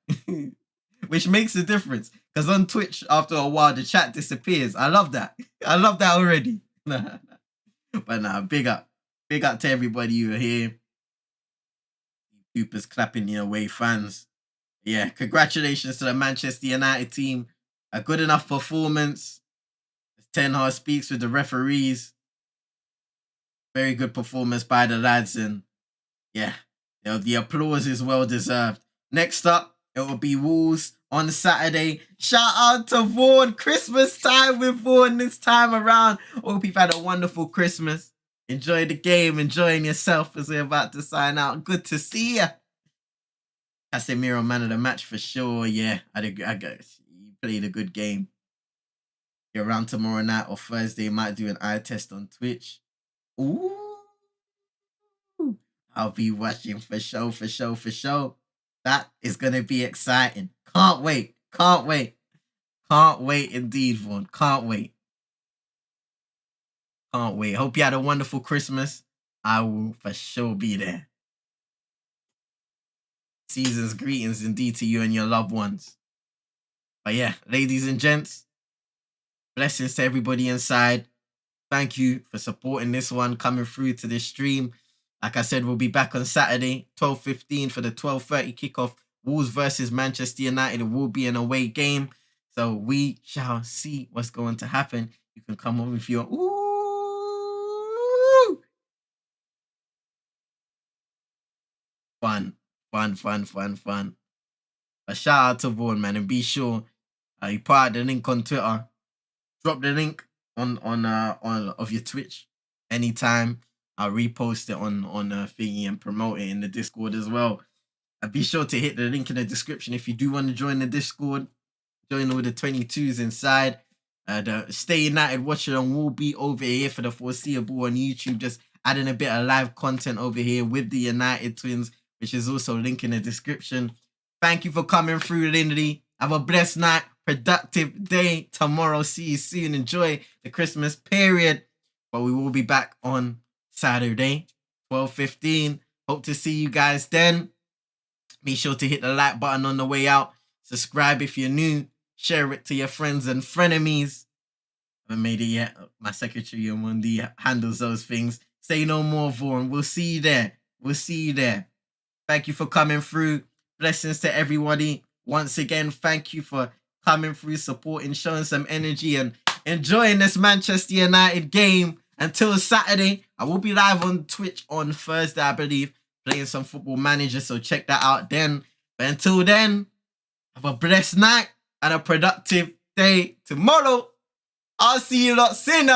which makes a difference. Because on Twitch, after a while, the chat disappears. I love that. I love that already. But nah, big up. Big up to everybody who are here. Cooper's clapping the away fans. Yeah, congratulations to the Manchester United team. A good enough performance. Ten Hag speaks with the referees. Very good performance by the lads, and yeah, the applause is well deserved. Next up, it will be Wolves on Saturday. Shout out to Vaughan. Christmas time with Vaughan this time around. Hope you've had a wonderful Christmas. Enjoy the game, enjoying yourself as we're about to sign out. Good to see ya. Casemiro man of the match for sure. Yeah, I guess you played a good game. You're around tomorrow night or Thursday. Might do an eye test on Twitch. Ooh. I'll be watching for sure. That is going to be exciting. Can't wait indeed, Vaughan. Can't wait. Hope you had a wonderful Christmas. I will for sure be there. Season's greetings indeed to you and your loved ones. But yeah, ladies and gents, blessings to everybody inside. Thank you for supporting this one, coming through to this stream. Like I said, we'll be back on Saturday, 12:15 for the 12:30 kickoff. Wolves versus Manchester United. It will be an away game. So we shall see what's going to happen. You can come on with your ooh. Fun. A shout out to Vaughan, man. And be sure you put out the link on Twitter. Drop the link on of your Twitch anytime. I'll repost it on thingy and promote it in the Discord as well. And be sure to hit the link in the description if you do want to join the Discord. Join all the 22s inside. The Stay United Watchalong will be over here for the foreseeable on YouTube. Just adding a bit of live content over here with the United Twins, which is also linked in the description. Thank you for coming through, Lindy. Have a blessed night, productive day tomorrow. See you soon. Enjoy the Christmas period. But we will be back on Saturday, 12:15. Hope to see you guys then. Be sure to hit the like button on the way out. Subscribe if you're new. Share it to your friends and frenemies. I haven't made it yet. My secretary Mundi handles those things. Say no more, Vaughan. We'll see you there. Thank you for coming through. Blessings to everybody. Once again, thank you for coming through, supporting, showing some energy, and enjoying this Manchester United game. Until Saturday, I will be live on Twitch on Thursday, I believe, playing some Football Manager, so check that out then. But until then, have a blessed night and a productive day tomorrow. I'll see you lot soon.